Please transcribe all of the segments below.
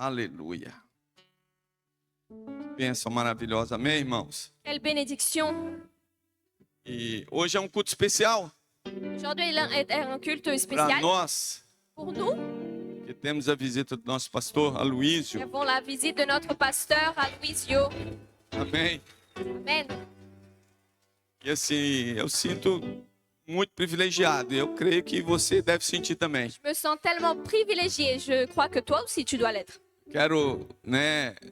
Aleluia. Bênção maravilhosa, amém, irmãos? Quelle bénédiction. E hoje é um culto especial Aujourd'hui est un culte para spécial nós, pour nous. que temos a visita do nosso pastor Nous Aloísio. avons la visite de notre pasteur Aloisio. Amém. Amen. E assim, eu sinto muito privilegiado. E eu creio que você deve sentir também. Je me sens tellement privilégiée. Je crois que toi aussi tu dois l'être. Quero,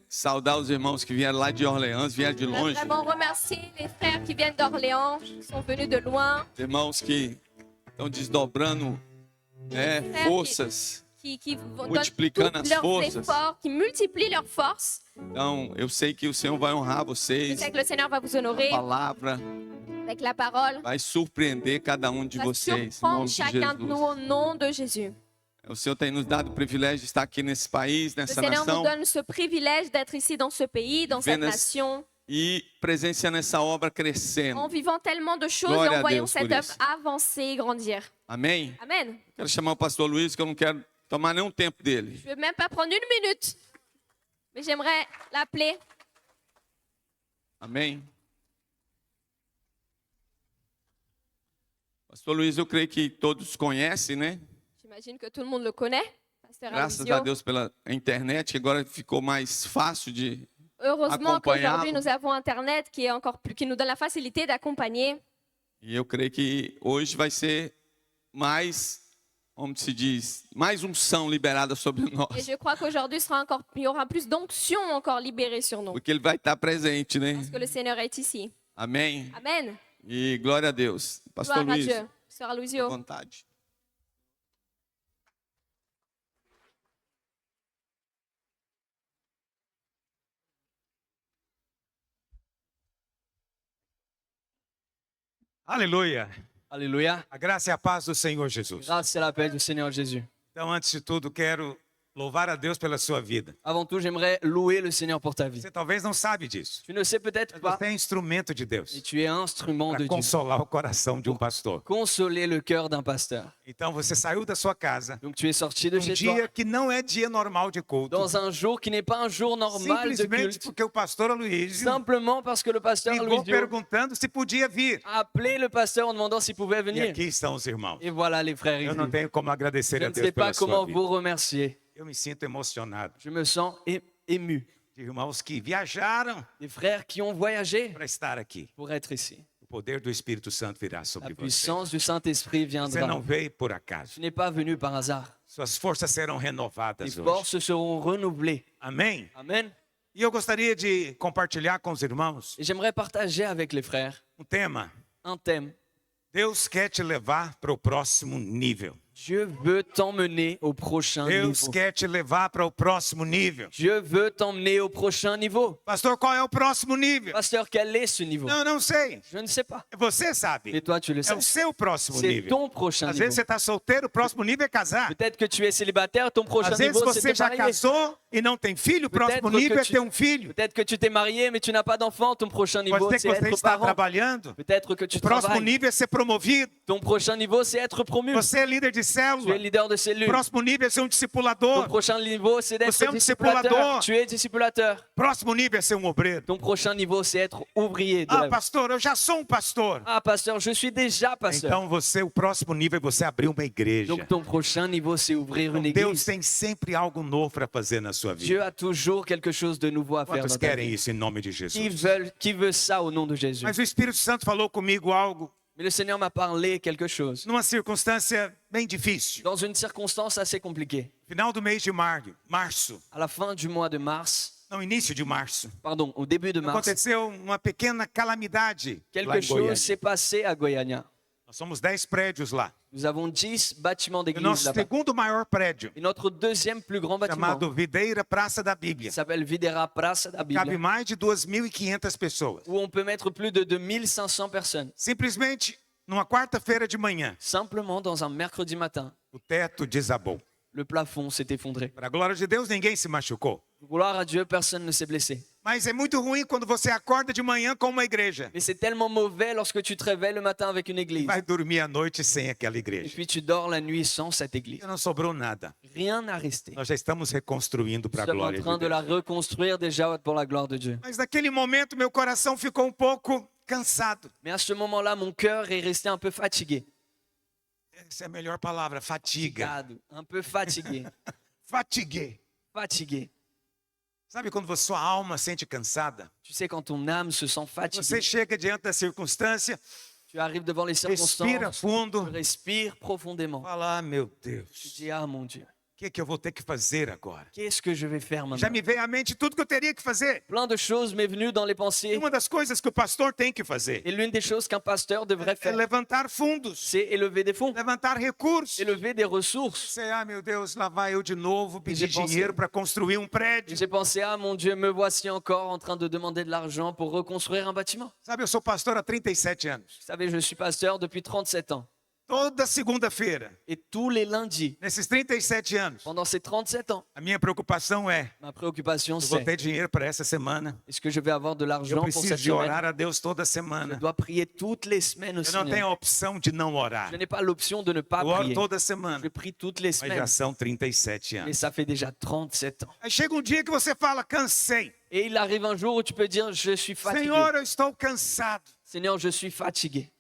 saudar os irmãos que vieram lá de Orleans, vieram de Je veux longe. vraiment remercier les frères qui viennent d'Orléans, qui sont venus de loin, Os irmãos que estão desdobrando, forças. qui donnent Multiplicando tous as leurs forças. efforts, qui multiplient leurs forces. Então, eu sei que o Senhor vai honrar Je vocês. sais que le Seigneur va vous A honorer palavra avec la parole. vai surpreender cada um de Va vocês. Em surprendre nome de chacun de nous Jesus. au nom de Jésus. O Senhor tem nos dado o privilégio de estar aqui nesse país, Le nessa Seigneur nação. nous donne ce privilège d'être ici dans ce pays, dans cette Venez- nation, E presenciando essa obra crescendo. en vivant tellement de choses Glória et a en voyant Deus cette por œuvre isso. avancer et grandir. Amém? Amen. Quero chamar o pastor Luiz, que eu não quero tomar nenhum tempo dele. Je ne vais même pas prendre une minute, mais j'aimerais l'appeler. Amém? Pastor Luiz, eu creio que todos conhecem, né? J'imagine que tout le monde le connaît, Pasteur Graças Aloisio. a Deus pela internet, que agora ficou mais fácil de... Heureusement acompanhado. qu'aujourd'hui nous avons Internet qui est encore plus, qui nous donne la facilité d'accompagner. E eu creio que hoje vai ser mais, como se diz, mais unção liberada sobre Et nós. je crois qu'aujourd'hui il y aura plus d'onction encore libérée sur nous, Porque ele vai estar presente, né? parce que le Seigneur est ici. Amém? Amen. E glória a Deus. Pastor Gloire à Luiz, Dieu. Pasteur à Aloisio. vontade. Aleluia. Alléluia. A graça e a paz do Senhor Jesus. Grâce et la paix du Seigneur Jésus. Então, antes de tudo, quero louvar a Deus pela sua vida. Avant tout, j'aimerais louer le Seigneur pour ta vie. Você talvez não sabe disso, Tu ne sais peut-être mas pas, você é instrumento de mais Deus tu es instrument de para Dieu. consolar o coração de um pastor. Consoler le cœur d'un pasteur. Então, você saiu da sua casa Donc tu es sorti de chez dia toi que não é dia normal de culto, dans un jour qui n'est pas un jour normal de simplesmente culte, porque o pastor Aloísio simplement parce que le pasteur ligou Louis perguntando se podia vir. a appelé le pasteur en demandant s'il pouvait E venir. aqui estão os irmãos. Et voilà les frères Eu não ici. tenho como agradecer Je a ne Deus sais pas pela sua comment vida. vous remercier. Eu me sinto emocionado. Je me sens ému. De irmãos que viajaram Des frères qui ont voyagé para estar aqui. pour être ici. O poder do Espírito Santo virá La sobre você. puissance du Saint-Esprit Você não viendra. veio por acaso. Tu n'es pas venu par hasard. Suas forças serão Tes renovadas hoje. forces seront renouvelées. Amém? Amen. E eu gostaria de compartilhar com os irmãos Et j'aimerais partager avec les frères tema. un thème. Deus quer te levar para o próximo nível. Dieu veut t'emmener au prochain Deus niveau. quer te levar para o próximo nível. Dieu veut t'emmener au prochain niveau. Pastor, qual é o próximo nível? Pasteur, quel est ce niveau? Não sei. Je ne sais pas. Você sabe. Et toi, tu le É sais. o seu próximo C'est nível. ton prochain Às niveau. vezes você está solteiro, o próximo nível é casar. Peut-être que tu es célibataire, ton prochain Às vezes niveau, c'est você te já marier. casou e não tem filho, o próximo Peut-être nível que é tu- ter um filho. Peut-être que tu t'es marié, mais tu n'as pas d'enfant. Ton prochain niveau, Pode ser c'est que você être está parent. trabalhando. Peut-être que tu O próximo travailles. nível é ser promovido. Ton prochain niveau, c'est être promu. Você é líder de Tu es célula. leader de O cellule. próximo nível é ser um Ton discipulador. prochain niveau, c'est d'être Você é um discipulateur. discipulador. Tu es discipulateur. O próximo nível é ser um obreiro. Ton prochain niveau, c'est être ouvrier de la Ah, vie. pastor, eu já sou um pastor. Ah, pasteur, je suis déjà pasteur. Então você, o próximo nível é você abrir uma igreja. Donc ton prochain niveau, c'est ouvrir une Deus église. tem sempre algo novo para fazer na sua Dieu vida. a toujours quelque chose de nouveau à faire Quantos dans ta querem vie. isso em nome de Jesus? Qui veut ça au nom de Jésus? Mas o Espírito Santo falou comigo algo Mais le Seigneur m'a parlé quelque chose numa circunstância bem difícil. dans une circonstance assez compliquée. Final do mês de março, À la fin du mois de mars, não, início de março, pardon, au début de mars, aconteceu uma pequena calamidade lá quelque em chose Goiânia. s'est passé à Goiânia. Nós somos 10 prédios lá. Nous avons 10 bâtiments E o d'église nosso là-bas. segundo maior prédio, Et notre deuxième plus grand bâtiment chamado Videira Praça da Bíblia, s'appelle Videra Praça da cabe Bíblia, mais de 2.500 pessoas. où on peut mettre plus de 2500 personnes. Simplesmente, numa quarta-feira de manhã, Simplement dans un mercredi matin, o teto desabou. le plafond s'est effondré. Para a glória de Deus, ninguém se machucou. Gloire à Dieu, personne ne s'est blessé. Mas é muito ruim quando você acorda de manhã com uma igreja. Mais c'est tellement mauvais lorsque tu te réveilles le matin avec une église. Vai dormir à noite sem aquela Et igreja. puis tu dors la nuit sans cette église. Não sobrou nada. Rien n'a resté. Nós já estamos reconstruindo para a Nous sommes en glória de train de la Deus. reconstruire déjà pour la gloire de Dieu. Mas naquele momento meu coração ficou um pouco cansado. Mais à ce moment-là, mon cœur est resté un peu fatigué. Essa é a melhor palavra, fatiga. Un peu fatigué. Fatigué. Fatigué. Sabe quando sua alma sente cansada? Tu sais, quand ton âme se sent Você fatiguée, chega diante da circunstância, tu arrives devant les respira circonstances, tu fundo, respires profondément. fala, ah, meu Tu Deus, dis, ah mon Dieu, o que eu vou ter que fazer agora? qu'est-ce que je vais faire Já maintenant? me veio à mente tudo que eu teria que fazer. Plein de choses m'est venu dans les E pensées. uma das coisas que o pastor tem que fazer Et l'une des choses qu'un pasteur devrait é faire, levantar fundos, c'est élever des fonds, levantar recursos. élever des ressources. Você, ah, meu Deus, lá vai eu de novo pedir j'ai pensé- dinheiro para construir um Et prédio. j'ai pensé, ah mon Dieu, me voici encore en train de demander de l'argent pour reconstruire un bâtiment. Sabe, eu sou pastor há 37 anos. Vous savez, je suis pasteur depuis 37 ans. Toda segunda-feira, Et tous les lundis, nesses 37 anos, pendant ces 37 ans, a minha preocupação é, ma préoccupation eu vou c'est, ter dinheiro para essa semana. est-ce que je vais avoir de Eu l'argent pour preciso cette de semaine? orar a Deus toda Je semana. dois prier toutes les semaines au Eu não tenho Seigneur. a opção de não orar. Je n'ai pas l'option de ne pas Eu oro prier. toda semana. Je prie toutes les Mas já semaines. são 37 Mais anos. ça fait déjà 37 ans. Aí chega um dia que você fala, cansei. Et il arrive un jour où tu peux dire, je suis fatigué. Senhor, eu estou cansado. Seigneur, je suis fatigué.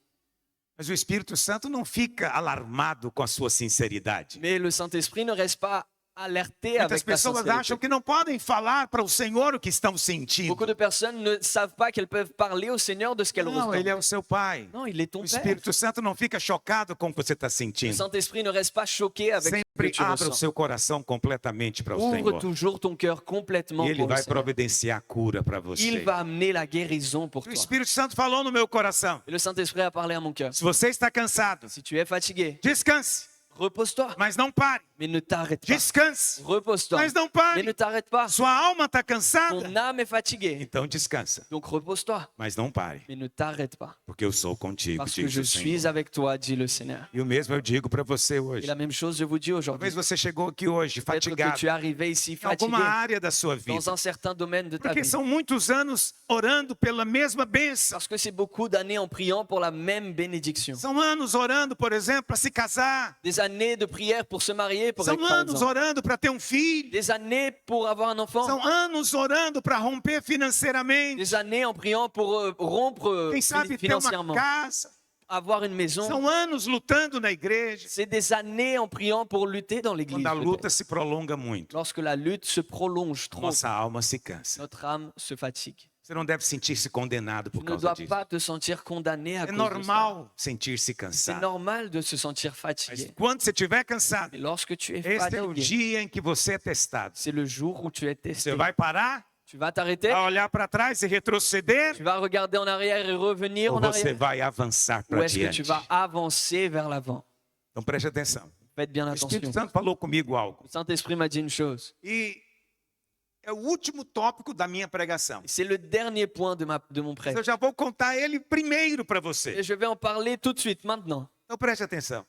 Mas o Espírito Santo não fica alarmado com a sua sinceridade. Mais le Saint-Esprit ne reste pas alerté Muitas avec ta pessoas sincérité. acham que não podem falar para o Senhor o que estão sentindo. Beaucoup de personnes ne savent pas qu'elles peuvent parler au Seigneur de ce qu'elles Não, Ele é ressentent. o seu Pai. Non, il est ton O Père. Espírito Santo não fica chocado com o que você está Le sentindo. Saint-Esprit ne reste pas choqué avec ce que Sempre tu abra o ressens. seu coração completamente para o Ouvre Senhor. toujours ton cœur complètement E Ele pour le vai Seigneur. providenciar cura para Il você. va amener la guérison pour O toi. Espírito Santo falou no meu coração. Et le Saint-Esprit a parlé à mon cœur. Se você está cansado, Si tu es fatigué, descanse, repose-toi, mas não pare. mais ne t'arrête pas. Descanse, Repose-toi, mas não mais pare. ne t'arrête pas. Sua alma está cansada? Ton âme est fatiguée, Então descansa, donc repose-toi, mas não pare, mais ne t'arrête pas. porque eu sou contigo, Parce que diz je o suis Senhor. avec toi, dit le Seigneur. E o mesmo eu digo para você Et hoje. la même chose, je vous dis aujourd'hui. Talvez você chegou aqui hoje Peut-être que fatigado tu es arrivé ici em fatigué alguma área da sua vida. dans un certain domaine de ta Porque vie. são muitos anos orando pela mesma bênção. Parce que c'est beaucoup d'années en priant pour la même bénédiction. São anos orando, por exemplo, para se casar. Des années de prière pour se marier, par São anos exemple. orando para ter um filho. Des années pour avoir un enfant. São anos orando para romper financeiramente. Des années en priant pour rompre Quem sabe ter uma financièrement. casa. Avoir une maison. São anos lutando na igreja. C'est des années en priant pour lutter dans l'église. Quando a peut-être. luta se prolonga muito, Lorsque la lutte se prolonge trop, nossa alma se cansa. notre âme se fatigue. Você não deve sentir-se condenado Tu por ne causa dois disso. pas te sentir condamné à É cause de ça. normal sentir-se C'est cansado. normal de se sentir Mas fatigué. quando você estiver cansado, Mais lorsque tu es este é o fatigué, dia em que você é testado. c'est le jour où tu es testé. Você vai parar, Tu vas t'arrêter, a olhar para trás e retroceder, tu vas regarder en arrière et revenir ou en você arrière. vai avançar Ou para est-ce que diante? tu vas avancer vers l'avant? Então preste atenção. Faites bien O Espírito attention. Santo falou comigo algo. Le Saint-Esprit m'a dit une chose. E é o último tópico da minha pregação. C'est le dernier point de mon prêche. Eu já vou contar ele primeiro para Et você. je vais en parler tout de suite, maintenant. Então preste atenção.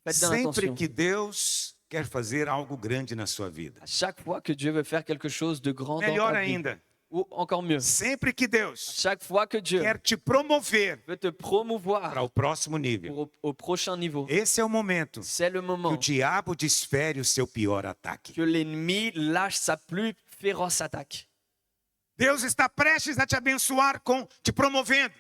Faites bien Sempre attention. que Deus quer fazer algo grande na sua vida, À chaque fois que Dieu veut faire quelque chose de grand dans melhor ta vie, ainda, ou encore mieux, sempre que à Deus chaque fois que Dieu quer te promover veut te promouvoir para o próximo nível, au prochain niveau, esse é o momento c'est le que moment o diabo desfere o seu pior ataque. que l'ennemi lâche sa plus féroce attaque. Deus está prestes a te abençoar te promovendo.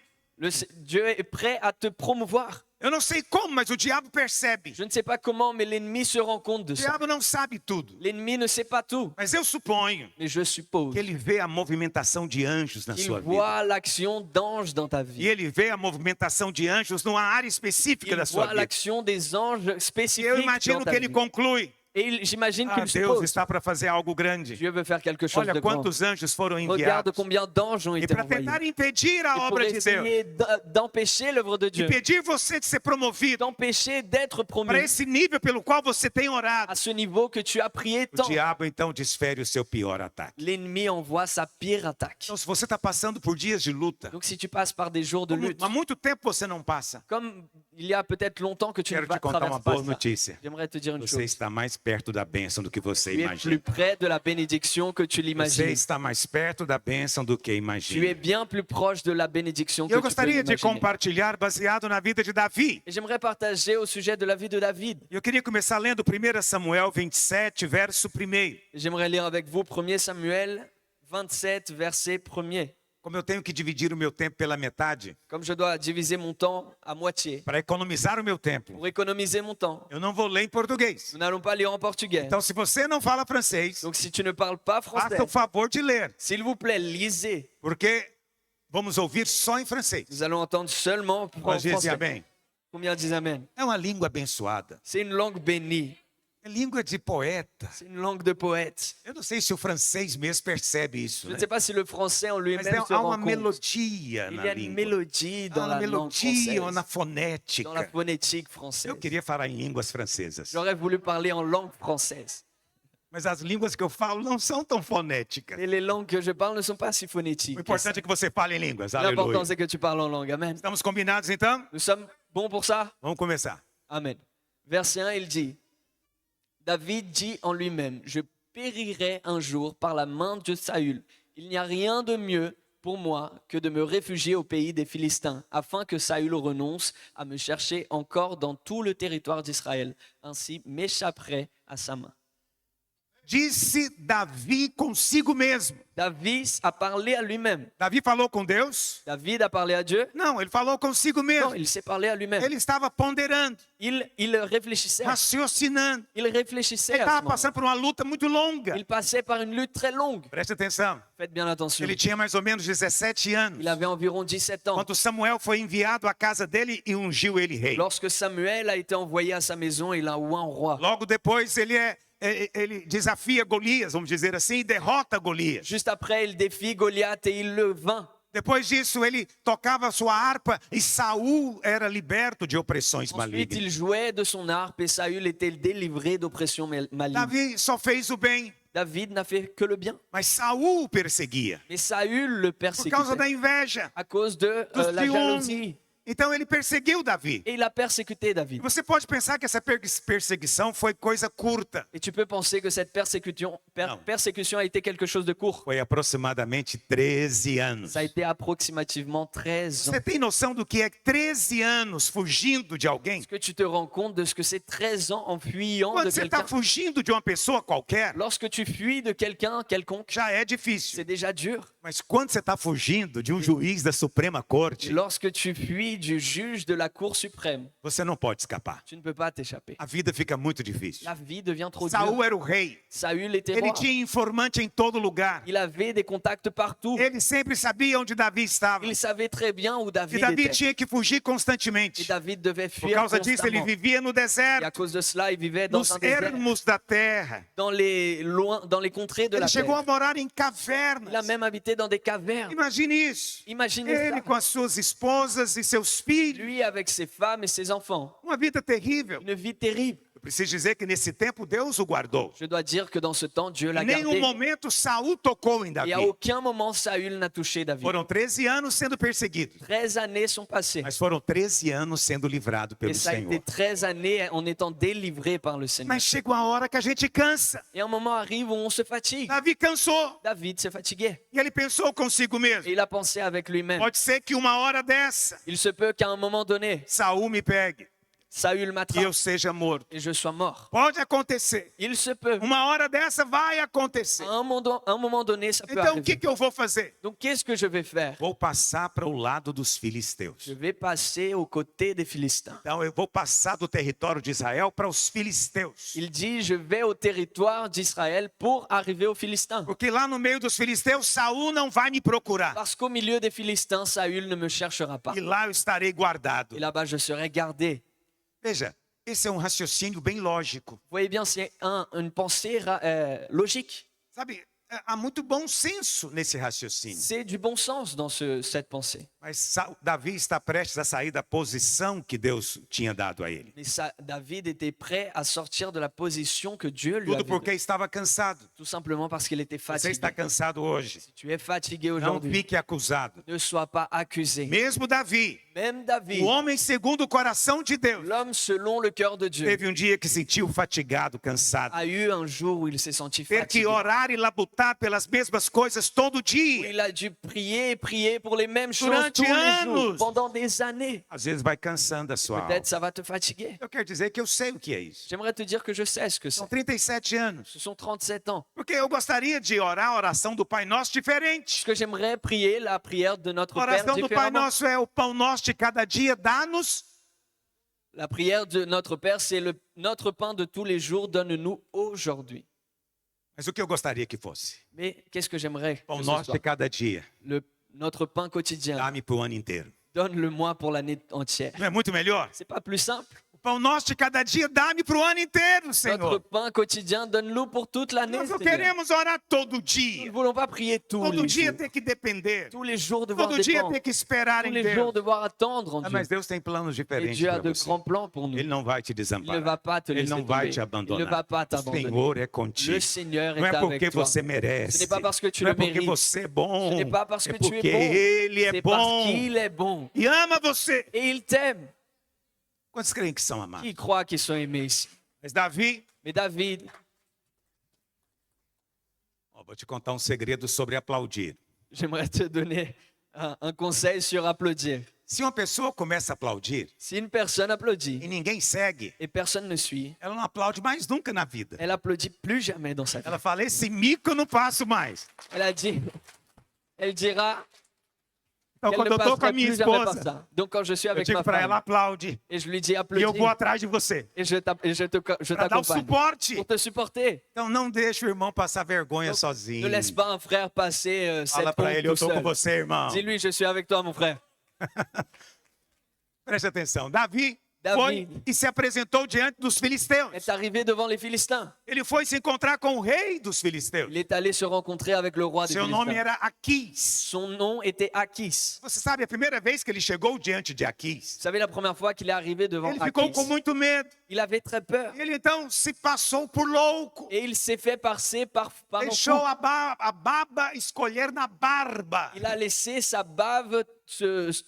Dieu est prêt à te promouvoir. Eu não sei como, mas o diabo percebe. Je ne sais pas comment, mais l'ennemi se rend compte de O ça. diabo não sabe tudo. L'ennemi ne sait pas tout, Mas eu suponho mais je suppose que ele vê a movimentação de anjos na qu'il sua vida. voit l'action d'anges dans ta E vie. ele vê a movimentação de anjos numa área específica Il da sua voit vida. l'action des anges E eu spécifiques imagino dans que ta ele vie. conclui. Et j'imagine Ah, qu'il Deus suppose, está para fazer algo grande. Dieu veut faire quelque chose Olha de grand. quantos anjos foram Regarde enviados. combien d'anges ont E été para envoyés. tentar impedir a Et pour obra de Deus. essayer d'empêcher l'œuvre de Dieu, Impedir você de ser promovido d'empêcher d'être promu para esse nível pelo qual você tem orado. à ce niveau que tu as prié O tant. diabo então desfere o seu pior ataque. L'ennemi envoie sa pire attaque. Então se você está passando por dias de luta, Donc si tu passes par des jours de lutte, há muito tempo você não passa. comme il il y a peut-être longtemps que tu ne Quero te contar uma traverses pas boa ça. notícia. J'aimerais te dire une Você chose. está mais perto da bênção do que você Tu es plus imagina. près de la bénédiction que Você tu l'imagines. está mais perto da bênção do que Tu es imagina. bien plus proche de la bénédiction que Eu tu peux gostaria de l'imaginer. compartilhar baseado na vida de Davi. Et j'aimerais partager au sujet de la vie de David. Eu queria começar lendo 1 Samuel 27, verso 1. J'aimerais lire avec vous 1 Samuel 27, verset 1er. Como eu tenho que dividir o meu tempo pela metade, Comme je dois diviser mon temps à moitié para economizar o meu tempo, pour économiser mon temps, eu não vou ler em português. nous n'allons pas lire en portugais. Então, se você não fala francês, Donc si tu ne parles pas français, faça o favor de ler, s'il vous plaît, lisez. porque vamos ouvir só em francês. Nous allons entendre seulement en Pode dizer français. amém. Combien disent Amen? É uma língua abençoada. C'est une langue bénie. É língua de poeta. C'est une langue de poète. Eu não sei se o francês mesmo percebe isso, Je ne né? sais pas si le français en Mas lui-même se há rend uma compte. melodia Il na y a une língua. mélodie Há dans uma la langue melodia ou na française, dans la fonética. phonétique française. Eu queria falar em línguas francesas. J'aurais voulu parler en langue française. Mas as línguas que eu falo não são tão fonéticas. Mais les langues que je parle ne sont pas si O phonétiques. importante é que você fale em línguas. L'important, Aleluia. c'est que tu parles en langue. Amen. Estamos combinados então? Nous sommes bons pour ça? Vamos começar. Amen. Verset 1, il dit, David dit en lui-même, je périrai un jour par la main de Saül. Il n'y a rien de mieux pour moi que de me réfugier au pays des Philistins, afin que Saül renonce à me chercher encore dans tout le territoire d'Israël. Ainsi m'échapperai à sa main. Disse Davi consigo mesmo. David a parlé à lui-même. Davi falou com Deus? David a parlé à Dieu? Não, ele falou consigo Non, mesmo. il s'est parlé à lui-même. Ele estava ponderando, Il réfléchissait. raciocinando. Il réfléchissait Ele à ce estava moment. passando por uma luta muito longa. Il passait par une lutte très longue. Preste atenção. Faites bien attention. Ele tinha mais ou menos 17 anos. Il avait environ 17 ans. Quando Samuel foi enviado à casa dele e ungiu ele rei. Lorsque Samuel a été envoyé à sa maison, il a oint un roi. Logo depois ele desafia Golias, vamos dizer assim, e derrota Golias. Juste après, il défie Goliath et il le vainc. Depois disso, ele tocava a sua harpa e Saul era liberto de opressões Ensuite, malignas. il jouait de son harpe et Saül était délivré d'oppression malignes. Davi só fez o bem, David n'a fait que le bien. mas Saul o perseguia Mais Saül le por causa da persécutait inveja, à cause de do la ciúme. jalousie. Então ele perseguiu Davi. Et il a persécuté David. Você pode pensar que essa perseguição foi coisa curta. Et tu peux penser que cette persécution a été quelque chose de court. Foi aproximadamente 13 anos. Ça a été approximativement 13 ans. Você tem noção do que é 13 anos fugindo de alguém? Est-ce que tu te rends compte de ce que c'est 13 ans en fuyant de Quando você está quelqu'un? fugindo de uma pessoa qualquer, Lorsque tu fuis de quelqu'un quelconque, já é difícil. c'est déjà dur. Mas quando você está fugindo de um juiz da Suprema Corte, Lorsque tu fuis du juge de la Cour suprême, você não pode escapar. tu ne peux pas t'échapper. A vida fica muito difícil. La vie devient trop Saul dure. era o rei. Saül était Ele roi. tinha informante em todo lugar. Il avait des contacts partout. Ele sempre sabia onde Davi estava. Il savait très bien où E David Davi était. tinha que fugir Et constantemente. David devait Por fuir causa disso, ele constamment. vivia no Et à deserto, cause de cela, il vivait dans nos un désert, ermos da terra. dans les contrées de Ele la chegou terre. a morar em Il a cavernas. même habité dans des cavernes. Imagine isso. Imaginez Ele ça. com as suas esposas e seus filhos. Lui avec ses femmes et ses enfants. Uma vida terrível. Une vie terrible. Eu preciso dizer que nesse tempo Deus o guardou. Je dois dire que dans ce temps, Dieu l'a Em nenhum gardé. momento Saul tocou em Et Davi. à aucun moment, Saül n'a touché David. Foram 13 anos sendo perseguido, 13 années sont passées. mas foram 13 anos sendo livrado pelo Et ça a été Senhor. 13 années en étant délivré par le Seigneur. Mas chega uma hora que a gente cansa. Et un moment arrive où on se fatigue. Davi cansou David se fatiguait. e ele pensou consigo Et mesmo. il a pensé avec lui-même. Pode ser que uma hora dessa Il se peut qu'à un moment donné, Saul me pegue Saül e eu m'attrape seja morto. et je sois mort. Pode acontecer. Il se peut. Uma hora dessa vai acontecer. À un moment donné, ça peut Então o arriver. que eu vou fazer? Donc qu'est-ce que je vais faire? Vou passar para o lado dos Je filisteus. vais passer aux côtés des Philistins. Então eu vou passar do território de Israel para os filisteus. Il dit, je vais au territoire d'Israël pour arriver aux Philistins. Porque lá no meio dos filisteus, Saul não vai me procurar. Parce qu'au milieu des Philistins, Saül ne me cherchera pas. E lá eu estarei guardado. Et là-bas, je serai gardé. Veja, esse é um raciocínio bem lógico. Vous voyez bien, c'est une pensée logique. Sabe, há muito bom senso nesse raciocínio. C'est du bon sens dans cette pensée. Mas Davi está prestes a sair da posição que Deus tinha dado a ele. Mais David était prêt à sortir de la position que Dieu lui Tudo avait porque donnée. estava cansado. Tout simplement parce qu'il était Você fatigué. está cansado hoje. Si tu es fatigué Não aujourd'hui, fique acusado. ne sois pas accusé. Mesmo Davi, Même O David, homem segundo o coração de Deus, l'homme selon le cœur de Dieu, teve um dia que sentiu fatigado, cansado. a eu un jour où il s'est senti Ter que fatigué. orar e labutar pelas mesmas coisas todo Où dia. il a dû prier et prier pour les mêmes choses Durante tous les jours, anos. pendant des années. Às vezes vai cansando a sua alma. Peut-être ça va te fatiguer. Eu quero dizer que eu sei o que é isso. J'aimerais te dire que je sais ce que São c'est. 37 anos. Ce sont 37 ans. Porque eu gostaria de orar a oração do Pai Nosso diferente. Parce que j'aimerais prier la prière de notre A Père oração do Pai différemment. Nosso é o pão nosso de cada dia, dá-nos. La prière de notre Père, c'est notre pain de tous les jours, donne-nous aujourd'hui. Mas o que eu gostaria que fosse? Mais qu'est-ce que j'aimerais que Pão ce nosso soit? de cada dia, Notre pain quotidien, dá-me para o ano inteiro. donne-le-moi pour l'année entière. Não é muito melhor? C'est pas plus simple? O pão nosso de cada dia, dá-me para o ano inteiro, Notre Senhor. pain quotidien, donne-le pour toute l'année. Nós não Seigneur. queremos orar todo Nous ne dia. voulons pas prier tous Todo les dia jours. ter que depender. Tous les jours devoir Todo dia dépendre. ter que esperar Tous em les jours Deus. devoir attendre en Ah, Dieu. mas Deus tem planos Et diferentes Dieu a para de você. grands plans pour nous. Ele não vai te Il ne va desamparar. pas te Ele laisser não vai tomber. te Il ne abandonar. va pas O t'abandonner. Senhor é Le contigo. Seigneur Não est é avec porque toi. você merece. Ce n'est pas parce que tu Não é le porque mérites. você é bom. Ce n'est pas parce É que tu es porque Ele é bon. C'est parce bom. qu'il est bon. E ama você. Et il t'aime. Quantos creem que são amados? Qui croit qu'ils sont aimés ici? Mas Davi, Mais David, vou te contar um segredo sobre aplaudir. j'aimerais te donner un conseil sur applaudir. Se uma pessoa começa a aplaudir Si une personne applaudit e ninguém segue, et personne ne suit, ela não aplaude mais nunca na vida. elle applaudit plus jamais dans sa vie. Ela fala, esse mico eu não passo mais. Elle dira Então, qu'elle quando ne eu tô com a passera minha plus jamais par esposa, ça. Donc quand je suis eu avec digo ma para ela, femme aplaude. et je lui dis E eu applaudis vou atrás de você. et je Para dar o t'accompagne suporte. pour te supporter. Então, não deixe o irmão passar vergonha Donc, sozinho. Ne laisse pas un frère passer Fala cette para honte ele, eu tout tô com seul. você, irmão. Dis-lui, je suis avec toi, mon frère. Preste atenção. Davi Davi foi e se apresentou diante dos filisteus. est arrivé devant les Philistins. Ele foi se encontrar com o rei dos filisteus. Il est allé se rencontrer avec le roi des Seu nome Philistins. era Aquis. Son nom était Achis. Você sabe, a primeira vez que ele chegou diante de Vous Aquis, savez, la première fois qu'il est arrivé devant ele ficou com Achis, muito medo. il avait très peur. Ele então se passou por louco. Et il s'est fait passer par un Deixou fou. a baba escolher na barba. Il a laissé sa bave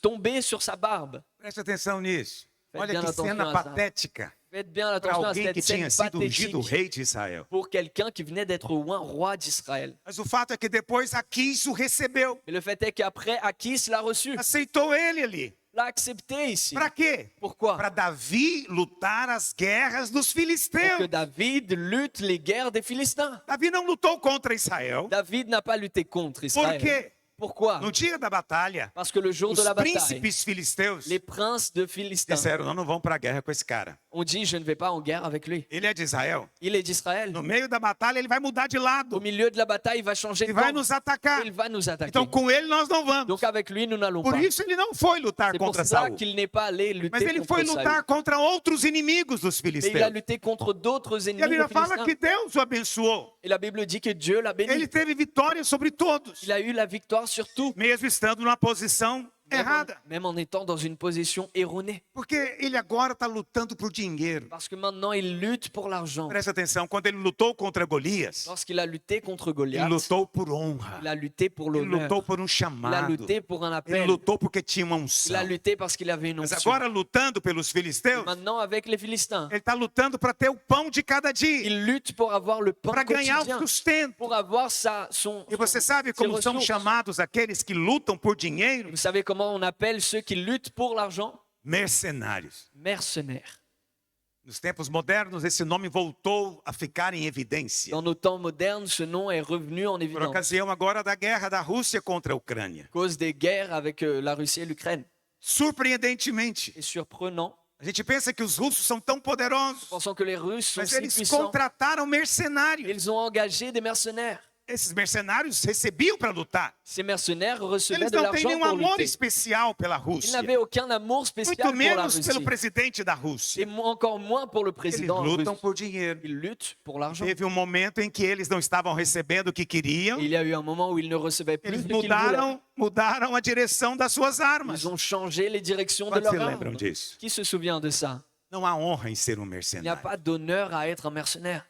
tomber sur sa barbe. Preste atenção nisso. Faites Olha bien que attention cena à ça. patética Faites bien para attention à alguém que cette tinha scène sido ungido pathétique rei de Israel. pour quelqu'un qui venait d'être roi d'Israël. Mas o fato é que depois Aquis o recebeu. Et le fait est qu'après, Achis l'a reçu, Aceitou ele ali. l'a accepté ici. Para quê? Pourquoi? Para Davi lutar as guerras dos Pour que filisteus. David lutte les guerres des Philistins. Davi não lutou contra Israel. David n'a pas lutté contre Por Israël. quê? Pourquoi? No dia da batalha, Parce que le jour os de la bataille, príncipes filisteus les princes de Philistins disseram, não vão para a guerra com esse cara. ont dit, je ne vais pas en guerre avec lui. Ele é de Israel. Il est d'Israël. No meio da batalha, ele vai mudar de Au lado. milieu de la bataille, il va changer E de vai camp. nos atacar. Il va nous attaquer. Então, com ele, nós não vamos. Donc avec lui, nous n'allons Por pas. isso, ele não foi lutar C'est pour contra ça Saul. qu'il n'est pas allé Mas lutter ele contre foi Saül. lutar contra outros inimigos dos Mais il a filisteus. lutté contre d'autres E a ennemis des Bíblia fala que Philistins. Deus o abençoou. Et la Bible dit que Dieu l'a béni. Ele teve vitória sobre todos, Il a eu la victoire sur tout, mesmo estando numa posição errada. même en étant dans une position erronée. Porque ele agora está lutando por dinheiro. Parce que maintenant, il lutte pour l'argent. Preste atenção, quando ele lutou contra Golias, Lorsqu'il a lutté contre ele Goliath, lutou por honra. il a lutté pour Ele l'honneur. lutou por um Il a chamado. lutté pour un Ele appel. lutou porque tinha uma Il a unção. lutté parce qu'il avait une Mas onction. agora, lutando pelos filisteus, Maintenant, avec les Philistins, ele está lutando para ter o pão de cada dia, il lutte pour avoir le pain para ganhar o quotidien, sustento. pour avoir son E você sabe como ses são ressources. chamados aqueles que lutam por dinheiro? Vous savez comment on appelle ceux qui luttent pour l'argent? Mercenários. Mercenaires. Nos tempos modernos, esse nome voltou a ficar em evidência. Dans nos temps modernes, ce nom est revenu en Por évidence. ocasião agora da guerra da Rússia contra a Ucrânia. À cause des guerres avec la Russie et l'Ukraine. Surpreendentemente, C'est surprenant. a gente pensa que os russos são tão poderosos, Pensons que les Russes sont mas si eles puissants. contrataram mercenários. Ils ont engagé des mercenaires. Esses mercenários recebiam para lutar. Ces mercenaires recevaient Eles de não têm l'argent nenhum pour amor lutter. especial pela Ils Rússia. n'avaient aucun amour spécial Muito pour la menos Russie. pelo presidente da Et Rússia. encore moins pour le Eles président lutam russe. por dinheiro. Ils luttent pour l'argent. Teve um momento em que eles não estavam recebendo o que queriam. Et il y a eu un moment où ils ne recevaient plus Eles ce qu'ils voulaient. mudaram a direção das suas armas. Ils ont changé les directions de Quantos se leurs lembram armes. disso? Qui se souvient de ça? Não há honra em ser um Il n'y a mercenário. pas d'honneur à être un mercenaire.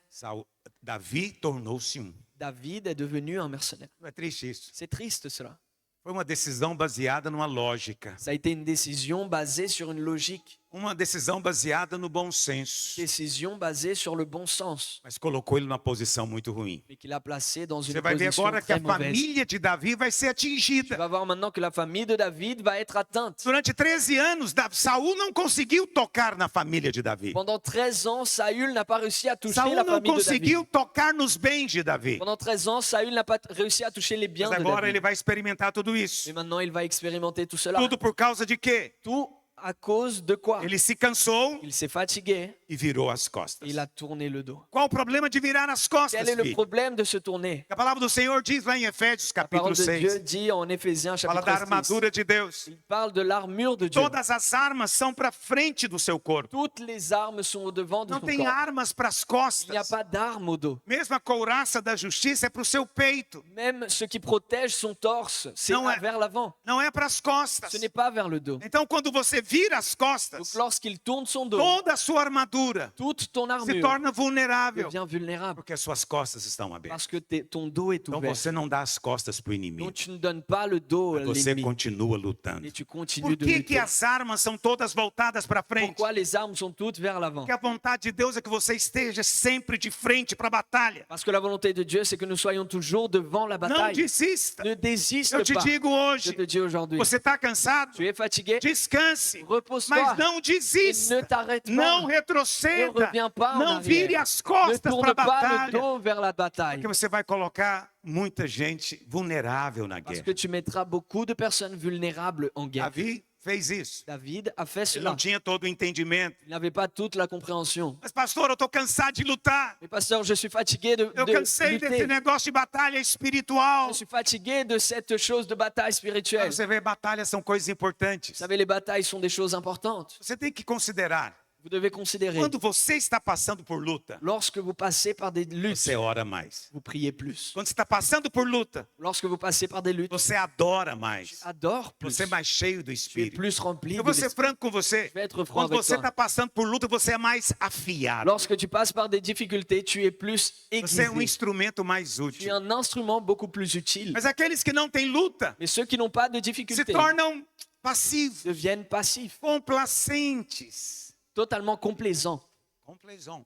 Davi tornou-se um. David est devenu un mercenaire. Não é triste isso? C'est triste cela. Foi uma decisão baseada numa lógica. Ça a été une décision basée sur une logique, Uma decisão baseada no bom senso. décision basée sur le bon sens, Mas colocou ele numa posição muito ruim. mais qui l'a placé dans une Você vai ver position agora que a très mauvaise. família de Davi vai ser Tu atingida. vas voir maintenant que la famille de David va être atteinte. Durante 13 anos, Saul não conseguiu tocar na família de Davi. Pendant 13 ans, Saül n'a pas réussi à toucher Saul la não famille de conseguiu David. tocar nos bens de Davi. Pendant 13 ans, Saül n'a pas réussi à toucher les biens Mas de agora ele David. vai experimentar tudo isso. Mais maintenant, il va expérimenter tout cela. Tudo por causa de quê? Tout à cause de quoi? Ele se cansou Il s'est fatigué e virou as et costas. il a tourné le dos. Qual o problema de virar as costas, Quel est le filho? problème de se tourner? A palavra do Senhor diz lá em Efésios, La parole capítulo de Dieu 6. dit en Éphésiens Fala da chapitre 6. armadura de Deus. Il parle de l'armure de Dieu. Todas as armas são para frente do seu corpo. Toutes les armes sont au devant de Não ton tem corps. armas para as Il n'y a costas. pas d'arme au dos. Mesmo a couraça da justiça é para o seu peito. Même ce qui protège son torse, c'est Non, ouais. vers l'avant. Não é para as costas. Ce n'est pas vers le dos. Então, quando você vira as Donc costas, lorsqu'il tourne son dos, toda a sua armadura toute ton se armure torna vulnerável. devient vulnérable Porque as suas costas estão abertas. parce que ton dos est Então ouvert. você não dá as costas para o Donc inimigo. tu ne donnes pas le dos à Você l'ennemi, continua lutando. mais tu continues Por de que, lutter. as armas são todas voltadas para frente? Pourquoi les armes sont toutes vers l'avant? Porque a vontade de Deus é que você esteja sempre de frente para a batalha. Parce que la volonté de Dieu, c'est que nous soyons toujours devant la Não bataille. desista. Ne désiste Eu te pas. digo Je hoje, te dis aujourd'hui, você está cansado? tu es fatigué, Descanse. repose-toi Mas não et desista. ne t'arrête Não pas. Ne retroceda. reviens pas en Não vire arrière. as Ne costas para tourne a pas le batalha. dos vers la bataille. Porque você vai colocar muita gente vulnerável na Parce guerra. que tu mettras beaucoup de personnes vulnérables en guerre. Davi fez isso. David a fait Ele cela. não tinha todo o entendimento. Il n'avait pas toute la compréhension. Mas, pastor, eu estou cansado de lutar. Mais pasteur, je suis fatigué de Eu cansei desse lutter. negócio de batalha espiritual. Je suis fatigué de cette chose de bataille spirituelle. Você vê, batalhas são coisas importantes. Vous savez, les batailles sont des choses importantes. Você tem que considerar. Vous devez considérer, Quando você está passando por luta, lorsque vous passez par des luttes, você ora mais. vous priez plus. Quando você está passando por luta, Lorsque vous passez par des luttes, você adora mais. adore plus. Você é mais cheio do Tu es Espírito. plus rempli Eu de vou ser l'esprit. franco com você. Je vais être franc Quando avec você toi. está passando por luta, você é mais afiado. Lorsque tu passes par des difficultés, tu es plus Você é aiguisé. instrumento mais Tu es útil. un instrument beaucoup plus utile. Mas aqueles que não têm luta Mais ceux qui n'ont pas de se difficultés tornam passivos, deviennent passifs, complacentes. totalement complaisants. Complaisants.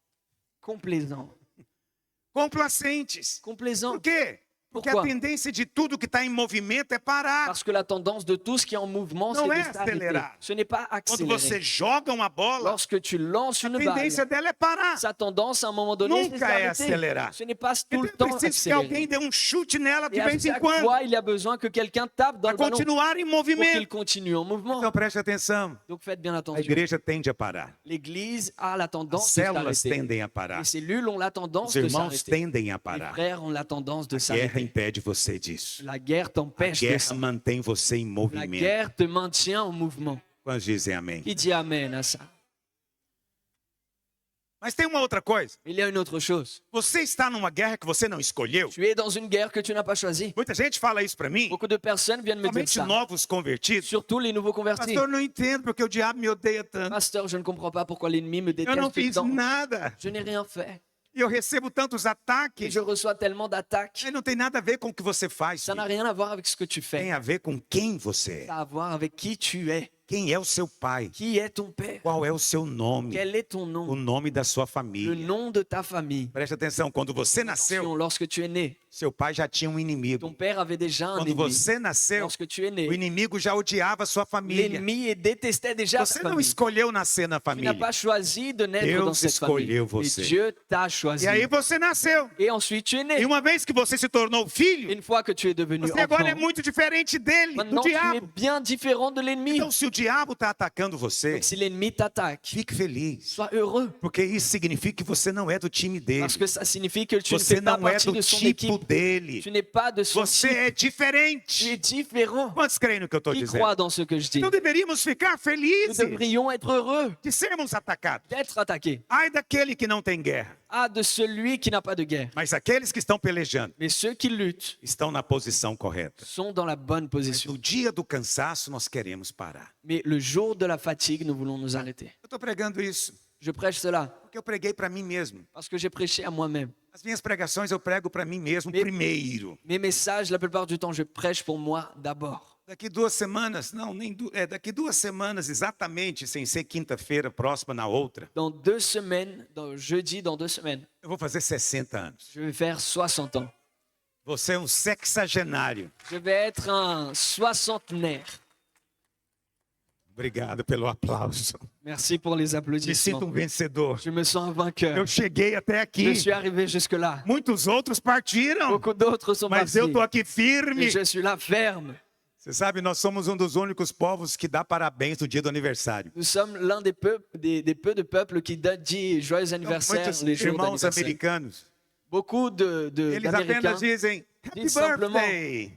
Complaisants. Complacentes. Por Complaisants. quê? Porque a Pourquoi? tendência de tudo que está em movimento é parar. Parce que la tendance de tout ce qui est en mouvement, Non, c'est é de s'arrêter. accélérar. Ce n'est pas Quando você accélérer. joga uma bola, Lorsque tu lances a une tendência balle, dela é parar. sa tendance, à un moment donné, c'est de Nunca é s'arrêter. accélérar. Ce n'est pas tout le Então é temps preciso que alguém accélérer. dê um chute nela de Et à vez em chaque quando. fois, il y a besoin que quelqu'un tape dans Para le ballon continuar em pour qu'il movimento. continue en mouvement. Então preste atenção. Donc faites bien A attention. igreja tende a parar. L'Église a la As tendance de células s'arrêter. tendem a parar. Les cellules ont la Os tendance de irmãos s'arrêter. tendem a Les parar. frères ont la tendance de A guerra s'arrêter. impede você disso. La guerre A t'empêche de guerra ça. mantém você em La movimento. guerre te maintient en mouvement. Quantos dizem amém? Qui dit Amen à ça? Mas tem uma outra coisa. Il y a une autre chose. Você está numa guerra que você não escolheu. Tu es dans une guerre que tu n'as pas choisie. Muita gente fala isso para mim. Beaucoup de personnes viennent me dire Somente ça. novos convertidos. Surtout les nouveaux convertis. Pastor, eu não entendo porque o diabo me odeia tanto. Pasteur, je ne comprends pas pourquoi l'ennemi me Eu não déteste fiz tant. nada. Je n'ai rien fait. E eu recebo tantos Et ataques. je reçois tellement d'attaques. Aí não tem nada a ver com o que você faz. Ça n'a filho. rien à voir avec ce que tu fais. Tem a ver com quem você é. Ça a à voir avec qui tu es. Quem é o seu pai? Qui est ton père? Qual é o seu nome? Quel est ton O nom? nome da sua Le família. nom de ta famille. Preste atenção, quando você nasceu, Attention, lorsque tu es né, seu pai já tinha um inimigo. ton père avait déjà un Quando ennemi. você nasceu, Lorsque tu es o né, inimigo já odiava a sua família. l'ennemi détestait déjà ta Você não famille. escolheu nascer na Tu n'as família. pas choisi de naître Deus dans cette famille. escolheu Mais você. Dieu t'a choisi. E aí você nasceu. Et ensuite tu es né. E uma vez que você se tornou filho, Une fois que tu es devenu você agora é enfant, muito diferente dele, do maintenant tu es diabo. bien différent de l'ennemi. Então, se o diabo está atacando você, Donc si l'ennemi t'attaque, fique feliz. sois heureux. Porque isso significa que você não é do time dele. Parce que ça signifie que tu ne Você fais pas não é partie do de son tipo équipe. dele. Tu n'es pas de son Você type. é Tu es diferente. différent. Quantos creem no que eu estou Qui dizendo? croit dans ce que je dis? Então deveríamos ficar Nous felizes devrions être heureux de sermos atacados. d'être attaqués. Ai daquele que não tem guerra. Ah, de celui qui n'a pas de guerre. Mas aqueles que estão pelejando Mais ceux qui luttent estão na posição correta. sont dans la bonne position. No dia do cansaço, nós queremos parar. Mais le jour de la fatigue, nous voulons nous arrêter. Eu estou pregando isso Je prêche cela porque eu preguei para mim mesmo. parce que j'ai prêché à moi-même. As minhas pregações eu prego para mim mesmo primeiro. Mes messages, la plupart du temps, je prêche pour moi d'abord. Daqui 2 semanas, não, daqui 2 semanas exatamente, sem ser quinta-feira próxima na outra, Dans 2 semaines, jeudi, dans 2 semaines, eu vou fazer 60 anos. je vais faire 60 ans. Você é um sexagenário. Je vais être un soixantenaire. Obrigado pelo aplauso. Merci pour les Me applaudissements. sinto um vencedor. Je me sens un vainqueur. Eu cheguei até Je aqui. suis arrivé jusque-là. Muitos outros partiram, Beaucoup d'autres sont mas partis. eu estou aqui firme. Mais je suis là ferme. Você sabe, nós somos um dos únicos povos que dá parabéns no dia do aniversário. Nous sommes l'un des peu de peuples qui dit joyeux anniversaire Muitos les jours irmãos d'anniversaire. americanos, Beaucoup eles apenas d'Américains dizem Happy disent simplement, birthday,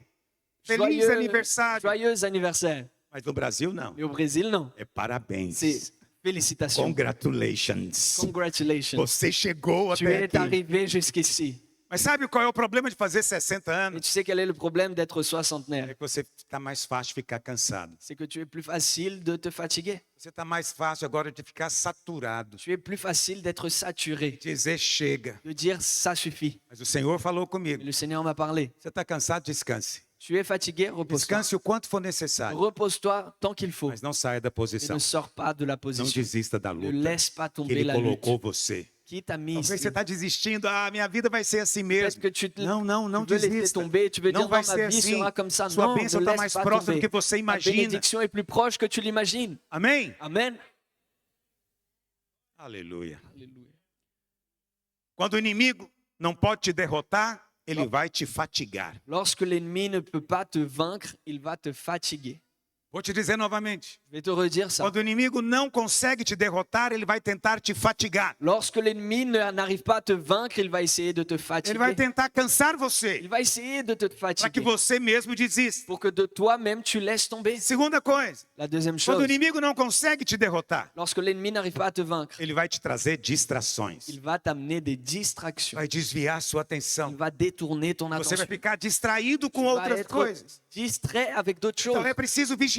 feliz aniversário. joyeux anniversaire. Mas no Brasil não, Mais au Brésil, non. é parabéns. C'est félicitations. Congratulations. Congratulations. Você chegou Tu até es aqui. arrivé jusqu'ici. Mas sabe qual é o problema de fazer 60 Et anos? tu sais quel est le problème d'être É soixantenaire? que você está mais fácil de ficar cansado. C'est que tu es plus facile de te fatiguer. Você está mais fácil agora de ficar saturado. Tu es plus facile d'être saturé. Dizer chega. De dire ça suffit. Mas o Senhor falou Et comigo. le Seigneur m'a parlé. Você está cansado? Descanse. Tu es fatigué, repose-toi. Descanse o quanto for necessário. Repose-toi tant qu'il faut. Mas não saia da Et posição. ne sors pas de la Não position. desista da Ne luta laisse pas que tomber Ele la lutte. colocou você. Qui t'a mis Talvez ici? você está desistindo. Ah, minha vida vai ser assim mesmo. Peut-être que tu Não, não tu veux laisser desista. tomber, tu veux Não dire vai non, ma ser vie assim. sera comme ça. Sua Non, bênção ne está laisse mais pas próxima do tomber. que você Ta imagina. bénédiction est plus proche que tu l'imagines. Amém? Amen. Aleluia. Alléluia. Quando o inimigo não pode te derrotar, ele vai te fatigar. Lorsque l'ennemi ne peut pas te vaincre, il va te fatiguer. Vou te dizer novamente. Je vais te redire ça. Quando o inimigo não consegue te derrotar, ele vai tentar te fatigar. Lorsque l'ennemi n'arrive pas à te vaincre, il va essayer de te Ele vai fatiguer. tentar cansar você, Il va essayer de te para que fatiguer você mesmo desista. pour que de toi-même tu laisses tomber. Segunda coisa, La deuxième quando o chose, inimigo não consegue te derrotar, lorsque l'ennemi n'arrive pas à te vaincre, ele vai te trazer distrações. il va t'amener des distractions. Vai desviar sua Il atenção. va détourner ton Você vai attention. ficar distraído com Tu vas outras être coisas. distrait avec d'autres choses. Então é preciso vigiar,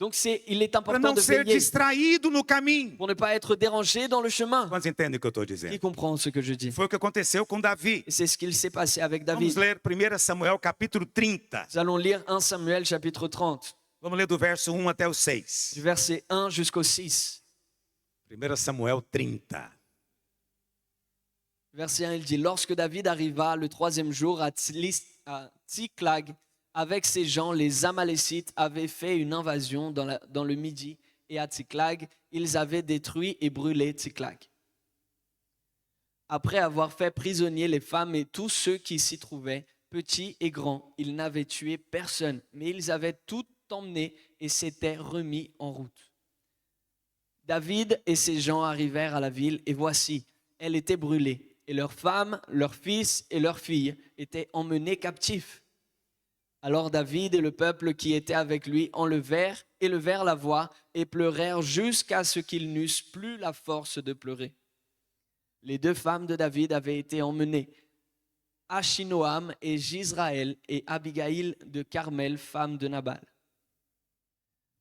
Donc il est para important não de ser veiller distraído no caminho. pour ne pas être dérangé dans le chemin. Quantos entendem o que eu estou Qui dizendo? comprend ce que je dis? Foi o que aconteceu com Davi. Et c'est ce qu'il s'est passé avec Vamos David. ler 1 Samuel capítulo 30. Nous allons lire 1 Samuel chapitre 30, Vamos ler do verso 1 até o 6. du verset 1 jusqu'au 6. 1 Samuel 30. Verset 1, il dit, lorsque David arriva le 3e jour à Tsiklag, avec ses gens, les Amalécites avaient fait une invasion dans le Midi, et à Tsiklag, ils avaient détruit et brûlé Tsiklag. Après avoir fait prisonniers les femmes et tous ceux qui s'y trouvaient, petits et grands, ils n'avaient tué personne, mais ils avaient tout emmené et s'étaient remis en route. David et ses gens arrivèrent à la ville, et voici, elle était brûlée, et leurs femmes, leurs fils et leurs filles étaient emmenés captifs. Alors David et le peuple qui était avec lui élevèrent la voix et pleurèrent jusqu'à ce qu'ils n'eussent plus la force de pleurer. Les 2 femmes de David avaient été emmenées, Achinoam et Jizraël et Abigail de Carmel, femme de Nabal.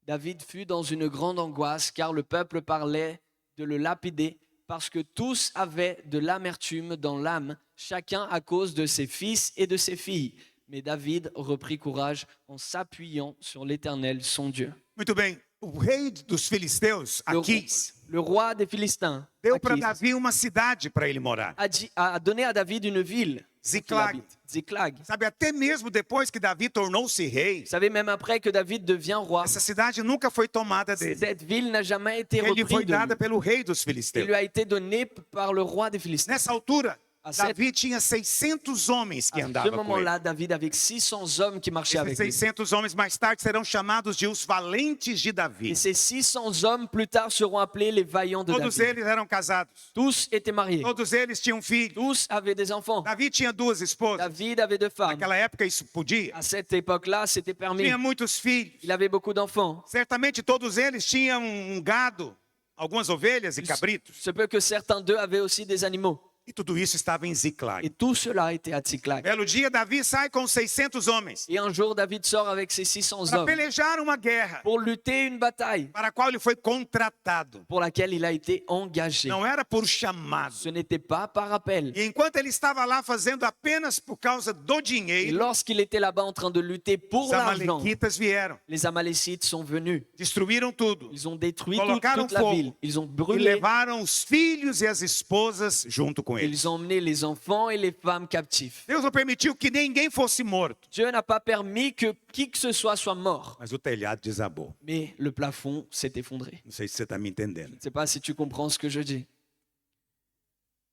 David fut dans une grande angoisse car le peuple parlait de le lapider parce que tous avaient de l'amertume dans l'âme, chacun à cause de ses fils et de ses filles. Mais David reprit courage en s'appuyant sur l'Éternel, son Dieu. Muito bem. O rei dos filisteus, Aquis, Le roi des Philistins deu para Achis, Davi uma cidade para ele morar. a donné à David une ville. pour qu'il Ziklag. habite. Ziklag. Sabe, até mesmo depois que Davi tornou-se rei, Vous savez, même après que David devient roi, essa cidade nunca foi tomada dele. cette ville n'a jamais été Ele foi reprise de dada lui. pelo rei dos Elle filisteus. lui a été donnée par le roi des Philistins. Nessa altura, À cette- Davi tinha 600 homens que À ce andavam com ele. moment-là, David avec 600 hommes qui marchaient Esses avec lui. 600 homens mais tarde serão chamados de os valentes de Davi. Et ces 600 hommes plus tard seront appelés les vaillants de Todos David. eles eram casados. Tous étaient mariés. Todos eles tinham filhos. Tous avaient des enfants. Davi tinha 2 esposas. David avait 2 femmes. Naquela época isso podia. À cette époque-là, c'était permis. Tinha muitos filhos. Il avait beaucoup d'enfants. Certamente todos eles tinham gado, algumas ovelhas e cabritos. Se peut que certains d'eux avaient aussi des animaux. E tudo isso estava em Et Ziklag. tout cela était à Tsiklag. Belo dia, Davi sai com 600 homens Et un jour, David sort avec ses 600 para hommes pelejar uma guerra pour lutter une bataille para a qual ele foi contratado. pour laquelle il a été engagé. Não era por chamado. Ce n'était pas par appel. E enquanto ele estava lá fazendo apenas por causa do Et dinheiro, lorsqu'il était là-bas en train de lutter os pour l'argent, amalequitas vieram, les Amalécites sont venus. destruíram tudo Ils ont détruit Colocaram toute la fogo. ville. Ils ont e brûlé. levaram os filhos e as esposas junto com eles. Ils ont emmené les enfants et les femmes captifs. Deus não permitiu que ninguém fosse morto, Dieu n'a pas permis que qui que ce soit soit mort. mas o telhado desabou. Mais le plafond s'est effondré. Não sei se você está me entendendo. Je ne sais pas si tu comprends ce que je dis.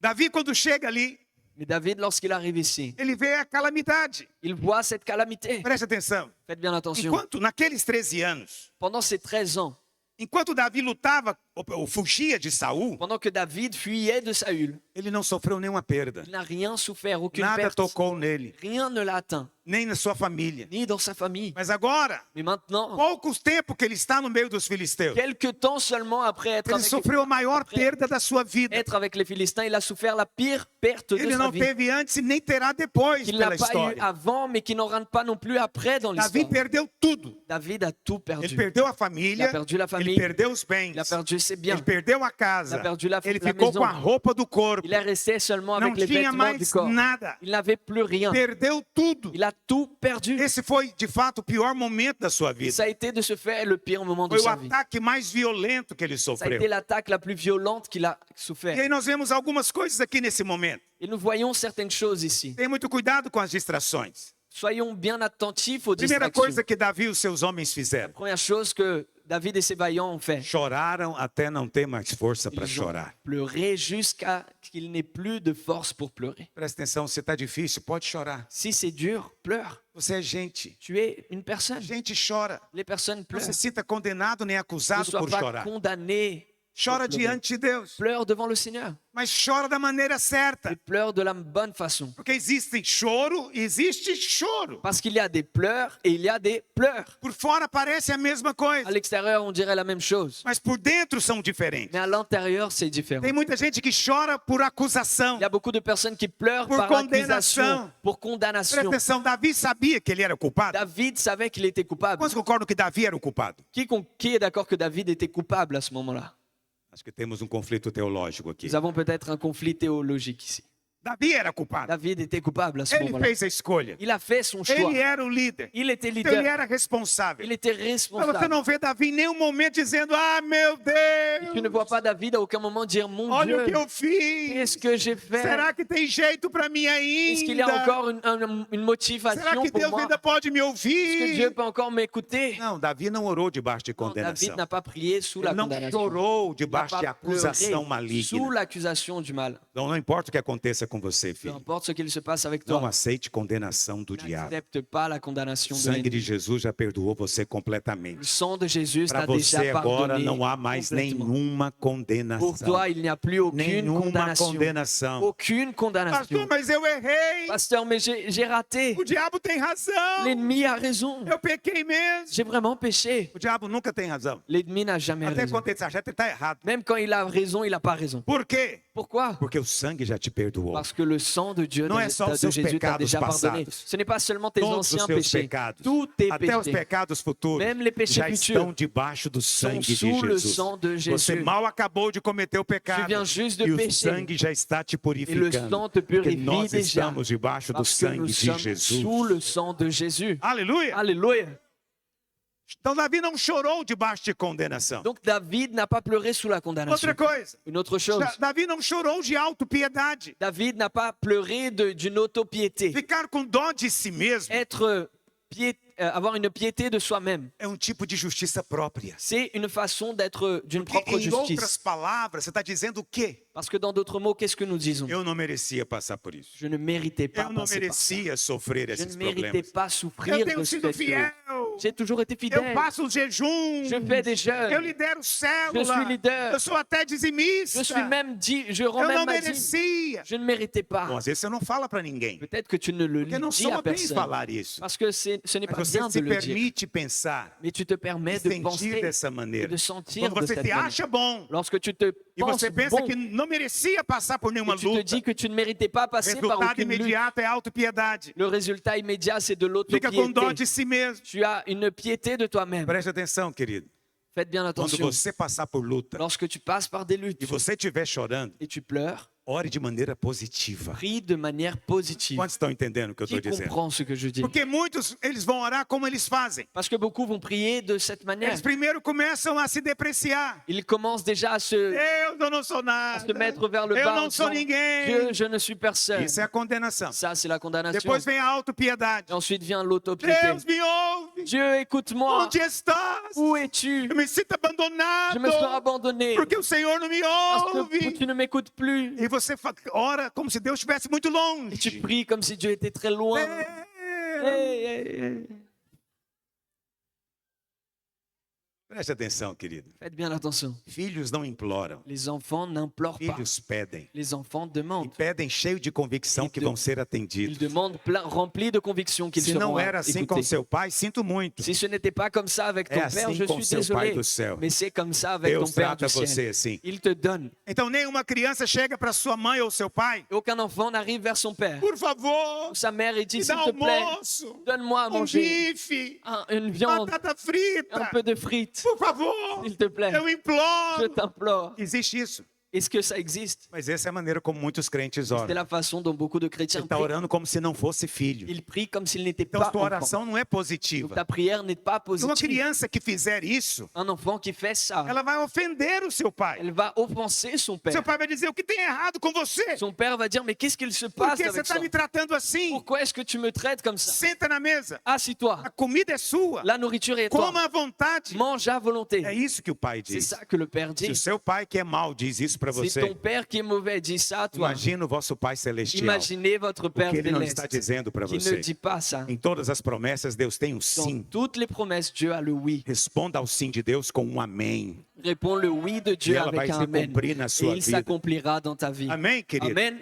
Davi, quando chega ali, Mais David, lorsqu'il arrive ici, ele vê a calamidade. il voit cette calamité. Preste atenção. Faites bien attention. Enquanto, naqueles 13 anos, Pendant ces 13 ans, enquanto Davi lutava ou fugia de Saul, pendant que David fuyait de Saül, ele não sofreu nenhuma perda. il n'a rien souffert, aucune Nada perte. tocou nele, Rien ne l'a atteint, nem na sua família. ni dans sa famille. Mas agora, Mais maintenant, poucos tempos que ele está no meio dos filisteus, quelques temps seulement après ele sofreu a maior après perda da sua vida. être avec les Philistins, il a souffert la pire perte de Ele sa não vie. teve antes e nem terá depois Qu'il n'a pela pas eu história. avant, mais qui n'aura pas non plus après dans Davi l'histoire. perdeu tudo. David a tout Ele perdu. perdeu a Il a família, perdu la ele famille, perdeu os bens, il a perdu ses biens, ele perdeu a il casa, a perdu la ele la ficou maison. com a roupa do corpo, Il est resté seulement não avec les tinha vêtements du mais corps. nada, Il n'avait plus rien. perdeu tudo. Il a tout perdu. Esse foi, de fato, o pior momento da sua vida. Ça a été de ce fait le pire moment de Foi o sa vie. ataque mais violento que ele Ça a sofreu. été l'attaque la plus violente qu'il a E souffert. aí nós vemos algumas coisas aqui nesse momento. Et nous voyons certaines choses ici. Tenha muito cuidado com as distrações. Soyons bien attentifs aux Primeira distractions. coisa que Davi e os seus homens fizeram: Première chose que David et ses vaillants ont fait. choraram até não ter mais força para Ils ont chorar. pleuré jusqu'à qu'il n'ait plus de force pour pleurer. Presta atenção, se está difícil, pode chorar. Si c'est dur, pleure. Você é gente. Tu es une personne. Gente chora. Les personnes Não pleurent. se sinta condenado nem Ne acusado sois por pas chorar. condamné. Chora por pleurer. diante de Deus, Pleure devant le Seigneur. mas chora da maneira certa. Et pleure de la bonne façon. Porque existe choro e existe choro. Parce qu'il y a des pleurs et il y a des pleurs. Por fora parece a mesma À coisa, l'extérieur, on dirait la même chose. mas por dentro são diferentes. Mais à l'intérieur, c'est différent. Tem muita gente que chora por acusação. Il y a beaucoup de personnes qui pleurent Por par condenação. accusation, pour Presta condamnation. atenção, Davi sabia que ele era culpado. David savait qu'il était coupable. Quantos concordam que Davi era o culpado? Qui est d'accord que David était coupable à ce moment-là? Acho que temos um conflito teológico aqui. Nous avons peut-être un conflit théologique ici. Davi era culpado. David était coupable à ce Ele moment-là. fez a escolha. Il a fait son choix. Ele era o líder. Il était Então ele leader. era responsável. Il était Mas você responsable. não vê Davi em nenhum momento dizendo: ah, meu Tu ne vois Deus, pas David à aucun moment dire Mon olha o que Dieu, eu fiz. qu'est-ce que j'ai fait? Será que tem jeito para mim Est-ce qu'il y a ainda? encore une Será motivation que pour Deus moi? ainda pode me Est-ce que Dieu ouvir? peut encore m'écouter? Não, Davi não orou debaixo de Non, David condenação. n'a pas prié sous la Ele não condamnation. chorou Il n'a debaixo de pas pleuré acusação sous maligna. l'accusation du mal. Então não importa o que aconteça com você, Peu filho. importe ce qu'il se passe avec Não toi, aceite condenação do diabo. n'accepte pas la condamnation O de sangue de l'ennemi. Jesus já perdoou você Le completamente. sang de Jésus Para t'a você déjà agora pardonné não há mais complètement. nenhuma Pour condenação. toi, il n'y a plus aucune Nenhuma condamnation. condenação. Aucune condamnation. Pastor, mas eu errei. Pasteur, mais j'ai raté. O diabo tem razão. L'ennemi a raison. Eu pequei mesmo. J'ai vraiment péché. O diabo nunca tem razão. L'ennemi n'a jamais Até raison. quando ele acha que está errado. Même quand il a raison, il n'a pas raison. Por quê? Pourquoi? Porque o sangue já te perdoou. Parce que le sang de Dieu, Não é só os de seus Jésus t'a pecados déjà pardonné. passados. Ce n'est pas seulement tes Todos os anciens seus péchés. pecados, Tous tes até os péchés pecados futuros, Même les péchés já futurs estão debaixo do sont sangue de sous le Jesus. sang de Você Jésus. mal acabou de cometer o pecado. Tu viens juste de E o pécher. sangue já está te Et le purificando. sang te Porque purifie nós déjà. estamos debaixo do Parce que sangue nous de sommes Jesus. sous le sang de Jésus. Aleluia! Alléluia. Então Davi não chorou debaixo de condenação. Donc David n'a pas pleuré sous la condamnation. Outra coisa, Une autre chose, Davi não chorou de autopiedade. David n'a pas pleuré d'une autopiété. Ficar com dó de si mesmo Être avoir une piété de soi-même, é um tipo de justiça própria. c'est une façon d'être d'une Porque, propre em outras justice. palavras, você está dizendo o quê? Parce que dans d'autres mots, qu'est-ce que nous disons? Eu não merecia passar por isso. Je ne méritais pas Eu não passer par ça. merecia sofrer Je esses ne méritais problemas. pas Eu souffrir tenho de sido cette fiel. J'ai toujours été Eu fidèle. faço os jejuns. Je fais des Eu jeûnes. lidero Je célula. suis leader. Eu sou até dizimista. Je suis même dit, je rends Eu même não ma dîme. merecia. Je ne méritais Bom, pas. às vezes você não fala para ninguém. Peut-être que tu ne le Porque não dis à soa bem personne. falar isso. Parce que ce n'est Mas pas você bien se de le dire. permite pensar Mais tu te permets e de sentir penser dessa et maneira. de sentir Quando de você cette se manière. acha bom Lorsque tu te e penses você pensa bon, que não merecia passar por nenhuma et tu te luta, dis que tu ne méritais pas passer par resultado aucune lutte. imediato é autopiedade. Le résultat immédiat, c'est de Fica com dó l'autopiété. de si mesmo. Tu as une piété de toi-même. Preste atenção, querido. Faites bien Quando attention. você passar por luta Lorsque tu passes par des luttes e você estiver chorando, et tu pleures, ore de maneira positiva. prie de manière positive. Quantos estão entendendo o que eu Qui estou dizendo? comprend ce que je dis? Porque muitos, eles vão orar como eles fazem. Parce que beaucoup vont prier de cette manière. Eles primeiro começam a se depreciar. Ils commencent déjà à se Eu não sou nada. mettre vers le Eu bas en não sou disant, ninguém. Dieu, je ne suis personne. Isso é a condenação. Ça, c'est la condamnation. Depois vem a autopiedade. Et ensuite vient l'autopiété. Deus me ouve. Dieu, écoute-moi. Onde estás? Où es-tu? Eu me sinto abandonado. Je me sens abandonné. Porque o Senhor não me Parce que ouve. tu ne m'écoutes plus. E você ora como se Deus estivesse muito Et tu longe. pries comme si Dieu était très loin. É. Hey, hey, hey. Preste atenção, querido. Faites bien attention. Filhos não imploram. Les enfants n'implorent pas. Filhos pedem. Les enfants E demandent. pedem cheio de convicção que vão ser Ils atendidos. demandent remplis de conviction qu'ils Se seront não era assim com écoutés. seu pai, sinto muito. Si ce n'était pas comme ça avec ton É père, assim je com suis seu pai désolé. do céu. Mais c'est comme ça avec ton Deus père trata du ciel. você assim. Il te donne. Então nenhuma criança chega para sua mãe ou seu pai. Aucun enfant n'arrive vers son père Por favor, ou sa mère et dit, me s'il dá te plaît, almoço, donne-moi à manger bife, une viande, batata un frita. peu de frites, Por favor, s'il te plaît. eu Je imploro. t'implore. Existe isso. Est-ce que ça existe? Mas essa é a maneira como muitos crentes C'est oram. la façon dont beaucoup de chrétiens Ele está prient. orando como se não fosse filho. Ils prient comme s'ils n'étaient Então pas sua enfants. oração não é Donc positiva. ta prière n'est pas Uma positive. criança que fizer isso, Un enfant qui fait ça, ela vai ofender o seu pai. elle va offenser son Seu père. pai vai dizer: o que tem errado com você? Son père va dire, mais qu'est-ce qu'il se Por passe que você avec está ça? me tratando assim? Pourquoi est-ce que tu me traites comme ça? Senta na mesa. Assis-toi. A comida é sua. La nourriture est toi. Coma à vontade. Mange à volonté. É isso que o pai C'est diz. ça que le père Se o dit. seu pai que é mau diz isso para Si você, ton père qui est mauvais dit ça à toi, imagina o vosso pai celestial. imaginez votre O Père que ele não está céleste dizendo para qui ne você. dit pas ça. Em todas as promessas, Deus tem um Dans sim. toutes les promesses, Dieu a le oui. Responda ao sim de Deus com um amém. Réponds le oui de E Dieu ela vai avec un se amen. cumprir na Et sua il vida. s'accomplira dans ta vie. Amém, querido? Amen.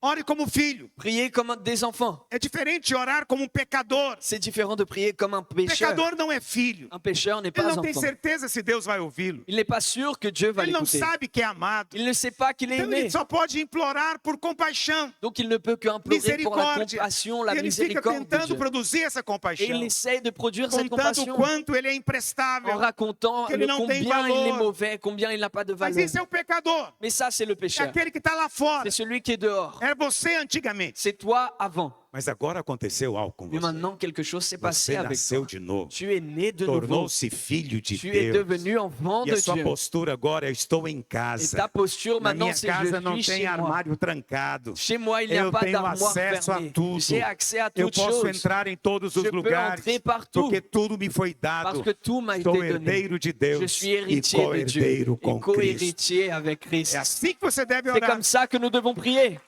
Ore como filho. Priez comme des enfants. É diferente de orar como um pecador. C'est différent de prier comme un pécheur. Pecador não é filho. Un pécheur n'est Ele pas não tem enfant. certeza se Deus vai ouvi-lo. Il n'est pas sûr que Dieu va Ele não l'écouter. sabe que é amado. Il ne sait pas qu'il est Então aimé. ele só pode implorar por compaixão, Donc il ne peut qu'implorer pour la misericórdia. compassion, E la ele fica miséricorde de tentando Dieu. produzir essa Et compaixão, il essaie de produire cette contando o compassion quanto ele é en imprestável. racontant que ele não tem combien il est valor. mauvais, combien il n'a pas de Mas valeur. isso é o pecador. Mais ça, c'est le É pécheur. aquele que está lá fora. C'est celui qui est dehors. Era você antigamente. C'est toi avant. Mas agora aconteceu algo com Mais você. maintenant, quelque chose s'est passé Você avec nasceu toi. de novo. Tu es né de nouveau. Tornou-se filho de Tu es Deus. devenu enfant E de a sua Dieu. postura agora é: estou em Et casa. ta posture Na maintenant, minha c'est casa je não suis tem chez moi. armário trancado. Chez moi, il n'y a Eu pas tenho d'armoire acesso a fermée. tudo. J'ai accès à Eu toutes posso choses. entrar em todos os Je peux lugares, entrer partout. porque tudo me foi dado. Parce que tout m'a été Sou donné. herdeiro de Je Deus suis e héritier de Dieu co-herdeiro et com Cristo. co-héritier avec Christ. É assim que você deve C'est orar. comme ça que nous devons prier.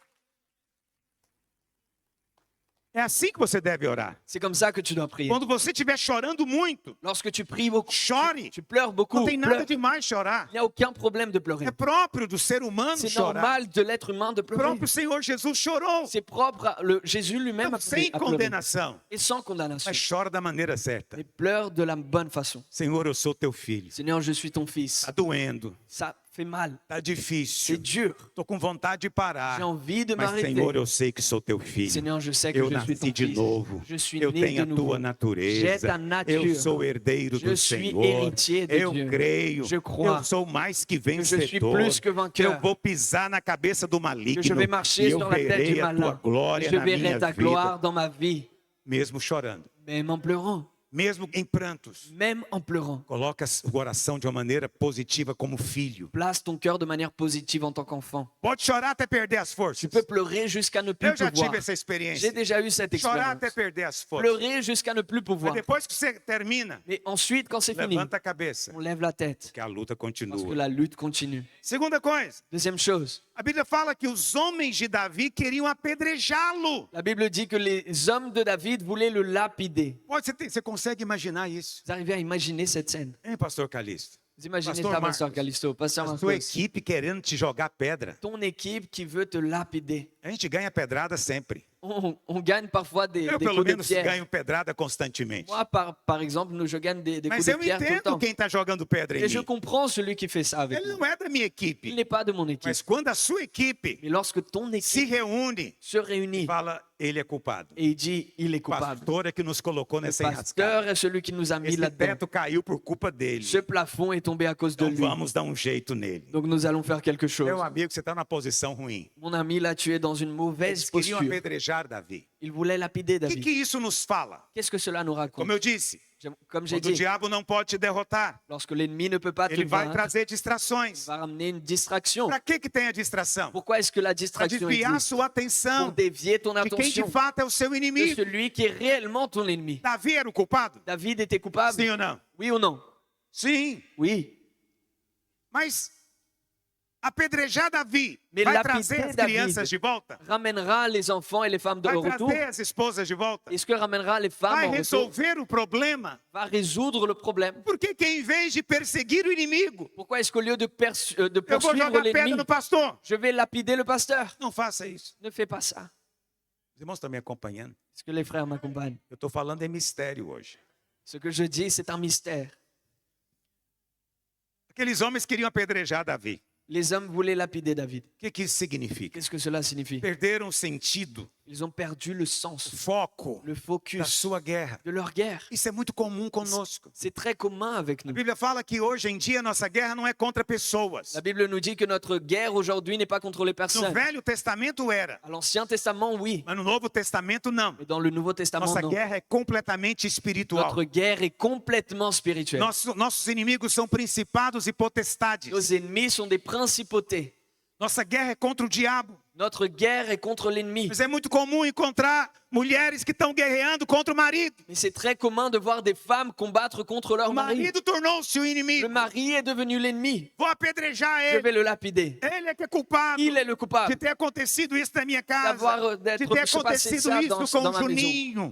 É assim que você deve orar. C'est comme ça que tu dois prier. Quando você estiver chorando muito, Lorsque tu pries beaucoup, chore. tu pleures beaucoup, Não tem nada pleure. demais chorar. Il n'y a aucun problème de pleurer. É próprio do ser humano C'est chorar. normal de l'être humain de O pleurer. próprio Senhor Jesus chorou. C'est propre à Jésus lui-même Não, a sem pleuré. condenação, Et sans condamnation. mas chora da maneira certa. Mais pleure de la bonne façon. Senhor, eu sou teu filho. Seigneur, je suis ton fils. Está doendo, Ça fait mal. está C'est difícil. dur. Estou com vontade de parar. J'ai envie de Mas, m'arrêter. Senhor, eu sei que sou teu filho. Seigneur, je sais que Eu je suis nasci ton de fils. novo. Je suis Eu né tenho de a nouveau. tua J'ai natureza. ta nature. Eu sou herdeiro Je do suis Senhor. héritier de Eu Dieu. creio. Je crois Eu sou mais que que je suis vencedor. plus que Eu vainqueur. vou pisar na cabeça do Que maligno. je vais E marcher eu sur la tête du verei a tua malin. glória Je na minha verrai ta vida. gloire dans ma vie. Mesmo chorando. Même en pleurant. Mesmo em prantos. Même en pleurant. Coloca o coração de uma maneira positiva como filho. Place ton cœur de manière positive en tant qu'enfant. Pode chorar até perder as forças. Tu peux pleurer jusqu'à ne plus Eu já pouvoir. tive essa J'ai experiência. déjà eu cette Chorar expérience. até perder as forças. Pleurer jusqu'à ne plus Mas pouvoir. depois que você termina, Mais ensuite, quand c'est fini, levanta a cabeça. on lève la tête. Que a luta Parce que continua. la lutte continue. Segunda coisa. Deuxième chose, A Bíblia fala que os homens de Davi queriam apedrejá-lo. la Bible dit que les hommes de David voulaient le lapider. Você consegue consegue imaginar isso? Vous arrivez à imaginer cette scène? Hein, pastor Calixto? Vous imaginez Pastor ça, Marcos. Pasteur Calixto, Pasteur A sua Marcos? equipe querendo te jogar pedra. Ton équipe qui veut te lapider. A gente ganha pedrada sempre. On gagne parfois des Eu, pelo coups de menos, pierre. ganho pedrada constantemente. Moi, par exemple, je gagne des coups Mas de eu pierre tout le entendo temps. quem está jogando pedra em Et je mim. comprends celui qui fait ça avec Ele moi. não é da minha Il equipe. n'est pas de mon équipe. Mas quando a sua equipe Mais lorsque ton se équipe reúne, se réunit fala, ele é culpado. et il dit, il est O coupable. pastor é que nos colocou Le nessa enrascada. pasteur est celui qui nous a mis Esse là-dedans. teto caiu por culpa dele. Ce plafond est tombé à cause de Então lui. vamos dar um jeito nele. Donc nous allons faire quelque chose. Meu amigo, você está na posição ruim. Mon ami, là, tu es dans une mauvaise Eles queriam posture. apedrejar Davi. Il voulait lapider O que David. isso nos fala? Qu'est-ce que cela nous raconte? Como eu disse, Comme j'ai quando o dit, diabo não pode te derrotar, lorsque l'ennemi ne peut pas te ele vai vaincre, trazer il distrações. va ramener une distraction. Para que tem a distração? Pourquoi est-ce que la Para distraction desviar existe? sua Pour atenção dévier ton de quem de attention fato é o seu de inimigo. celui qui est réellement ton ennemi. Davi era o culpado? David était coupable? Sim ou não? Oui ou non? Sim. Oui. Mas apedrejar Davi Mais vai lapider trazer as David. crianças de volta? Ramènera les enfants et les femmes de Vai retour? trazer as esposas de volta? Est-ce que ramènera les femmes Vai en retour? resolver o problema? Va résoudre le problème? Por que que em vez de perseguir o inimigo, Pourquoi est-ce qu'au lieu de eu vou poursuivre jogar pedra l'ennemi, no pastor? je vais lapider le pasteur? Não faça isso. Ne fais pas ça. Os irmãos estão me acompanhando? Est-ce que les frères m'accompagnent? Eu estou falando em mistério hoje. Ce que je dis, c'est un mystère. Aqueles homens queriam apedrejar Davi. Les hommes voulaient lapider David. O que que isso significa? Qu'est-ce que cela signifie? Perderam o sentido, Ils ont perdu le sens, o foco le da focus sua guerra. de leur guerre. Isso é muito comum conosco. C'est très commun avec A nous. Bíblia fala que hoje em dia nossa guerra não é contra pessoas. La Bible nous dit que notre guerre aujourd'hui n'est pas contre les No personnes. Velho Testamento era, À l'Ancien Testament, oui. mas no Novo Testamento não. Mais dans le Nouveau Testament, Nossa non. guerra é completamente espiritual. Notre guerre est complètement spirituelle. Nossos inimigos são principados e potestades. Nos ennemis sont des principautés. Nossa guerra é contra o diabo. Notre guerre est contre l'ennemi. Mas é muito comum encontrar mulheres que estão guerreando contra o marido. Mais c'est très commun de voir des femmes combattre contre leur O mari. marido tornou-se o Le inimigo. mari est devenu l'ennemi. Vou apedrejar Je ele. vais le lapider. Ele é que é culpado Il est le de coupable ter acontecido isso na minha casa. d'être De ter se passer acontecido ça isso dans com o ma maison. Juninho.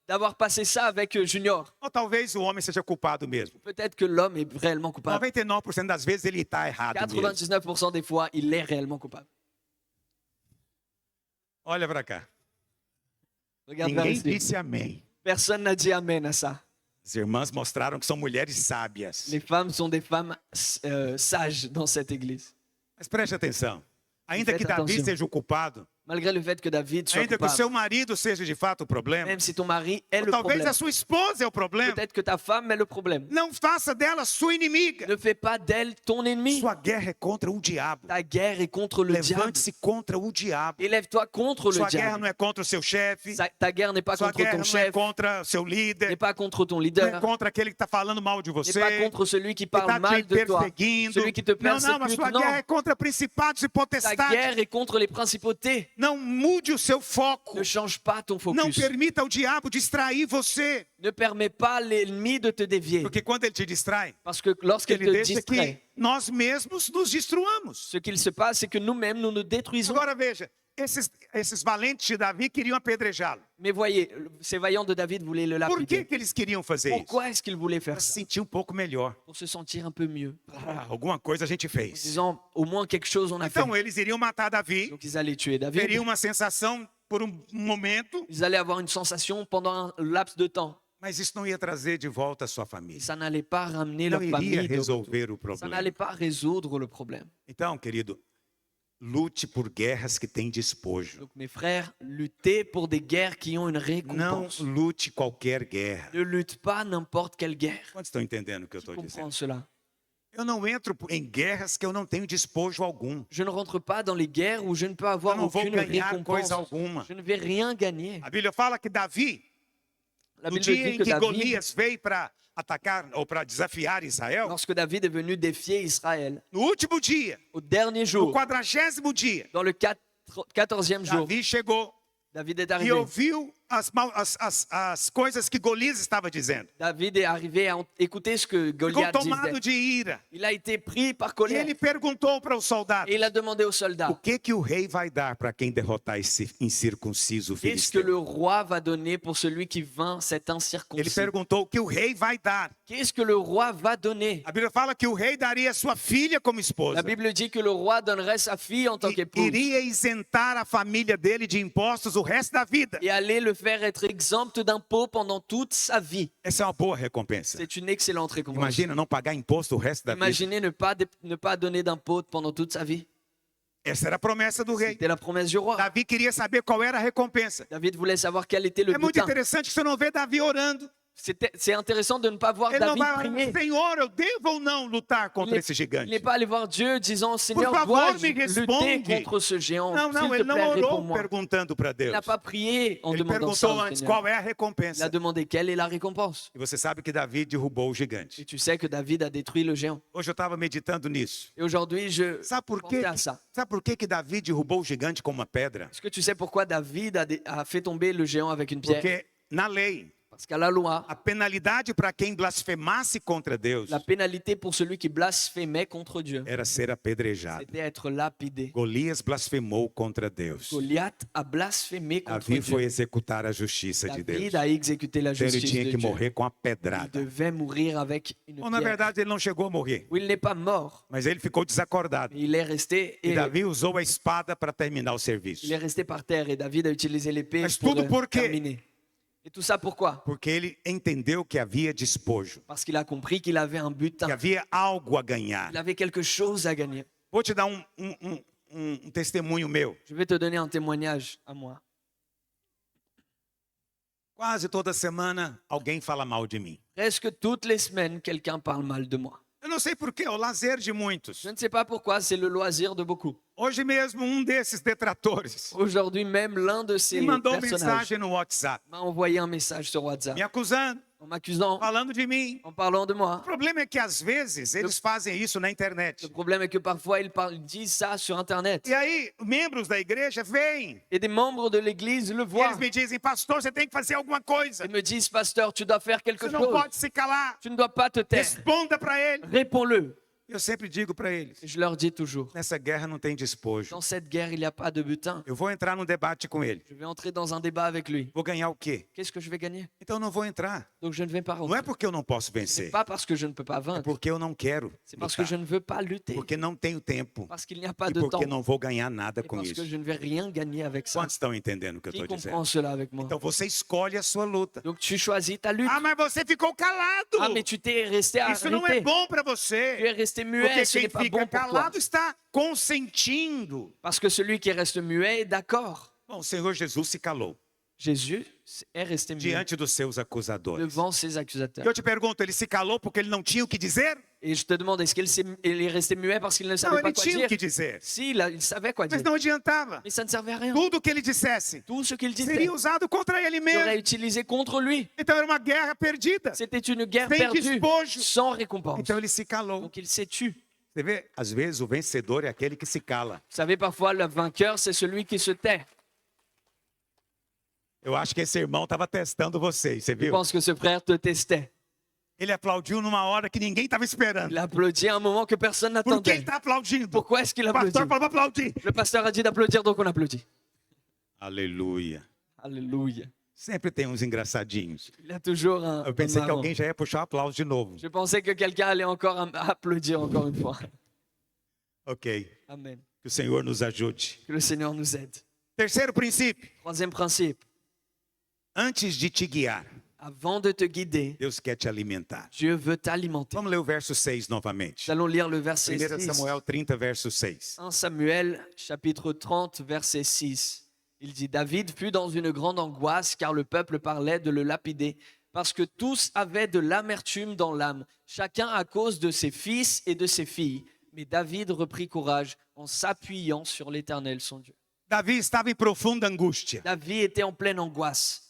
D'avoir passé ça avec Junior. Ou talvez o homem seja culpado mesmo. Peut-être que l'homme est réellement coupable. 99% das vezes ele está errado mesmo. 99% des fois, il est réellement coupable. Olha para cá. Regarde vers Ninguém ici. disse amém. Personne n'a dit amen à ça. As irmãs mostraram que são mulheres sábias. Les femmes sont des femmes sages dans cette église. Mas preste atenção. Ainda que Faites Davi attention. seja o culpado, Malgré le fait que David soit ainda que o coupable, seu marido seja de fato o problema, même si ton mari est ou le talvez problème, a sua esposa é o problema, peut-être que ta femme est le problème. não faça dela sua inimiga. Ne fais pas d'elle ton ennemi. Sua guerra é contra o diabo. Ta guerre est contre le diable. Levante-se contra o diabo. Élève-toi contre le Sua guerra diable. não é contra o seu chefe. Ta guerre n'est pas Sua contre guerra ton não é chef, contra o seu líder. n'est pas contre ton Não é leader, contra aquele que está falando mal de n'est você. pas contre celui qui Que está parle te mal de toi, perseguindo. celui qui te Não, não, mas persécute. sua Non, guerra é contra principados e ta potestades. guerre est contre les principautés. Não mude o seu foco. Ne change pas ton Não focus. permita o diabo distrair você. Ne permets pas l'ennemi de te dévier. Porque quando ele te distrai, Parce que lorsqu'il ele te deixa distrait, que nós mesmos nos destruamos. ce qu'il se passe, c'est que nous-mêmes, nous nous détruisons. Agora veja, esses valentes de Davi queriam apedrejá-lo. Mais voyez, ces vaillants de David voulaient le Por que lapider. que eles queriam fazer isso? Pourquoi est-ce qu'ils voulaient faire Para se ça? sentir um pouco melhor. Pour se sentir un peu mieux. Ah, alguma coisa a gente En fez. disant, au moins quelque chose on a fait. Então eles iriam matar Davi, Donc ils allaient tuer David. teriam uma sensação por um momento, Ils allaient avoir une sensation pendant un laps de temps. mas isso não ia trazer de volta a sua família. Ça n'allait pas ramener Não leur iria famille. resolver o Ça problema. n'allait pas résoudre le problème. Então, querido, lute por guerras que têm despojo. Donc mes frères, luttez pour des guerres qui ont une Não récompense. lute qualquer guerra. Ne lutte pas n'importe quelle guerre. Quantos estão entendendo o que eu Qui estou comprend dizendo? cela? Eu não entro em guerras que eu não tenho despojo algum. Je ne rentre pas dans les guerres où je ne peux avoir Eu não vou aucune ganhar récompense. coisa alguma. Je ne vais rien gagner. A Bíblia fala que Davi, La no Bible dia dit em que que David, Golias veio para atacar ou para desafiar Israel, lorsque David est venu défier Israël, no último dia, au dernier no jour, 40º dia, dans le 14e jour, Davi chegou David est e arrivé. ouviu as coisas que Golias estava dizendo. David est arrivé à écouter ce que Ficou Goliath tomado disait. de ira. Il a été pris par E colère. ele perguntou para os soldados: Et il a demandé aux o soldats, que o rei vai dar para quem derrotar esse incircunciso qu'est-ce que filisteu? le roi va donner pour celui qui vainc cet Ele incirconcis? perguntou o que o rei vai dar. Qu'est-ce que le roi va donner? A Bíblia fala que o rei daria sua filha como esposa. La Bible dit que le roi donnerait sa fille en tant E qu'épouse iria isentar a família dele de impostos o resto da vida. et allait le faire être exempt d'impôts pendant toute sa vie. Essa é uma boa recompensa. C'est une excellente récompense. Imagina não pagar imposto o resto da vida. Imaginez ne pas donner d'impôts pendant toute sa vie. Essa era a promessa do rei. C'était la promesse du roi. Davi queria saber qual era a recompensa. David voulait savoir quel était le É muito butin. interessante que você não vê Davi orando. C'est intéressant de ne pas voir Ele não David vai prier. orar: Senhor, eu devo ou não lutar contra esse Il gigante? n'est pas allé voir Dieu disant, Seigneur, favor, dois-je me lutter responde. contre ce géant? Não, não, S'il te ele não plaît, orou réponds-moi. perguntando para Il Deus. n'a pas prié en Ele demandant ça perguntou au antes Seigneur. qual é a Il a recompensa. demandé quelle est la récompense. E você sabe que Davi derrubou o gigante. Et tu sais que David a détruit le géant. Hoje eu estava meditando nisso. Et aujourd'hui, je Sabe por pensais quê? à ça. Sabe por que Davi derrubou o gigante com uma pedra? Est-ce que tu sais pourquoi David a fait tomber le géant avec une pierre? Porque na lei, Parce qu'à la loi, a penalidade para quem blasfemasse contra Deus la pénalité pour celui qui blasphémait contre Dieu, era ser apedrejado. c'était être lapidé. Golias blasfemou contra Deus. Goliath a blasphémé contre Davi foi Dieu. executar a justiça de Deus. David a exécuté la Então ele justice tinha de que Dieu. morrer com a Il pedrada. devait mourir avec une Ou na pierre. verdade ele não chegou a morrer, Oui, il n'est pas mort, mas ele ficou desacordado. mais il est resté E Davi usou a espada para terminar o serviço. il est resté par terre et David a utilisé l'épée Mas pour tudo por quê? terminer. Et tout ça pourquoi? Porque ele entendeu que havia despojo, Parce qu'il a compris qu'il avait un butin, que havia algo a ganhar. il avait quelque chose à gagner. Vou te dar um testemunho meu. Je vais te donner un témoignage à moi. Quase toda semana alguém fala mal de mim. Presque toutes les semaines, quelqu'un parle mal de moi. Eu não sei porquê, é o lazer de muitos. Je ne sais pas pourquoi, c'est le loisir de beaucoup. Hoje mesmo desses detratores Aujourd'hui même, l'un de ces me mandou personnages mensagem no WhatsApp, m'a envoyé un message sur WhatsApp me acusando, en m'accusant, falando de mim. en parlant de O moi. problema é que às vezes eles fazem isso na Le internet. problème est que parfois, ils disent ça sur Internet. E aí, membros da igreja vêm. Et des membres de l'Église le E voient. eles me dizem: pastor, você tem que fazer alguma coisa. Ils me disent, pasteur, tu dois faire quelque Você não chose. pode se calar. Tu ne dois pas te taire. Responda para ele. Réponds-le. Eu sempre digo para eles: Et je leur dis toujours, nessa guerra não tem despojo. dans cette guerre, il n'y a pas de butin. Eu vou entrar num debate com ele. Je vais entrer dans un débat avec lui. Vou ganhar o quê? Qu'est-ce que je vais gagner? Então eu não vou entrar. Donc je ne vais pas Não rentrer. é porque eu não posso Ce vencer. n'est pas parce que je ne peux pas É vaincre. porque eu não quero. C'est parce que je lutar. ne veux pas lutter. Porque não tenho tempo. Parce qu'il n'y a pas E de temps. porque não vou ganhar nada Et com parce isso. que je ne vais rien gagner avec ça. Quantos estão entendendo o que eu Qui estou dizendo? comprend cela avec moi? Então você escolhe a sua luta. Donc tu choisis ta lutte. Ah, mas você ficou calado. Ah, mais tu t'es resté Isso não é arrêté. bom para Tu você. es resté muet, Porque ce n'est quem pas fica bon pour toi. calado está consentindo. Parce que celui qui reste muet est d'accord. Bom, o Senhor Jesus se calou Jésus est resté muet diante dos seus acusadores. devant ses E accusateurs. eu te pergunto, ele se calou porque ele não tinha o que dizer? Et je te demande, est-ce il est resté muet parce qu'il ne Não, savait pas ele quoi tinha dire? o que dizer. Si, il savait quoi dire. Mas não adiantava. Mais ça ne servait à rien. Tudo que ele dissesse Tout ce qu'il disait seria usado contra ele serait mesmo. utilisé contre lui. Então era uma guerra perdida. C'était une guerre Sem perdue, despojo. sans récompense. Então ele se calou. Donc il s'est tué. Você vê, às vezes o vencedor é aquele que se cala. Vous savez, parfois, le vainqueur, c'est celui qui se tait. Eu acho que esse irmão estava testando vocês, você Je viu? pense que ce frère te testait. Ele aplaudiu numa hora que ninguém estava esperando. Il a applaudi à un moment que personne Por que ele n'attendait. está aplaudindo? Pourquoi est-ce qu'il O applaudit? pastor falou para aplaudir. Le pasteur a dit d'applaudir, donc on applaudit. Aleluia. Alléluia. Sempre tem uns engraçadinhos. Il a toujours un. Eu pensei un que marrant. alguém já ia puxar o aplauso de novo. Je pensais que quelqu'un allait encore applaudir encore une fois. Ok. Amen. Que o Senhor nos ajude. Que le Seigneur nous aide. Terceiro princípio. Troisième principe. Antes de te guiar, Avant de te guider, Deus quer te alimentar. Dieu veut t'alimenter. Vamos ler o verso 6 novamente. Nous allons lire le verset 1 6. Samuel 30, verso 6. 1 Samuel, chapitre 30, verset 6. Il dit, David fut dans une grande angoisse car le peuple parlait de le lapider, parce que tous avaient de l'amertume dans l'âme, chacun à cause de ses fils et de ses filles. Mais David reprit courage en s'appuyant sur l'Éternel, son Dieu. Davi estava em profunda angústia. David était en pleine angoisse.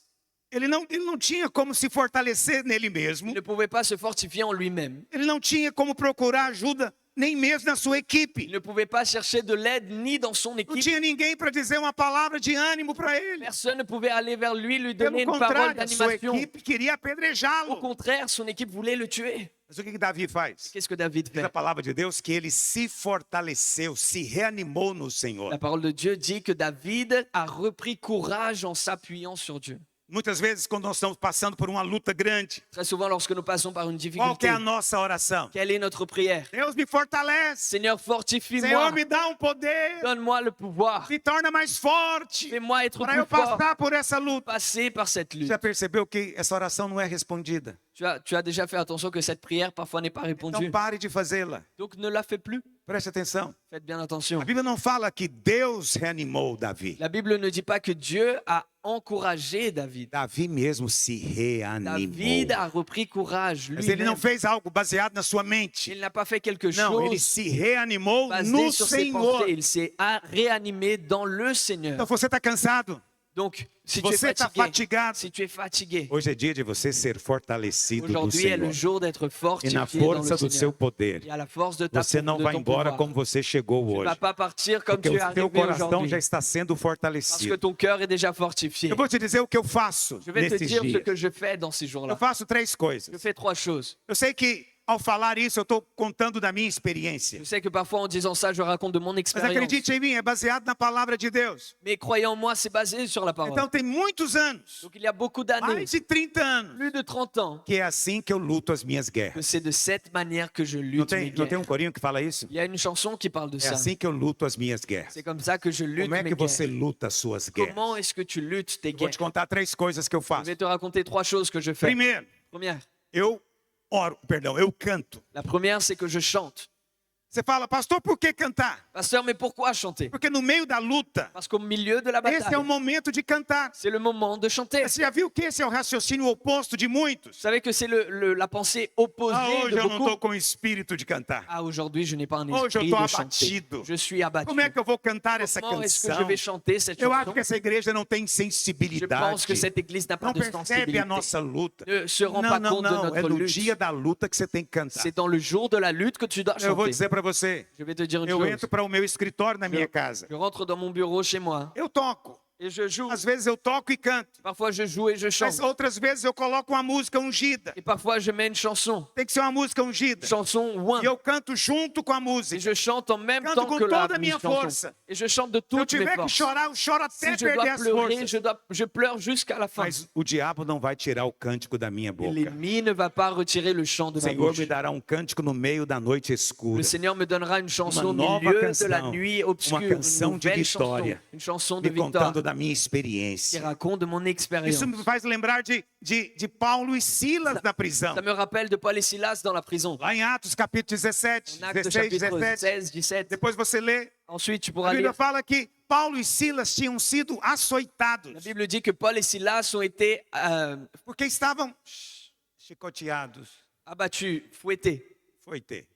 Ele não tinha como se fortalecer nele Il mesmo. ne pouvait pas se fortifier en lui-même. Ele não tinha como procurar ajuda nem mesmo na sua Il equipe. ne pouvait pas chercher de l'aide ni dans son Não équipe. tinha ninguém para dizer uma palavra de ânimo para ele. Personne ne pouvait aller vers lui, lui Pelo donner une parole contrário, a sua d'animation. equipe queria Au apedrejá-lo. contraire, son équipe voulait le tuer. Mas o que Davi faz? Qu'est-ce que David Diz a fait? palavra de Deus que ele se fortaleceu, se reanimou no Senhor. La parole de Dieu dit que David a repris courage en s'appuyant sur Dieu. Muitas vezes, quando nós estamos passando por uma luta grande, Très souvent, lorsque nous passons par une qual que difficulté, é a nossa oração? quelle est notre prière? Deus me fortalece. Seigneur, Senhor, fortifie-moi. me dá um poder. Donne-moi le pouvoir. Me torna mais forte. Fais-moi être Para plus eu fort. passar por essa luta. Passer par cette lutte. Já percebeu que essa oração não é respondida? Tu as déjà fait attention que cette prière parfois n'est pas Então répondue. pare de fazê-la. Donc ne la fais plus. Preste atenção. Faites bien attention. A Bíblia não fala que Deus reanimou Davi. La Bible ne dit pas que Dieu a encouragé David. Davi mesmo se reanimou. David a repris courage Mas ele não lui-même. fez algo baseado na sua mente. Il n'a pas fait quelque Não, ele chose se reanimou basé no sur ses Senhor. pensées. Il s'est réanimé dans le Seigneur. Então você está cansado? Donc, si tu es Você está fatigué, fatigado? si tu es fatigué, Hoje é dia de você ser fortalecido no aujourd'hui est le Senhor. jour d'être E fortifié na dans força le do seu Seigneur. poder. Et à la force de ta Você não de vai ton embora pouvoir. como você chegou Tu ne hoje. vas pas partir comme Porque tu es o seu arrivé coração aujourd'hui. já está sendo Parce que fortalecido. ton cœur est déjà fortifié. Eu vou te dizer o que eu faço Je vais te nesses dire ce dias. que je fais dans ces Eu jours-là. faço três Je coisas. fais trois choses. Eu sei que ao falar isso eu estou contando da minha experiência. Je sais que parfois en disant ça, je raconte de mon Mas expérience. acredite em mim, é baseado na palavra de Deus. Mais croyez en moi, c'est basé sur la parole. Então tem muitos anos, Donc il y a beaucoup d'années, mais de 30 anos, plus de 30 ans, que é assim que eu luto as minhas que guerras. c'est de cette manière que je Não lutte mes tem guerres. um corinho que fala isso? Il y a une chanson qui parle de É ça. assim que eu luto as minhas guerras. C'est comme ça que je lutte Como é mes que você guerres. luta as suas guerras? Comment est-ce que tu luttes tes Vou guerres? te contar três coisas que eu Je faço. vais te raconter trois choses que je fais. Primeiro, Première, eu eu canto. la première, c'est que je chante. Você fala, pastor, por que cantar? Pasteur, mais pourquoi chanter? Porque no meio da luta, Parce qu'au milieu de la esse é o bataille, momento de cantar. c'est le moment de chanter. Você já viu que esse é o raciocínio oposto de muitos? Vous savez que c'est la pensée opposée Ah, hoje de eu não beaucoup. estou com o espírito de cantar. Ah, aujourd'hui, je n'ai pas un Hoje eu esprit estou de chanter. abatido. Je suis abattu. Como é que eu vou cantar essa Comment est-ce que je canção? vais chanter cette Eu chanson? acho que essa igreja não tem Je pense sensibilidade. que cette église n'a pas Não de percebe sensibilité. a nossa luta. Ne se rend pas Não, compte de não, notre é no lutte. dia da luta que você tem que cantar. C'est dans le jour de la lutte que tu dois Eu vou chanter. dizer para você, Je vais te dire une eu chose. entro para o meu escritório na minha casa. Je rentre dans mon bureau chez moi Eu toco. et je joue. Às vezes eu toco e canto. Parfois je joue et je Mas chante. outras vezes eu coloco uma música ungida. Et parfois je mets une chanson. Tem que ser uma música ungida. Chanson ou un. E eu canto junto com a Et música. je chante en même Canto temps com que la toda a minha chanson. força. Et je chante de Se eu toutes mes tiver que forces. chorar, eu choro até Si je perder dois as pleurer, forças. je pleure jusqu'à la fin. Mas o diabo não vai tirar o cântico da minha Et boca. l'ennemi ne va pas retirer le chant de O ma Senhor bouche. me dará um cântico no meio da noite escura. Le Seigneur me donnera une chanson au Uma nova milieu de canção, la nuit obscure, uma une canção de nouvelle chanson, vitória, une chanson me de victoire contando da minha qui experiência. raconte de mon expérience. Isso me faz lembrar de Paulo e Silas na prisão. Ça me rappelle de Paul et Silas dans la prison. Lá em Atos capítulo 17, En Actes 16, chapitre 17. 16, 17. Depois você lê. Ensuite, tu A pourras Bíblia lire. fala que Paulo e Silas tinham sido La açoitados Bible dit que Paul et Silas ont été porque estavam chicoteados. abattus, fouettés. Foi ter.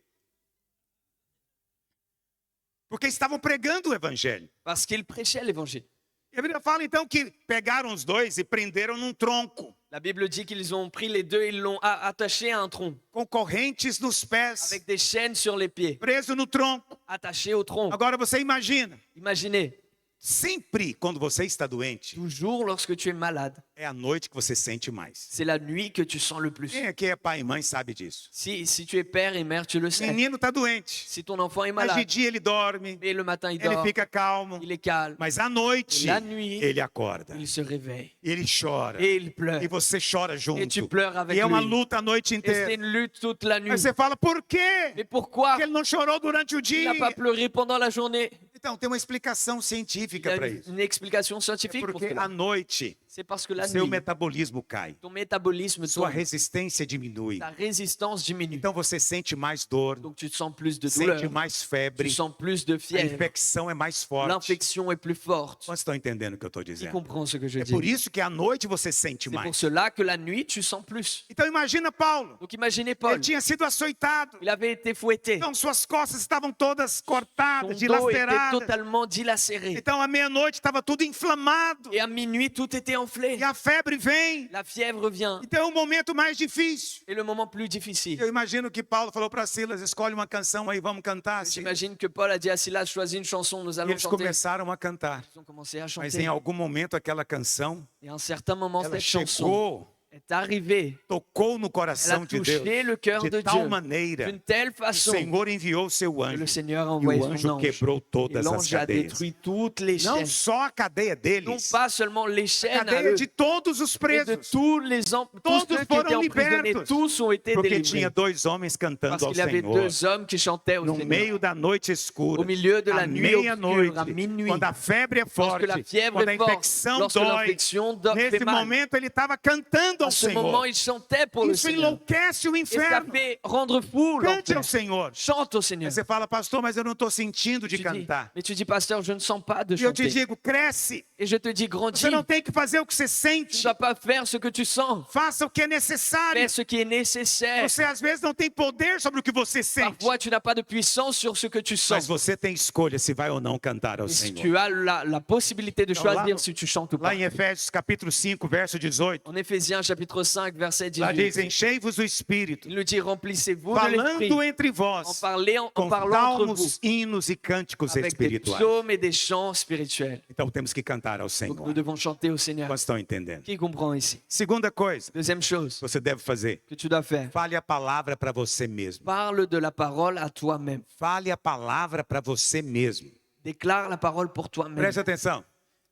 Porque estavam pregando o evangelho. Parce qu'ils prêchaient l'évangile. E a Bíblia fala então que pegaram os dois e prenderam num tronco, La Bible dit qu'ils ont pris les deux et ils l'ont attaché à un tronc, com correntes nos pés, avec des chaînes sur les pieds, preso no tronco. attaché au tronc. Agora você imagina, Imaginez, sempre quando você está doente, toujours lorsque tu es malade, é a noite que você sente mais. c'est la nuit que tu sens le plus. Quem aqui é pai e mãe sabe disso. Si tu es père et mère, tu le O sais. menino está doente, Si ton enfant est mas de malade, dia ele dorme, mais le matin il ele dort, fica calmo, il est calme, mas à noite La nuit, ele acorda, il se réveille ele chora et il pleure. e você chora Et tu junto. pleures avec E é uma lui. luta a noite Et c'est inteira. une lutte toute la nuit. Aí você fala, por quê? Mais pourquoi Porque ele não chorou durante o il dia. n'a pas pleuré pendant la journée? Então, tem uma explicação Il y científica a para isso. une explication É scientifique pour porque cela. à noite, C'est parce que la seu nuit, metabolismo cai. ton métabolisme Sua tombe, resistência diminui. ta résistance diminue. Então você sente mais dor, Donc tu sens plus de douleur, sente mais tu febre, sens plus de a fièvre, infecção é mais forte. l'infection est plus forte. Quantos estão entendendo o que eu estou Qui dizendo? comprend ce que je É dis? por isso que à noite você sente C'est pour mais. cela que la nuit, tu sens plus. Então imagina Paulo. Donc imaginez Paul, Ele tinha sido açoitado. il avait été fouetté. Então suas costas estavam todas Son cortadas, dos était dilaceradas. totalement dilacéré. Então à meia-noite estava tudo inflamado. Et à minuit, tout était enflé. E a febre vem. La fièvre vient. Então é o momento mais difícil. Et le moment plus difficile. Eu imagino que Paulo falou para Silas, escolhe uma canção aí, vamos cantar. Silas. J'imagine que Paul a dit à Silas, choisis une chanson, nous E allons eles chanter. começaram a cantar. Ils ont commencé à Mas chanter. em algum momento aquela canção, Et à un certain moment, ela cette chanson chegou, est arrivée. tocou no Elle a coração de Deus. touché le cœur De de tal Dieu maneira d'une telle que o façon Senhor enviou o seu que le anjo. Seigneur a E envoyé o son anjo ange. quebrou Et todas as l'ange a cadeias. détruit toutes les Não chaînes. só a cadeia Non deles, pas seulement les a chaînes à cadeia eux, de todos os mais de presos. tous tous Todos ceux qui étaient foram emprisonnés, libertos. tous ont été Porque délivrés. tinha dois homens cantando Parce ao qu'il y avait Senhor. deux hommes qui chantaient au No Seigneur. meio da noite escura, Au milieu de la à nuit obscure, meia-noite, à minuit, quando a febre é lorsque forte, la fièvre quando a est forte, infecção lorsque dói, l'infection fait nesse mal, momento ele estava cantando à ao ce moment, Senhor. il chantait pour le Isso Seigneur. enlouquece o Et ça inferno. fait rendre fou Cante l'enfer. ao Senhor. Chante au Aí Seigneur. você fala, pastor, mas eu não estou sentindo de Tu dis, cantar. mais tu dis, pasteur, je ne sens pas de E eu te chanter. digo, cresce. Et je te dis, grandis. Você não tem que fazer o que você Tu sente. ne dois pas faire ce que tu sens. Faça o que é necessário. Fais ce qui est nécessaire. Você às vezes não tem poder sobre o que você sente. Parfois, tu n'as pas de puissance sur ce que tu Mas sens. você tem escolha se vai ou não cantar ao Et Senhor. tu as la possibilité de Então, lá- choisir si tu chantes ou Lá pas. em Efésios capítulo 5, verso 18, En Éphésiens chapitre 5, verset lá 18, diz, enchei-vos do Espírito, il nous dit, remplissez-vous de l'esprit falando entre en vós, parlant com entre vous, salmos, hinos e cânticos avec des espirituais. psaumes et des chants spirituels. Então temos que cantar ao Donc Senhor. nous devons chanter au Seigneur. Quantos estão entendendo? Qui comprend ici? Segunda coisa Deuxième chose que você deve fazer, que tu dois faire, fale a palavra para você mesmo. parle de la parole à toi-même. Fale a palavra para você mesmo. Déclare la parole pour toi-même. Preste atenção.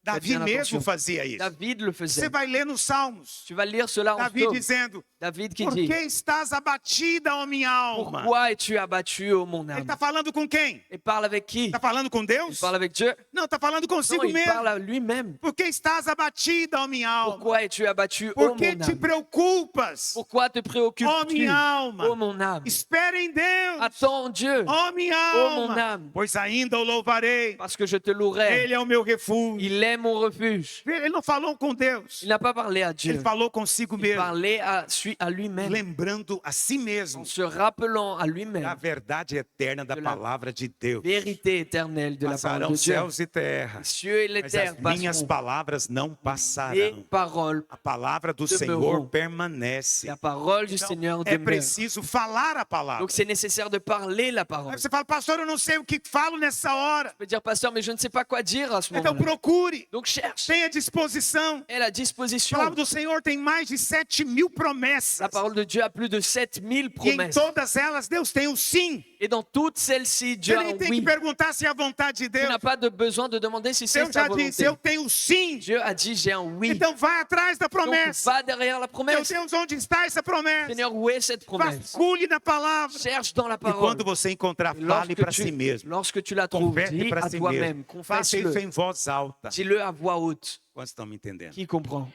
Davi bien mesmo attention. fazia isso. David le Você faisait. vai ler nos Salmos. Tu vas lire cela en Davi psaume. dizendo, David qui por dit, que estás abatida, ó minha alma? pourquoi es-tu abattu, ô mon Ele âme? está falando com quem? Et parle avec qui? Está falando com Il Deus? parle avec Dieu? Não, está falando Non, consigo il mesmo. parle à lui-même. Por que estás abatida, ó minha alma? Pourquoi es-tu abattu, ô Por mon que te âme? preocupas? Pourquoi te Ó préoccupes-tu, minha alma, ô mon âme? espera em Deus. Attends Dieu, Ó minha Ô, mon alma, âme. pois ainda o louvarei. parce que je te louerai. Ele é o meu refúgio. Il est mon refuge. Ele não falou com Deus. Il n'a pas parlé à Dieu. Ele falou consigo Il mesmo, parlait à lui-même, lembrando a si mesmo en se rappelant à da lui-même verdade eterna da De la palavra de Deus. vérité éternelle de la parole Passarão de Dieu. céus e terra, Les cieux et les mas terres as minhas passeront. palavras não Les passarão. paroles, A palavra do demeurarão. Senhor permanece. la parole du Então, Seigneur é demeure. preciso falar a palavra. Donc c'est nécessaire de parler la parole. Aí você fala, pastor, eu não sei o que falo nessa hora. Je peux dire, pasteur, mais je ne sais pas quoi dire à ce Então moment-là. procure, Donc cherche. tenha disposição. Et la A disposition. palavra do Senhor tem mais de 7.000 promessas. La parole de Dieu a plus de 7000 E em promesses. todas elas, Deus tem o sim. Et dans toutes celles-ci, Dieu Você a nem un tem que oui. perguntar se é a vontade de Tu Deus. n'as pas de besoin de demander si c'est Deus sa já disse, volonté. eu tenho o sim. Dieu a dit, j'ai un oui. Então vai atrás da Donc promessa. va derrière la Meu promesse. Deus, onde está essa promessa? Seigneur, où est cette promesse? Vasculhe na palavra. Cherche dans la E parole. quando você encontrar, Et fale para si mesmo. lorsque tu la trouves, Converte dis para à si toi-même, mesmo. Faça isso confesse-le. em voz alta. Dis-le à voix haute. Quantos estão me entendendo? Qui comprend?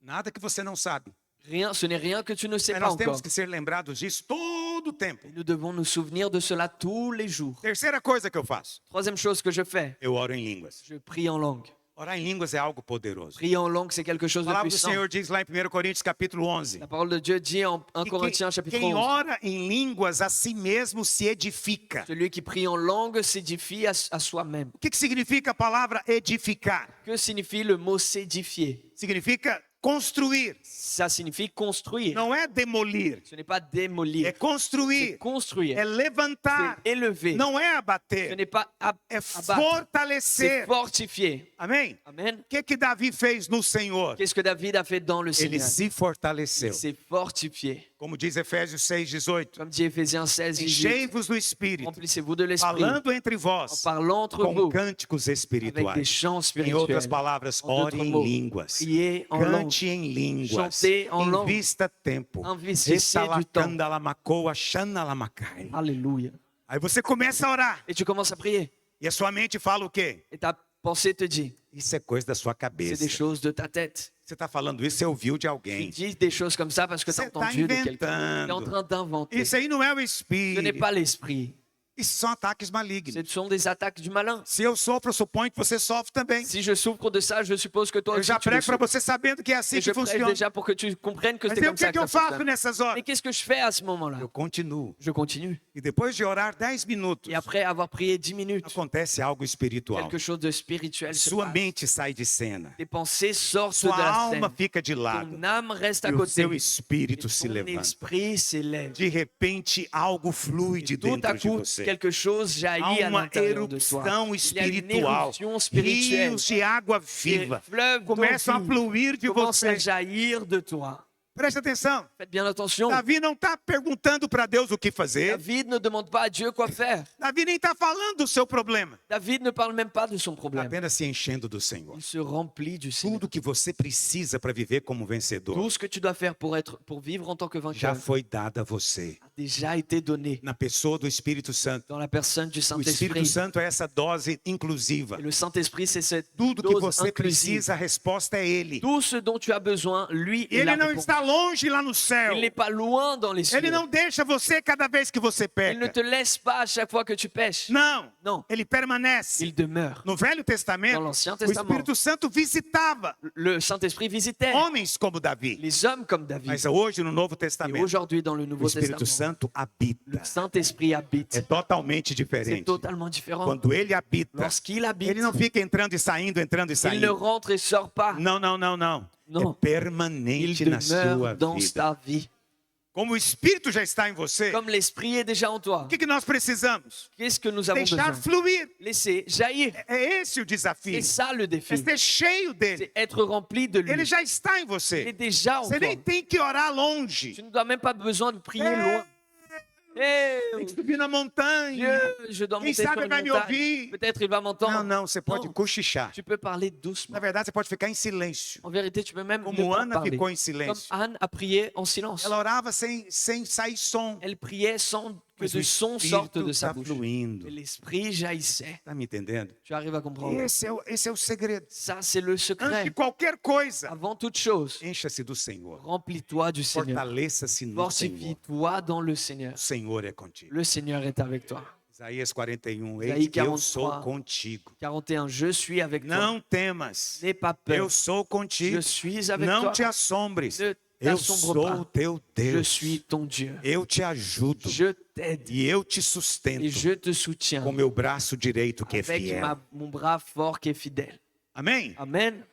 Nada que você não sabe. Rien, ce n'est rien que tu ne sais Mas pas nós temos encore. que ser lembrados disso todo o tempo. Et nous devons nous souvenir de cela tous les jours. Terceira coisa que eu faço, Troisième chose que je fais, eu oro em línguas. je prie en langue. Orar em línguas é algo poderoso. Prier en langue, c'est quelque chose A de palavra do puissant. Senhor diz lá em 1 Coríntios capítulo 11. La parole de Dieu dit en 1 que Corinthiens chapitre quem 11, ora em línguas a si mesmo se edifica. celui qui prie en langue s'édifie à soi-même. O que significa a palavra edificar? Que signifie le mot s'édifier? Significa construir. Ça signifie construire. Não é demolir. Ce n'est pas démolir. É C'est construir. construire. É levantar. C'est élever. Não é Ce abater. n'est pas É abattre. C'est fortalecer. fortifier. Amém? Amen. O que Davi fez no Senhor? Qu'est-ce que David a fait dans le Ele Seigneur? se fortaleceu. Il s'est fortifié. Como diz Efésios 6:18. Comme dit Éphésiens 16, 18. Enchei-vos do Espírito, Remplissez-vous de l'esprit falando entre en vós, parlant entre com vous cânticos avec des espirituais. chants Em outras spirituels. palavras, En ore d'autres em mots, línguas. priez en langue. Cante em línguas. Chantez en langue. Invista tempo. Investissez du temps. Etalacandalamacoa, xanalamakai. Alléluia. Aí você começa a orar. Et tu commences à prier. E a sua mente fala o quê? Et ta pensée te dit, Isso é coisa da sua c'est cabeça. des choses de ta tête. Você está falando isso, você ouviu de Tu alguém. dis des choses comme ça parce que tu as Você está entendu de quelqu'un. Tu es en inventando. train d'inventer. Isso aí não é o Ce n'est Espírito. pas l'esprit. Isso são ataques malignos. Ce sont des attaques du malin. Se eu sofro, eu suponho que você sofre também. Si je souffre de ça, je suppose que toi Eu aussi já tu le prego para souffres. você sabendo que é assim Et je que prêche funciona. déjà pour que tu comprennes que Mas c'est aí, o comme que, ça que eu que ça faço fonctionne. nessas horas? Mais qu'est-ce que je fais à ce moment-là? Eu continuo. Je continue. E depois de orar 10 minutos, Et après avoir prié 10 minutes, acontece algo espiritual. quelque chose de spirituel se Sua passe. mente sai de cena. Tes pensées sortent de Sua la alma scène. fica de lado. Ton âme reste à E o côté. seu Et espírito se ton levanta. esprit s'élève. De repente, algo flui de Tout à dentro de coup, você. quelque chose Há jaillit à uma l'intérieur de toi. erupção Il y a une espiritual. éruption spirituelle. Rios de água Les viva fleuves d'eau começam a vive fluir de commencent à você. jaillir de toi. Preste atenção. Faites bien attention. Davi não está perguntando para Deus o que fazer. David ne demande pas à Dieu quoi faire. Davi nem está falando do seu problema. David ne parle même pas de son problème. Apenas se enchendo do Senhor. Il se remplit du Seigneur. Tudo que você precisa para viver como vencedor Tout ce que tu dois faire pour vivre en tant que já vainqueur foi dado a você. a déjà été donné Na pessoa do Espírito Santo. dans la personne du O Espírito Saint-Esprit. Santo é essa dose inclusiva. Et le Saint-Esprit, c'est cette Tudo que dose você inclusive. precisa, a resposta é Ele. Tout ce dont tu as besoin, lui, il Ele a não réponse. está longe lá no céu. Il n'est pas loin dans les cieux. Ele não deixa você cada vez que você Il ne peca. te laisse pas à chaque fois que tu pêches. Não, Non, ele permanece. il demeure. No Velho Testamento, Dans l'Ancien o Testament. Espírito Santo visitava Le Saint-Esprit visitait homens como Davi. les hommes comme David. Mas hoje, no Novo Et Testamento, aujourd'hui, dans le o Nouveau Espírito Testament, Santo le habita. Saint-Esprit habite. É totalmente C'est diferente. totalement différent. Quando ele habita, Lorsqu'il habite, ele não fica entrando e saindo, entrando e il ne saindo. rentre et sort pas. Não, não, não, não. Não. É permanente Il na sua demeure dans vida. ta vie. Como o Espírito já está em você, Comme l'Esprit est déjà en toi. o que nós precisamos? Qu'est-ce que nous avons Deixar besoin? fluir. Laisser jaillir. É esse o desafio. C'est ça le É défi. ser cheio dele. C'est être rempli de lui. Ele já está em Il est você. déjà en Você toi. nem tem que orar longe. Tu ne dois même pas besoin de prier É. loin. Eh, Tem que subir na montanha. Dieu, je dois Quem monter sur sabe une vai me montagne. ouvir. Peut-être il va m'entendre. Não, não, você pode Não. cochichar. Tu peux parler doucement. Na verdade, você pode ficar em silêncio. En vérité, tu peux même ne Como pas Ana parler. ficou em Comme silêncio. Anne a prié en silence. Ela orava sem sair som. Elle priait sans que Mas o de son sorte Espírito de sa está bouche. fluindo. Et l'esprit jaillissait. Está me entendendo? Tu arrives à comprendre. Esse é o segredo. Ça, c'est le Antes secret. de qualquer coisa, Avant toute chose, encha-se do Senhor. remplis-toi du Seigneur. Fortaleça-se no Senhor. Fortifie-toi dans le Seigneur. O Senhor é contigo. Le Seigneur est avec toi. Isaías 41, Isaías eis que eu 43. sou contigo. 41. Je suis avec toi. Não temas, N'aie pas peur. eu sou contigo. Je suis avec Não toi. te assombres, Ne eu t'assombre sou pas. o teu Je Deus. suis ton Dieu. Eu te ajudo Je t'aide e eu te et sustento je te soutiens com meu braço direito que é avec fiel. mon bras fort qui est fidèle. Amém? Amen.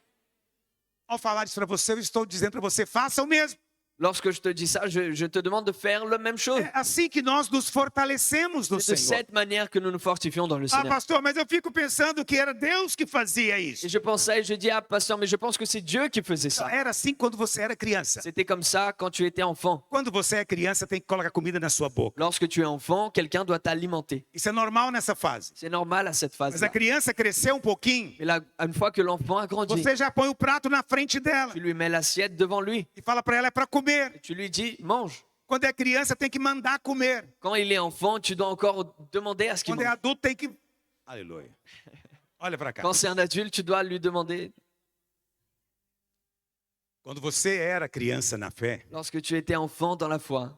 Ao falar isso para você, eu estou dizendo para você, faça o mesmo. Lorsque je te dis ça, je te demande de faire la même chose. É assim que nós nos fortalecemos no C'est de Senhor. cette manière que nous nous fortifions dans le Ah, Seigneur. pastor, mas eu fico pensando que era Deus que fazia isso. Et je pensais, je dis, ah, pasteur, mais je pense que c'est Dieu qui faisait ça. Era assim quando você era criança. C'était comme ça quand tu étais enfant. Quando você é criança, tem que colocar comida na sua boca. Lorsque tu es enfant, quelqu'un doit t'alimenter. Isso é normal nessa fase. C'est normal à cette Mas a phase-là. criança cresceu um pouquinho, Mais là, une fois que l'enfant a grandi, você já põe o prato na frente dela tu lui mets l'assiette devant lui. e fala para ela é para comer. Et tu lui dis, mange. Quando é criança, tem que mandar comer. Quand il est enfant, tu dois encore demander à ce qu'il Quando é mange. adulto, tem que. Aleluia. Olha para cá. Quand c'est un adulte, tu dois lui demander. Quando você era criança na fé Lorsque tu étais enfant dans la foi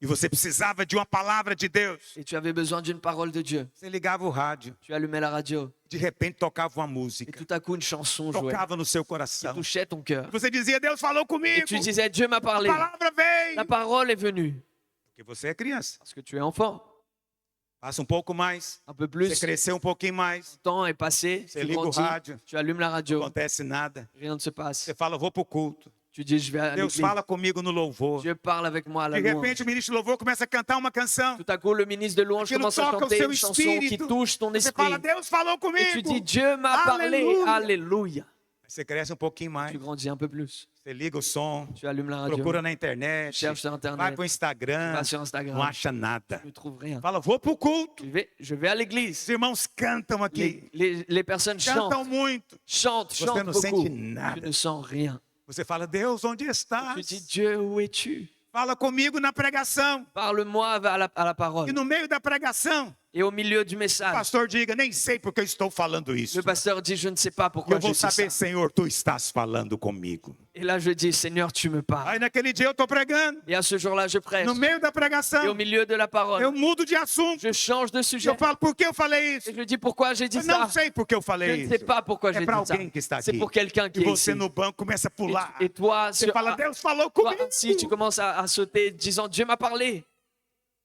e você precisava de uma palavra de Deus, et tu avais besoin d'une parole de Dieu, você ligava o rádio, tu allumais la radio de repente tocava uma et música, tout à coup une chanson jouait tocava no seu qui coração. touchait ton cœur. Você dizia, Deus falou Et comigo, tu disais, Dieu m'a a parlé. palavra veio. La parole est venue Porque você é criança. parce que tu es enfant. Passa um pouco mais, Un peu você plus, cresceu um pouquinho mais, le temps est passé, você tu liga o grandis, rádio, tu allumes la não radio, acontece nada. rien ne se passe. Você fala, vou pro culto. Tu dis, je vais à Deus l'église. fala comigo no louvor. Dieu parle avec moi à la De louange. repente o ministro de louvor começa a cantar uma canção. Tout à coup, le ministre de louange Aquilo commence à toca o chanter seu une chanson qui espírito. touche ton Você esprit. fala, Deus falou Et tu comigo. dis, Dieu m'a parlé. Alléluia. Alléluia. Você cresce um pouquinho mais. Tu grandis un peu plus. Você liga o som, Tu allumes la radio. procura na internet, Cherche sur vai Internet. pro Instagram, Vas sur não Instagram. acha nada. Tu ne trouves rien. Fala, vou pro culto. Je vais à l'église. Os irmãos cantam aqui. Les personnes Cantam chantent. muito. Chantent, Você chantent não beaucoup. sente nada. Tu ne sens rien. Você fala, Deus, onde Tu estás? dis, Dieu, où es-tu? Fala comigo na pregação. Parle-moi à la E parole. no meio da pregação, Et au milieu du O message, pastor diga, nem sei porque eu estou falando isso. le pasteur dit, je ne sais pas pourquoi Eu je vou dis ça. saber, Senhor, tu estás falando comigo. Et là, je dis, Seigneur, tu me parles. Aí naquele dia eu estou pregando. Et à ce jour-là, je prêche. No meio da Et au pregação, milieu de la parole, eu mudo de assunto. je change de sujet. Eu falo, por que eu falei isso? Et je dis, pourquoi j'ai dit Eu não ça? sei por que eu Je falei ne sais isso. pas pourquoi É j'ai para dit ça. alguém que está C'est aqui. pour quelqu'un qui E est você ici. no banco começa a pular. Et toi, Você fala, Deus falou toi comigo. assis, tu commences à sauter, disant, Dieu m'a parlé.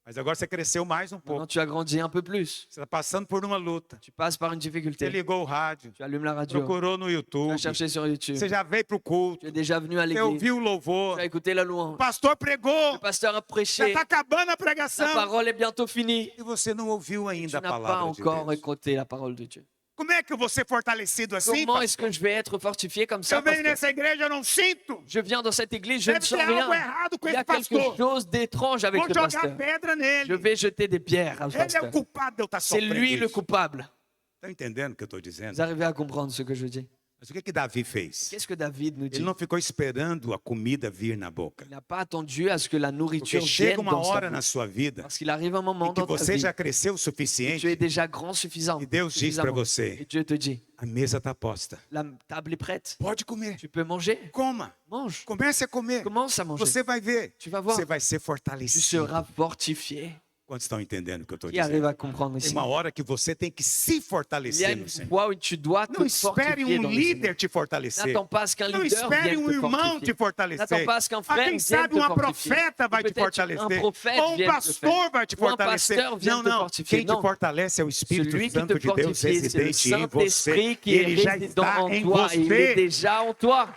Mas agora você cresceu mais um Maintenant, pouco. tu as grandi un peu plus. Você está passando por uma luta. Tu passes par une Você difficulté. ligou o rádio, Tu allumes la radio. procurou no Tu YouTube. as cherché sur YouTube. Você já veio para o culto. Tu es déjà venu à Você l'église. ouviu o louvor. Tu as écouté la O louange. pastor pregou. Le pasteur a Já prêché. está acabando a La pregação. parole est bientôt finie. E você não ouviu Tu ainda a n'as pas palavra de encore Deus. écouté la parole de Dieu. Como é que eu vou ser fortalecido assim, Comment est-ce pastor? que je vais être fortifié comme ça? Eu venho pasteur? nessa igreja, eu não sinto. Je viens dans cette église, je ne Deve sens ter algo rien. errado com Il y a esse quelque pastor. chose d'étrange avec Vou le jogar pasteur. pedra Je nele. vais jeter des pierres au Ele é o pasteur. culpado de eu estar C'est sofrendo lui le isso. coupable. Está entendendo o que eu estou dizendo? Vous arrivez à comprendre ce que je dis? Mas o que Davi fez? Qu'est-ce que David nous dit? Ele não ficou esperando a comida vir na boca. Il n'a pas attendu à ce que la Porque nourriture chega vienne uma dans sa hora bouche. na sua vida Parce qu'il arrive un moment em que dans ta você vie já cresceu o où tu es suficiente déjà grand suffisant. e Deus diz para suffisamment. você: Et Dieu te dit, a mesa está posta. la table est prête. Pode comer. Tu peux manger. Coma. Mange. Comece a comer. Commence à manger. Você vai ver. Tu vas voir. Você vai ser Tu fortalecido. seras fortifié. Quantos estão entendendo o que eu estou Qui arrive dizendo? à comprendre Tem ici? uma hora que você tem que se Il y a fortalecer une no Senhor. fois où tu dois te Não espere fortifier um dans le Seigneur. líder te fortalecer. N'attends pas à ce qu'un Não leader espere vienne um te irmão te fortifier. fortalecer. N'attends pas à ce qu'un Ah, frère quem vienne sabe te uma fortifier. profeta vai te Peut-être un fortalecer. prophète Ou um vienne te faire. pastor vai te Ou un fortalecer. pasteur vienne Não, te não. fortifier. Quem te Non. fortalece é o Espírito Celui qui Santo te de Deus fortifie, c'est le residente em você. Saint-Esprit qui est Ele já résident está en em toi et il est você. déjà en toi.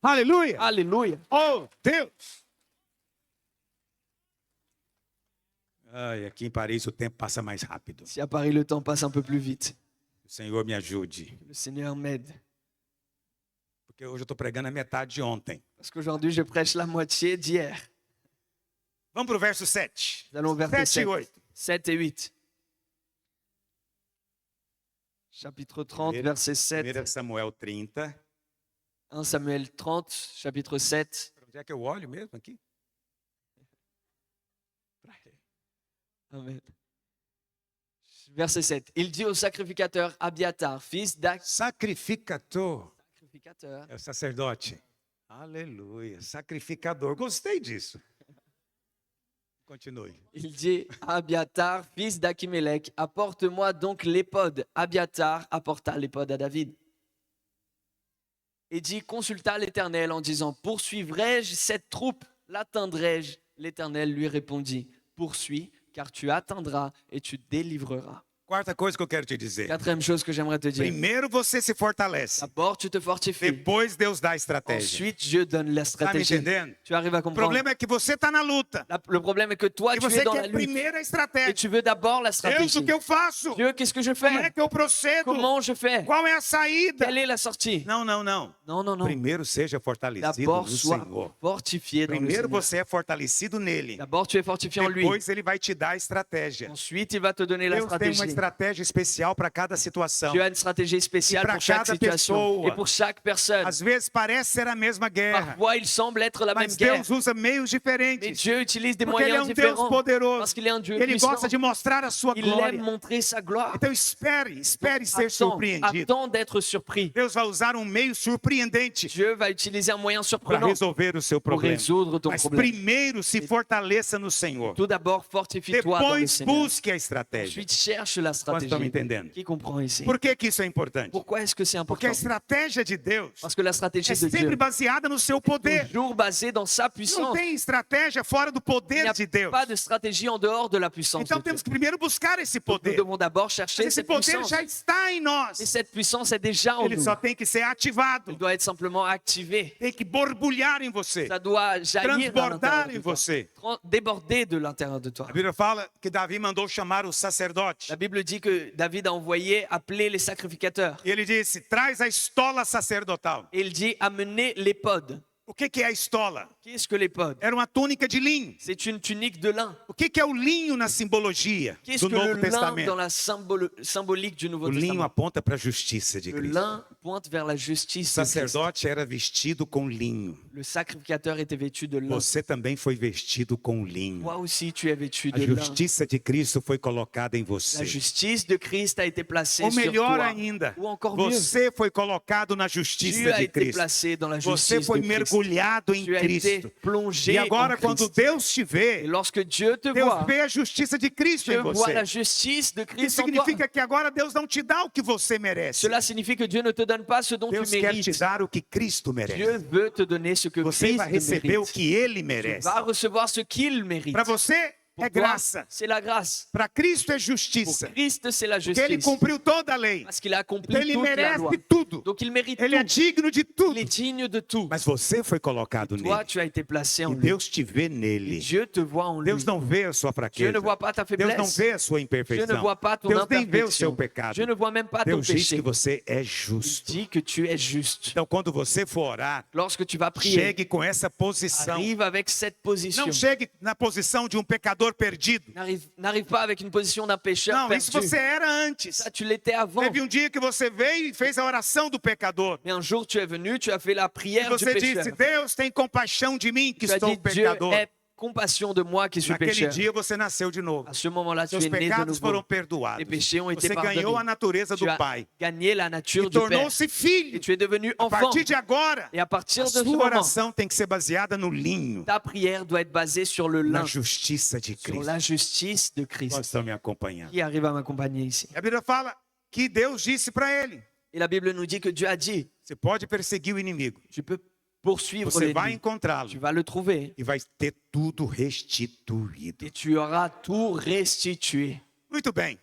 Aleluia. Alléluia. Oh, Deus. Ai, aqui em Paris o tempo passa mais rápido. Si à Paris le temps passe un peu plus vite, O Senhor me ajude. que le Seigneur m'aide. Porque hoje eu estou pregando a metade de ontem. Parce qu'aujourd'hui, je prêche la moitié d'hier. Vamos para o verso 7. Nous allons au verset 7 e 8. 7 et 8. Chapitre 30, verset 7. 1 Samuel 30. 1 Samuel 30, chapitre 7. Onde é que eu olho mesmo aqui? Amen. Verset 7. Il dit au sacrificateur Abiatar, fils Sacrificador. Sacrificateur. É o sacerdote. Aleluia. Sacrificador. Gostei disso. Continue. Il dit à Abiatar, fils d'Achimelech, apporte-moi donc l'éphod. Abiatar apporta l'éphod à David. Et dit, consulta l'Éternel en disant, poursuivrai-je cette troupe? L'atteindrai-je? L'Éternel lui répondit, poursuis, car tu atteindras et tu délivreras. Quarta coisa que eu quero te dizer. Quatrième chose que j'aimerais te dire. Primeiro você se fortalece. D'abord, tu te fortifies. Depois Deus dá a estratégia. Ensuite, Dieu donne la Está me stratégie. entendendo? Tu arrives à O comprendre. problema é que você está na luta. Le problème est que toi, E tu es você dans la quer lutte. primeiro a Et estratégia. tu veux d'abord la Deus, stratégie. o que eu faço? Dieu, qu'est-ce que je Como é fais? que eu procedo? Comment je fais? Qual é a saída? Quelle est la sortie? Não, não, não. Non, non, non. Primeiro seja fortalecido D'abord, no sois Senhor. fortifié dans le Primeiro Seigneur. você é fortalecido nele. D'abord, tu es fortifié en lui. Depois ele vai te dar a estratégia. Ensuite, il va te donner la Deus tem uma stratégie. estratégia especial para cada situação. Tu as une stratégie spéciale Et pour chaque cada situation pessoa. et pour chaque personne. Às vezes parece ser a mesma guerra, Parfois, il semble être la même mas guerre. Deus usa meios Mais diferentes. Dieu utilise des Porque ele é moyens um Deus différents. poderoso. Parce qu'il est un Dieu Ele puissant. gosta de mostrar a sua Il glória. aime montrer sa gloire. Então espere ser surpreendido. Attends d'être surpris. Deus vai usar um meio surpreendente Dieu va utiliser un moyen para surprenant resolver o seu pour problema. résoudre ton Mas problème. primeiro se fortaleça no Senhor. Tout d'abord, fortifie-toi dans le Depois Seigneur. busque a estratégia. Ensuite, cherche la Quantos estão me stratégie. entendendo? Qui comprend ici? Por que que isso é importante? Pourquoi est-ce que c'est Porque a important? estratégia de Deus Parce que la stratégie é de sempre Dieu baseada no seu est poder. toujours basée dans sa Não puissance. tem estratégia fora do Il n'y poder a de Deus. pas de stratégie en dehors de la puissance Então de Dieu. temos que primeiro buscar esse Nous poder. devons d'abord chercher Mas esse cette poder puissance. já está em Et nós. cette puissance est déjà en Ele nous. só tem que ser Elle ativado. doit être simplement activée. Tem que borbulhar em você. Ça doit jaillir à Transbordar l'intérieur em de toi. você. Déborder de l'intérieur de toi. A Bíblia fala que Davi mandou chamar o sacerdote. La Bible dit que David a envoyé appeler les sacrificateurs. E ele disse: traz a estola sacerdotal. Et il dit amenez l'éphod. O que é a estola? Qu'est-ce que l'éphod? Era uma túnica de linho. C'est une tunique de lin. O que é o linho na simbologia Qu'est-ce do que le Novo lin dans Testamento? la symbolique du Nouveau O linho Testament? aponta para a justiça de Le Cristo. lin pointe vers la O justice de Christ. sacerdote era vestido com linho. Le sacrificateur était vêtu de lin. Você também foi vestido com linho. Toi aussi, tu es vêtu A de lin. justiça de Cristo foi colocada em La você. justice de Christ a été placée Ou sur melhor toi. ainda, Ou encore mieux, você foi colocado na tu justiça as de été Cristo. placé dans la Você justice foi de Christ. mergulhado em Tu as été Cristo. plongé E en agora, quando Christ. Deus te Et vê, lorsque Dieu te Deus voit, vê a justiça de Cristo Dieu em voit la você. justice de Isso Christ en toi. significa que agora Deus não te dá o que você merece. Cela signifie que Dieu ne te donne pas ce dont Deus tu quer te mérites. dar o que Cristo Dieu merece. veut te donner ce que Você Christ vai receber o mérite. que Ele Tu merece. vas recevoir ce qu'il mérite. Para você Pour é toi, graça. c'est la grâce. Para Cristo é Pour justiça. Christ, c'est la Porque Ele justice. cumpriu toda a lei. Parce qu'il a accompli Ele toute la loi. merece tudo. Donc il mérite Ele é tout. digno de Il tudo. est digne de tout. Mas você foi colocado Toi, nele. tu as été placé en E lui. Deus te vê nele. Dieu te voit en lui. Deus não vê a sua Dieu fraqueza. ne voit pas ta Deus não faiblesse. vê a sua Dieu ne imperfeição. voit pas ton Deus nem vê o seu imperfection. pecado. Dieu ne voit même pas ton Deus diz péché. que você é Il justo. dit que tu es juste. Então, quando você for orar, Lorsque tu vas prier, chegue com essa posição. arrive avec cette position. Não chegue na posição de um pecador perdido. N'arrive pas avec une position d'un pécheur Não, isso perdu. você era antes. Ça, tu l'étais avant. Teve um dia que você veio e fez a oração do pecador. Mais un jour, tu es venu, tu as fait la E prière du você disse: pécheur. Deus tem compaixão de mim que Tu as estou dit, Dieu pecador. ait compassion de moi qui suis Naquele pécheur. dia você nasceu de novo. À ce moment-là, tu Seus es né de pecados foram nouveau. perdoados. Tes péchés ont été Você ganhou a pardonnés. natureza Tu do as Pai. gagné la nature E du Père. tornou-se Et filho. tu es devenu A enfant. partir de agora, Et à partir a de ce sua moment, oração tem que ser baseada no linho, ta prière doit être basée sur le na lin, justiça de sur Cristo. la justice de Nós Christ. estamos me acompanhando. Qui arrive à m'accompagner ici? A Bíblia fala que Deus disse para ele: Et la Bible nous dit que Dieu a dit, você pode perseguir o inimigo, tu peux poursuivre você vai l'ennemi, encontrá-lo tu vas le trouver e vai ter tudo restituído. et tu auras tout restitué. Muito bem.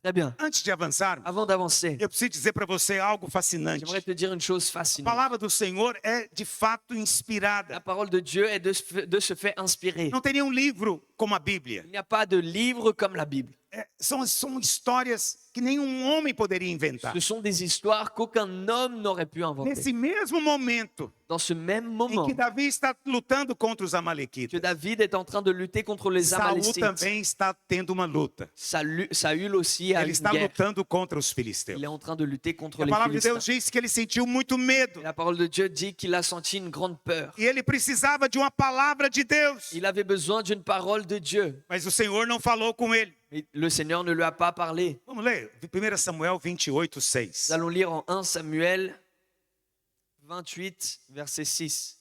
Très bien. Antes de avançarmos, Avant d'avancer, eu preciso dizer para você algo fascinante. j'aimerais te dire une chose A fascinante. palavra do Senhor é de fato La inspirada. parole de Dieu est de se faire inspirer. Não tem nenhum livro como a Bíblia. Il n'y a pas de livre comme la Bible. São histórias que nenhum homem poderia inventar. Ce sont des histoires qu'aucun homme n'aurait pu inventer. Nesse mesmo momento Dans ce même em moment que Davi está lutando contra os que amalequitas, David est en train de lutter contre les Saul Amalécites, também está tendo uma luta. Saül aussi a Ele une está guerre. lutando contra os filisteus. Il est en train de lutter contre A les palavra de Deus Philistins. diz que ele sentiu muito medo. Et la parole de Dieu dit qu'il a senti une grande peur. E ele precisava de uma palavra de Deus. Il avait besoin d'une parole de Dieu. Mas o Senhor não falou com ele. Mais le Seigneur ne lui a pas parlé. Vamos ler 1 Samuel 28, 6. Nous allons lire en 1 Samuel 28, verset 6.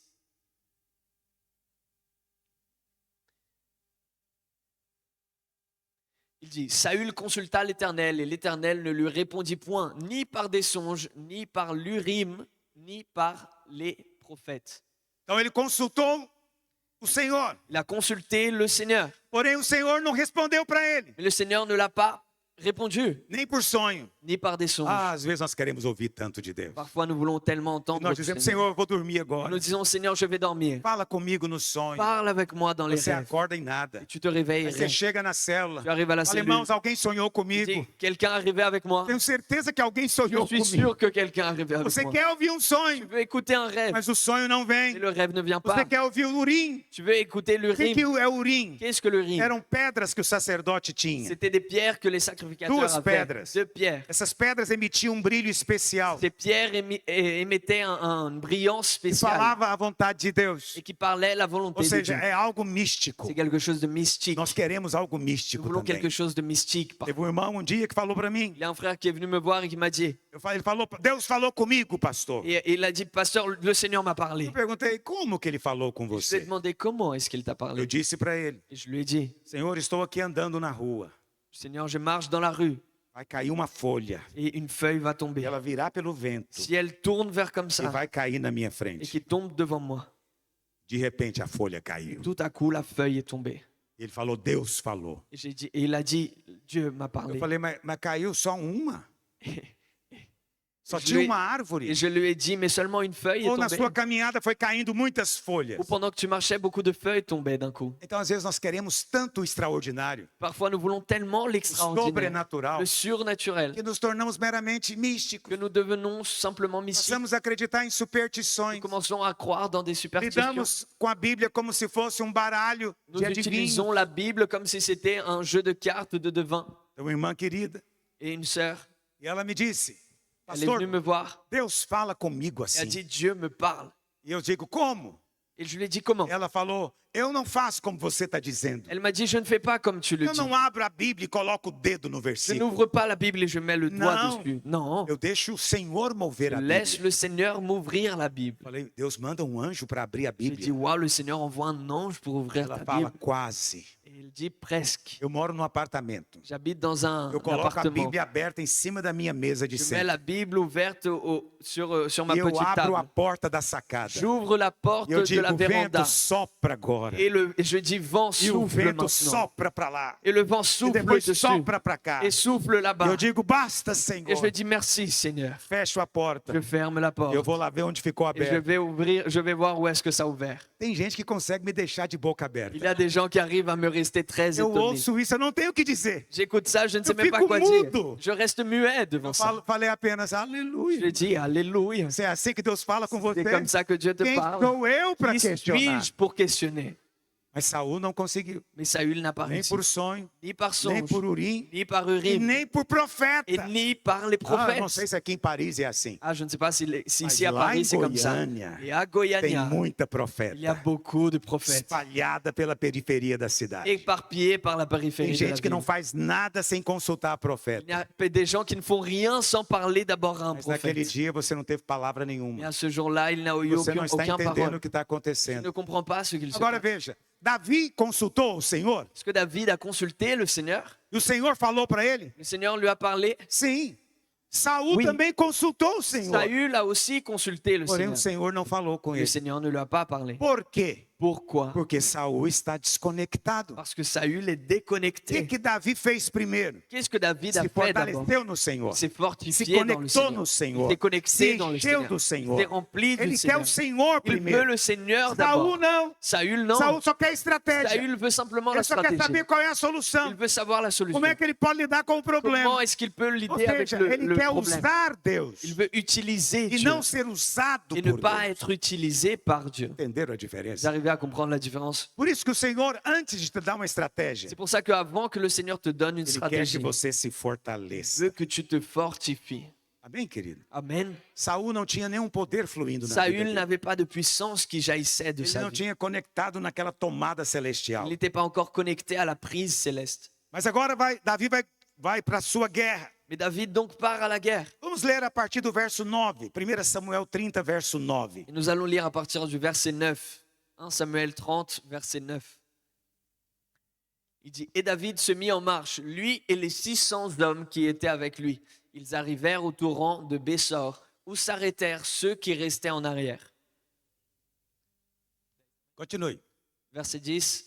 Il dit, Saül consulta l'Éternel, et l'Éternel ne lui répondit point, ni par des songes, ni par l'Urim, ni par les prophètes. Então ele consultou o Senhor. Il a consulté le Seigneur, Porém o Senhor não respondeu para ele, mais le Seigneur ne l'a pas répondu, nem por sonho. ni par des songes. Às vezes nós queremos ouvir tanto de Deus. Parfois, nous voulons tellement entendre Nós du dizemos: Seigneur. Senhor, eu vou dormir agora. Nous disons, Seigneur, je vais dormir. Fala comigo no sonho. Parle avec moi dans les Você rêves. acorda em nada. Et tu te réveilles. Aí você rien. chega na célula. Tu arrives à la Fala, cellule. irmãos, alguém sonhou Tu comigo. dis, quelqu'un est arrivé avec moi. Tenho certeza que alguém Je sonhou suis comigo. sûr que quelqu'un est arrivé avec Você moi. quer ouvir um Tu sonho, veux écouter un rêve, mas o sonho não mais vem. le rêve ne vient pas. Você quer ouvir o urim. Tu veux écouter O que l'urim. é urim? Qu'est-ce que l'urim? Eram pedras que o sacerdote tinha. C'était des pierres que les sacrificateurs Duas avaient. pedras. Deux pierres. Essas pedras emitiam um brilho especial Ces pierres émettaient une brillance que spéciale falava a vontade de Deus. et qui parlaient la volonté Ou de seja, Dieu. é algo místico. C'est quelque chose de mystique. Nós queremos algo Nous místico voulons também. quelque chose de mystique. Teve um irmão um dia que falou para mim. Il y a un frère qui est venu me voir et qui m'a dit, Ele falou: Deus falou comigo, pastor. et il a dit, pasteur, le Seigneur m'a parlé. Eu perguntei: como que ele falou com Je lui ai você? demandé comment est-ce qu'il t'a Eu parlé. disse para ele: Et je lui ai dit, Senhor, estou aqui andando na rua. Seigneur, je marche dans la rue Vai cair uma folha. et une feuille va E tomber. ela virá pelo vento Si elle tourne vers comme e ça vai cair na minha et frente. qui tombe devant moi, De repente a folha caiu. tout à coup la feuille est tombée. Ele falou: Deus falou. Et j'ai dit, et il a dit, Dieu m'a Eu parlé. falei: mas caiu só uma? Só Je tinha lui- uma Et árvore? je lui ai dit, mais seulement une feuille est Ou na tombée. sua caminhada foi caindo muitas folhas? Ou pendant que tu marchais, beaucoup de feuilles tombaient d'un coup. Então, às vezes, nós queremos tanto o extraordinário, Parfois, nous voulons tellement o l'extraordinaire, sobrenatural, le surnaturel, que nos tornamos meramente místicos. que nous devenons simplement mystiques. Passamos a acreditar em Nous superstições. commençons à croire dans des superstitions. Lidamos com a Bíblia como se fosse um baralho Nous de adivinhos. utilisons la Bible comme si c'était un jeu de cartes de devin. Então, uma irmã querida, Et une sœur, e ela me disse: Elle est Pastor, venue me voir. Deus fala comigo Elle a assim. dit, Dieu me parle. E eu digo, como? Et je lui ai dit, comment? Ela falou, eu não faço como você está dizendo. Elle m'a dit, je ne fais pas comme tu le Eu dis. não abro a Bíblia e coloco o dedo no Je versículo. n'ouvre pas la Bible et je mets le doigt Non. dessus. Non, Eu deixo o Senhor mover je a laisse Bíblia. le Seigneur m'ouvrir la Bible. Falei, Deus manda um anjo para abrir a J'ai dit, Bíblia. waouh, le Seigneur envoie un ange pour ouvrir Ela ta fala, Bible. quase. Et il dit, presque. Eu moro num apartamento. J'habite dans un Eu coloco a appartement. Bíblia aberta em cima da minha mesa de Je mets centro. la Bible ouverte sur ma E eu petite abro a table. porta da sacada. J'ouvre la porte E eu de la digo, véranda. vento sopra agora. Et je dis, vent E o souffle vento maintenant. sopra para lá. Et le vent E souffle depois dessus. sopra para cá. Et souffle E là-bas. eu digo, basta, Et je Senhor. lui dis, merci Seigneur. Fecho a porta. Je ferme la porte. Eu vou lá ver onde ficou Et je aberto. vais ouvrir, je vais voir où est-ce que ça a ouvert. Tem gente que consegue me deixar de boca Il aberta. y a des gens qui arrivent à me rester très Eu étonnés. ouço isso, eu não tenho o que dizer. J'écoute ça, je ne sais Eu même pas fico quoi mudo. dire. Je reste muet devant ça. Falei apenas, Je aleluia. dis, alléluia. Se é assim que Deus fala com você, C'est comme ça que Dieu te quem parle. sou eu para Qui questionar? suis-je pour questionner? Mas Saul não conseguiu. Mais Saül n'a pas Nem réussi. por sonho, Ni par nem songe, por urim, ni par e Urim, nem por et profeta. ni par les Ah, não sei prophètes. se aqui em Paris é assim. Ah, je ne sais pas si Mas ici à lá em Paris c'est comme ça. Goiânia Et à tem Goiânia, muita il y a profeta beaucoup de prophètes espalhada pela periferia da cidade. éparpillés par la Tem périphérie de la gente que não ville. faz nada sem consultar a Il profeta. y a des gens qui ne font rien sans parler d'abord à un Mas naquele prophète. dia você não teve palavra Mais nenhuma. à ce jour-là, il n'a eu Você não está aucun entendendo parole. o que está Il ne acontecendo. comprend pas ce qu'il se Agora passe. veja, Davi consultou o Senhor Est-ce que David a consulté le Seigneur? e o Senhor falou para ele? Le Seigneur lui a parlé. Sim. Saul Oui. também consultou o Senhor. Saül a aussi consulté le Porém, Seigneur. o Senhor não falou com Le ele. Seigneur ne lui a pas parlé. Por quê? Pourquoi? Porque Saul está desconectado. Parce que Saül est O que, déconnecté. que Davi fez primeiro? Qu'est-ce que David a Se fait d'abord? fortaleceu no Senhor. Il s'est Se fortifié dans le conectou Seigneur. no Il Senhor. s'est Se connecté dans le encheu Seigneur. do Il Senhor. s'est rempli du Ele quer Seigneur. o Senhor Il veut primeiro. le Seigneur Saul d'abord. não. Saül non. Saul só quer estratégia. Saül veut simplement la Ele só quer stratégie. saber qual é a Il solução. veut savoir la solution. Como é que ele pode lidar com o Comment problema? est-ce qu'il peut Ou l'aider avec seja, le ele quer problème? usar Deus Il veut utiliser e Dieu não ser usado et ne por pas Deus. être utilisé par Dieu. Entenderam a Vous diferença? arrivez à comprendre la différence? Por isso que o Senhor, antes de te dar uma estratégia, C'est pour ça qu'avant que le Seigneur te donne une Ele quer stratégie, que você se il fortaleça. veut que tu te fortifies. Amém, querido? Amen. Saul não tinha nenhum poder fluindo na vida Saül dele. n'avait pas de puissance qui jaillissait de Ele sa não vie. tinha conectado naquela tomada Il celestial. n'était pas encore connecté à la prise céleste. Mas agora Davi vai para a sua guerra. Mais David donc part à la guerre. Vamos ler a partir do verso 9. 1 Samuel 30, verso 9. Et nous allons lire à partir du verset 9. 1 Samuel 30, verset 9. Il dit, et David se mit en marche, lui et les 600 hommes qui étaient avec lui. Ils arrivèrent au torrent de Bessor, où s'arrêtèrent ceux qui restaient en arrière. Continue. Verset 10.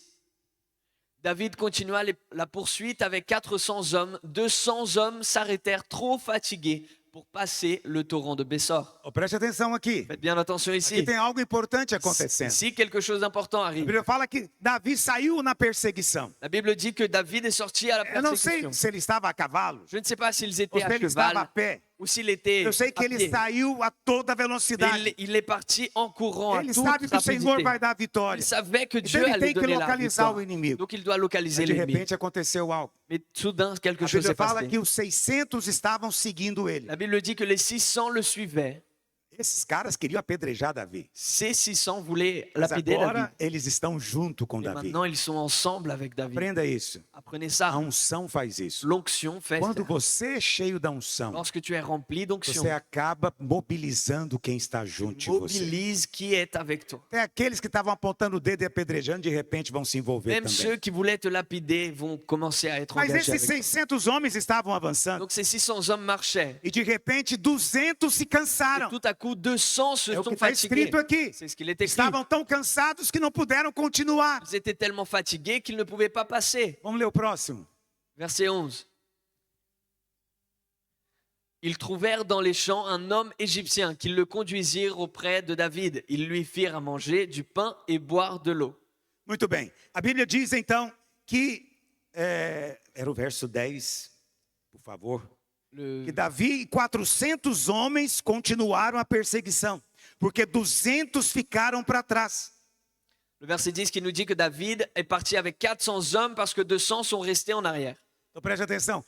David continua la poursuite avec 400 hommes. 200 hommes s'arrêtèrent trop fatigués pour passer le torrent de Bessor. Oh, preste atenção aqui. Faites bien attention Aqui ici. tem algo importante acontecendo. Ici, quelque chose d'important A arrive. Bíblia fala que Davi saiu na perseguição. La Bible dit que David est sorti à la Eu não sei persécution. se ele estava a cavalo Je ne sais pas s'ils ou étaient se à ele estava a cheval pé. ou s'il était Eu sei que à ele pied. saiu a toda Mais velocidade. il est parti en courant à Ele toute sabe que o Senhor rapidité. vai dar a Il vitória. savait que Então Dieu ele allait tem que donner la localizar victoire. o inimigo. Donc il doit localiser Mas de l'ennemi. repente aconteceu algo. Mais soudain, quelque A chose Bíblia s'est fala passé. que os 600 estavam seguindo ele. La Bible dit que les 600 le suivaient. Esses caras queriam apedrejar Davi. Ces 600 voulaient Mas lapider agora David. eles estão junto com Et Davi. maintenant, ils sont ensemble avec David. Aprenda isso. Apprenez A ça. unção faz isso. L'onction fait Quando ça. você é cheio da unção, Lorsque tu es rempli d'onction, você acaba mobilizando quem está junto de você. mobilise qui est avec toi. Até aqueles que estavam apontando o dedo e apedrejando, de repente vão se envolver Même também. ceux qui voulaient te lapider vont commencer à être Mas engagés esses avec toi. 600 homens estavam avançando. Donc ces 600 hommes marchaient. E de repente 200 se Et cansaram. tout à coup, 200 se É o que sont está fatigués. escrito aqui. C'est ce qu'il est écrit. Estavam tão cansados que não puderam continuar. Ils étaient tellement fatigués qu'ils ne pouvaient pas passer. Vamos ler o próximo. Verset 11. Ils trouvèrent dans les champs un homme égyptien qu'ils le conduisirent auprès de David. Ils lui firent à manger du pain et boire de l'eau. Muito bem. A Bíblia diz então que era o verso 10, por favor. Que Davi e 400 homens continuaram a perseguição, porque 200 ficaram para trás. Le verset 10 qui nous dit que David est parti avec 400 hommes parce que 200 sont restés en arrière. Então preste atenção.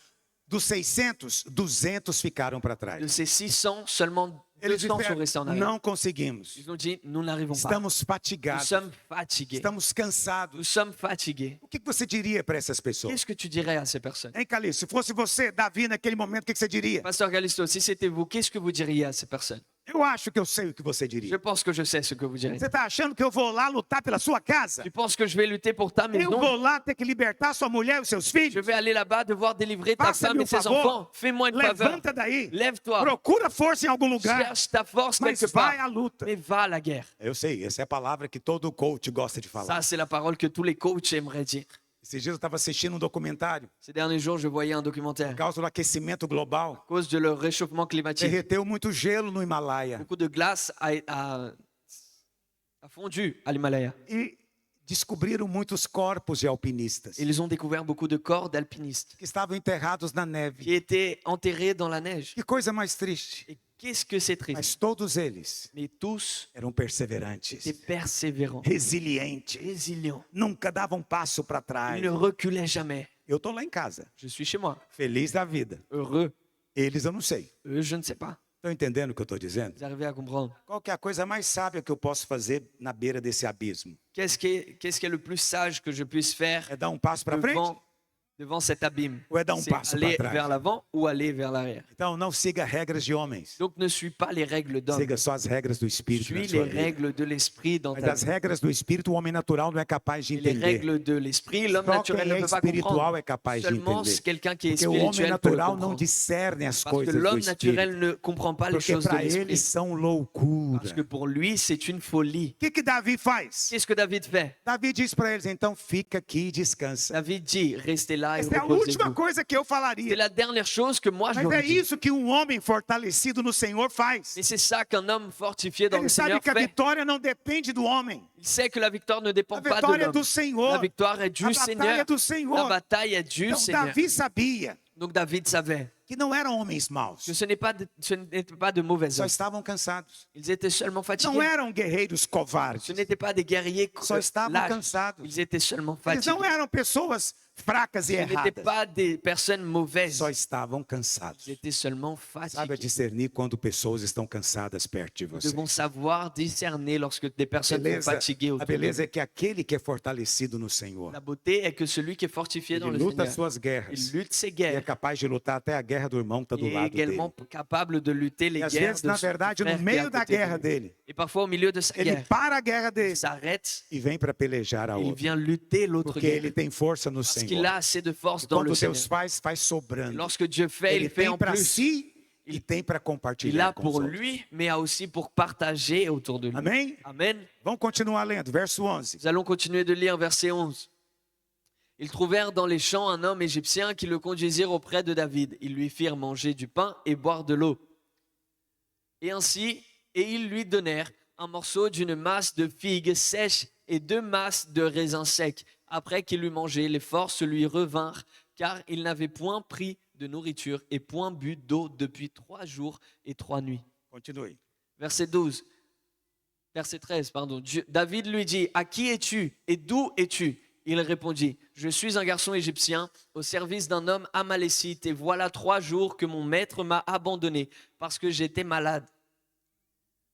Dos 600, 200 ficaram para trás. De ces 600, seulement Eles 200 sont disseram, restés en arrière. não conseguimos. Ils ont dit, nous n'arrivons pas. Estamos Nous fatigados. sommes fatigués. Estamos Nous cansados. sommes fatigués. O que você diria para essas pessoas? Qu'est-ce que tu dirais à ces personnes? Hein, Calixto? Se fosse você, Davi, naquele momento, o que você diria? Pasteur Galisto, si c'était vous, qu'est-ce que vous diriez à ces personnes? Eu acho que eu sei o que você Je diria. pense que je sais ce que vous direz. Você está achando que eu vou lá lutar pela sua casa? Tu penses que je vais lutter pour ta Eu maison? vou lá ter que libertar sua mulher e os seus Je filhos? vais aller là-bas devoir délivrer ta Faça-me femme um et ses favor. enfants. Fais-moi une faveur. Levanta daí. Lève-toi. Procura força em algum lugar. Cherche ta force Mas quelque vai part. à luta. Mais va à la guerre. Eu sei, essa é a palavra que todo coach gosta de falar. Ça, c'est la parole que tous les coachs aimeraient dire. Esses dias eu estava assistindo um documentário. Ces derniers jours, je voyais un documentaire. Por causa do aquecimento global, À cause de leur réchauffement climatique, derreteu muito gelo no Himalaia. beaucoup de glace a fondu à l'Himalaya. E descobriram muitos corpos de alpinistas Et ils ont découvert beaucoup de corps d'alpinistes que estavam enterrados na neve. qui étaient enterrés dans la neige. Que coisa mais triste. Et qu'est-ce que c'est triste. Mas todos eles Mais tous eram perseverantes, étaient persévérants, resilientes, résilients. nunca davam passo para Ils trás. ne reculaient jamais. Eu estou lá em casa, Je suis chez moi, feliz da vida. heureux. Eles eu não sei. Eux, je ne sais pas. Estão entendendo o que eu estou dizendo? Vous arrivez à comprendre. Qual que é a coisa mais sábia que eu posso fazer na beira desse abismo? Qu'est-ce qui est le plus sage que je puisse faire É dar um passo para frente? devant cet abîme? Ou é dar um C'est passo para aller trás? vers l'avant ou aller vers l'arrière. Então não siga regras de homens. Donc ne suis pas les règles d'homme. Siga só as regras do Espírito na Suis sua les vida. règles de l'esprit dans Mas ta as vie. regras do Espírito o homem natural não é capaz de Et les entender. règles de l'esprit, l'homme Só naturel quem ne é peut pas espiritual comprendre. é capaz de Seulement entender. quelqu'un qui est Porque o homem spirituel peut le natural não comprendre. discerne as Parce que coisas do l'homme Espírito. naturel ne comprend pas les Porque choses de para eles l'esprit. são loucura. Parce que pour lui, c'est une folie. O que Davi faz? Qu'est-ce que David fait? Davi diz para eles, então fica aqui e descansa. David dit, restez là et Essa é a última reposez-vous. coisa que eu C'est falaria. la dernière chose que moi je Mas leur é dis. isso que um homem fortalecido no Senhor faz. Et c'est ça qu'un homme fortifié dans Ele le sabe Seigneur que a fait. vitória não depende do homem. Il sait que la victoire ne dépend A pas de vitória é l'homme. do Senhor. La victoire est A du batalha Seigneur. é do La Senhor. bataille est du Então Seigneur. Davi sabia Donc David savait que não eram homens maus. que ce n'était pas de mauvais Só hommes. estavam cansados. Ils étaient seulement Não fatigués. eram guerreiros covardes. Ce n'étaient pas des guerriers Só estavam lâches. cansados. Ils étaient seulement Eles fatigués. não eram pessoas fracas e Ce n'étaient erradas. pas des personnes mauvaises. Só estavam cansados. Ils étaient seulement Saiba fatigués. discernir quando pessoas estão cansadas perto de Nous você. devons savoir discerner lorsque des personnes sont fatiguées A autour de beleza nous. é que aquele que é fortalecido no Senhor, La beauté est que celui qui est fortifié dans ele le luta Seigneur, suas il guerras. lutte ses E é guerres. capaz de lutar até a guerra do irmão que está do Il est lado dele. également capable de lutter les E às guerres vezes, de na son verdade, frère no qui est à meio da côté de guerra lui. dele, Et parfois, au milieu de sa ele guerre, para a guerra il dele s'arrête e vem para pelejar a et il outra. vient lutter l'autre Porque guerre. ele tem força no Parce qu'il Senhor. a assez de force E dans quando le Deus Seigneur. faz sobrando. Lorsque Dieu fait, Ele il fait tem en para plus. si e tem para Il compartilhar a com os pour outros. lui, mais a aussi pour partager autour de lui. Amém? Amen. Vamos continuar lendo. Verso 11. Nous allons continuer de lire verset 11. Ils trouvèrent dans les champs un homme égyptien qui le conduisirent auprès de David. Ils lui firent manger du pain et boire de l'eau. Et ainsi, ils lui donnèrent un morceau d'une masse de figues sèches et 2 masses de raisins secs. Après qu'il eut mangé, les forces lui revinrent, car il n'avait point pris de nourriture et point bu d'eau depuis 3 jours et 3 nuits. Continue. Verset 12. Verset 13, pardon. David lui dit, à qui es-tu et d'où es-tu? Il répondit, je suis un garçon égyptien au service d'un homme amalécite et voilà 3 jours que mon maître m'a abandonné parce que j'étais malade.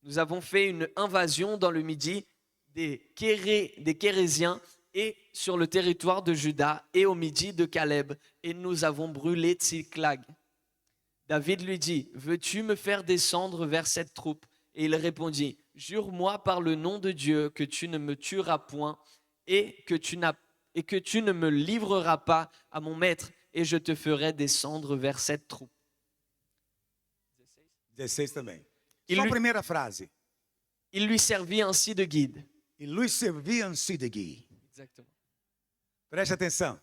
Nous avons fait une invasion dans le Midi des Kérésiens et sur le territoire de Juda et au Midi de Caleb et nous avons brûlé Tsiklag. David lui dit, veux-tu me faire descendre vers cette troupe? Et il répondit, jure-moi par le nom de Dieu que tu ne me tueras point et que tu ne me livreras pas à mon maître et je te ferai descendre vers cette troupe. 16 também. Il Só a lui- primeira frase. Il lui servit ainsi de guide. E Luís serviam-se de guia. Exactement. Preste atenção.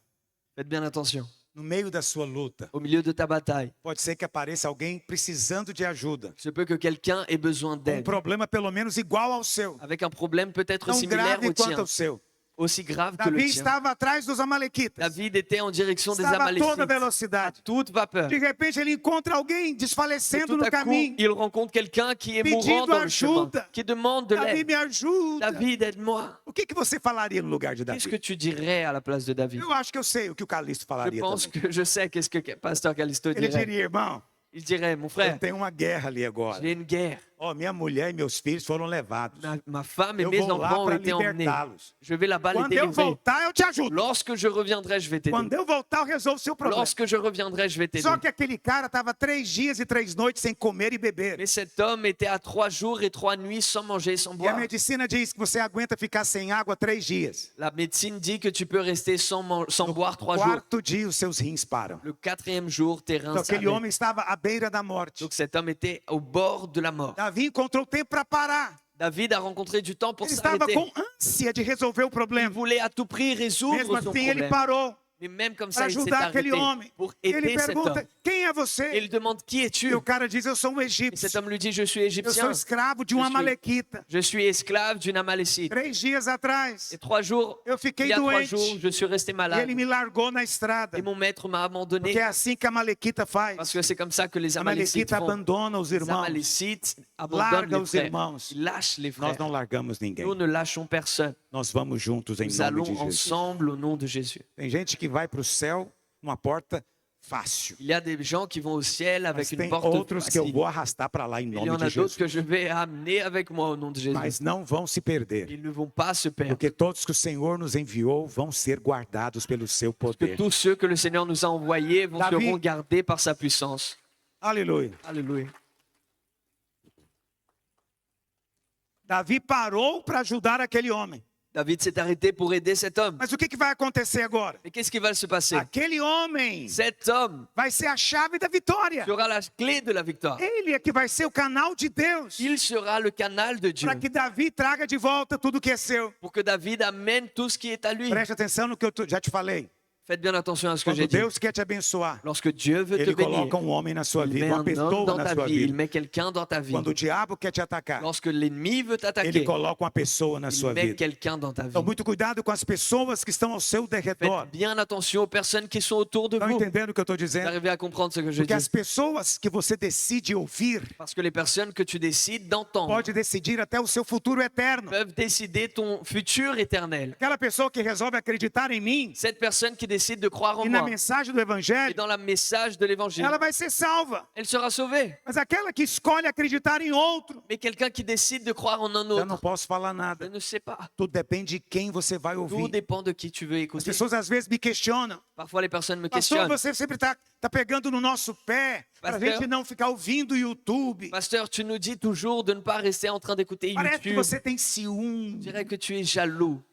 Faites bien attention. No meio da sua luta, Au milieu de ta bataille, pode ser que apareça alguém precisando de ajuda. il se peut que quelqu'un ait besoin Com um d'aide, problema pelo menos igual ao seu. avec un problème peut-être Tão similaire grave au quanto tien, ao seu. aussi grave que le Davi tien. estava atrás dos amalequitas. David était en direction des Estava a toda Amalécites à velocidade. toute vapeur. De repente ele encontra alguém Et desfalecendo tout no à coup, caminho. il rencontre quelqu'un qui est Pedindo mourant dans le chemin, ajuda. qui demande de Davi, l'aide. me ajuda. David, aide-moi. O que você falaria no lugar de Qu'est-ce que Davi? tu dirais à la place de David? Eu acho que eu sei o que o Calixto Je falaria pense também. que je sais qu'est-ce que Pasteur Callisto Ele dirait. diria, irmão, Il dirait, mon eu frère, tenho uma guerra ali agora. j'ai une guerre. Ó, minha mulher e meus filhos foram levados. Ma femme et Eu mes vou lá enfants ont para été emmenés. libertá-los. Je vais là-bas les Quando eu délivrer. voltar, eu te ajudo. Lorsque je reviendrai, je vais t'aider. Quando eu voltar, eu resolvo o seu problema. Lorsque je reviendrai, je vais t'aider. Só que aquele cara estava 3 dias e 3 noites sem comer e beber. Mais cet homme était à 3 jours et 3 nuits sans manger et sans E a boire. medicina diz que você aguenta ficar sem água 3 dias. La médecine dit que tu peux rester sans boire 3 jours. Quarto dia, os seus rins param. Le 4e jour, tes reins Então, aquele s'arrêtent. homem estava à beira da morte. Donc cet homme était au bord de la mort. Davi encontrou tempo para parar. David a rencontré du temps pour Ele estava s'arrêter. com ânsia de resolver o Il problema. voulait à tout prix résoudre Mesmo son assim, ele problème. parou Mais même comme para ça, il s'est ajudar aquele arrêté homem. pour Ele aider cet homme. pergunta, quem é Et você? il demande, qui E es-tu? o cara diz, eu sou um Et cet egípcio. homme lui dit, je suis Eu égyptien. sou escravo de Je um suis- amalequita. Je suis esclave d'une Amalécite. 3 dias atrás, Et 3 jours, eu il fiquei y a 3 doente. jours, je suis resté E malade. ele me largou na estrada. Et mon maître m'a abandonné. Porque é assim que a amalequita Parce faz. que c'est comme ça que les A Amalécites amalequita font. abandona os Les irmãos. Amalécites abandonnent Larga les os frères. irmãos. Ils lâchent les Nós frères. não largamos ninguém. Nous ne lâchons personne. Nós vamos juntos em Nous nome allons de Jesus. ensemble au nom de Jésus. Tem gente que vai para o céu numa porta fácil. Il y a des gens qui vont au ciel Mas avec une tem porte outros que eu facile. vou arrastar para lá em Il y nome en de a d'autres Jesus. que je vais amener avec moi au nom de Jésus. Mas não vão se perder. Ils ne vont pas se perdre. Porque todos que o Senhor nos enviou vão ser guardados pelo seu Que poder. tous ceux que le Seigneur nous a envoyés David- seront gardés par sa puissance. Aleluia. Alléluia. Davi parou para ajudar aquele homem. David s'est arrêté pour aider cet homme. Mas o que vai acontecer agora? Mais qu'est-ce qui va se passer? Aquele homem Cet homme vai ser a chave da vitória. sera la clé de la victoire. Ele é que vai ser o canal de Deus Il sera le canal de Dieu para que Davi traga de volta tudo que é seu. pour que David amène tout ce qui est à lui. Preste atenção no que eu já te falei. Faites bien attention à ce que Quando j'ai dit. Deus quer te abençoar, Lorsque Dieu veut te Ele bénir, coloca um homem na sua il vida, met uma un homme pessoa dans na ta sua vie, il vida. met quelqu'un dans ta vie. Quando o diabo quer te atacar, Lorsque l'ennemi veut ele t'attaquer, coloca uma pessoa na il sua met vida. quelqu'un dans ta vie. Então, muito cuidado com as pessoas que estão ao seu derredor. Faites bien attention aux personnes qui sont autour de Estão vous. entendendo o que eu estou Vous dizendo? arrivez à comprendre ce que je Porque as dis. pessoas que você decide ouvir Parce que les personnes que tu décides d'entendre pode decidir até o seu futuro eterno. peuvent décider ton futur éternel. Aquela pessoa que resolve acreditar em mim Cette personne qui décide de croire en e na moi mensagem do et evangelho, dans le message de l'évangile, ela vai ser salva. elle sera sauvée. Mas aquela que escolhe acreditar em outro, Mais quelqu'un qui décide de croire en un eu não autre, posso falar je nada. ne sais pas. Tudo depende de quem você vai Tout ouvir. dépend de qui tu veux As écouter. pessoas às vezes me questionam. Parfois, les personnes me Pastor, questionnent. você sempre tá pegando no nosso pé para a Pastor. gente não ficar ouvindo o YouTube. Pasteur, tu nous dis toujours de ne pas rester en train d'écouter Parece que YouTube. você tem Je ciúme. dirais que tu es jaloux.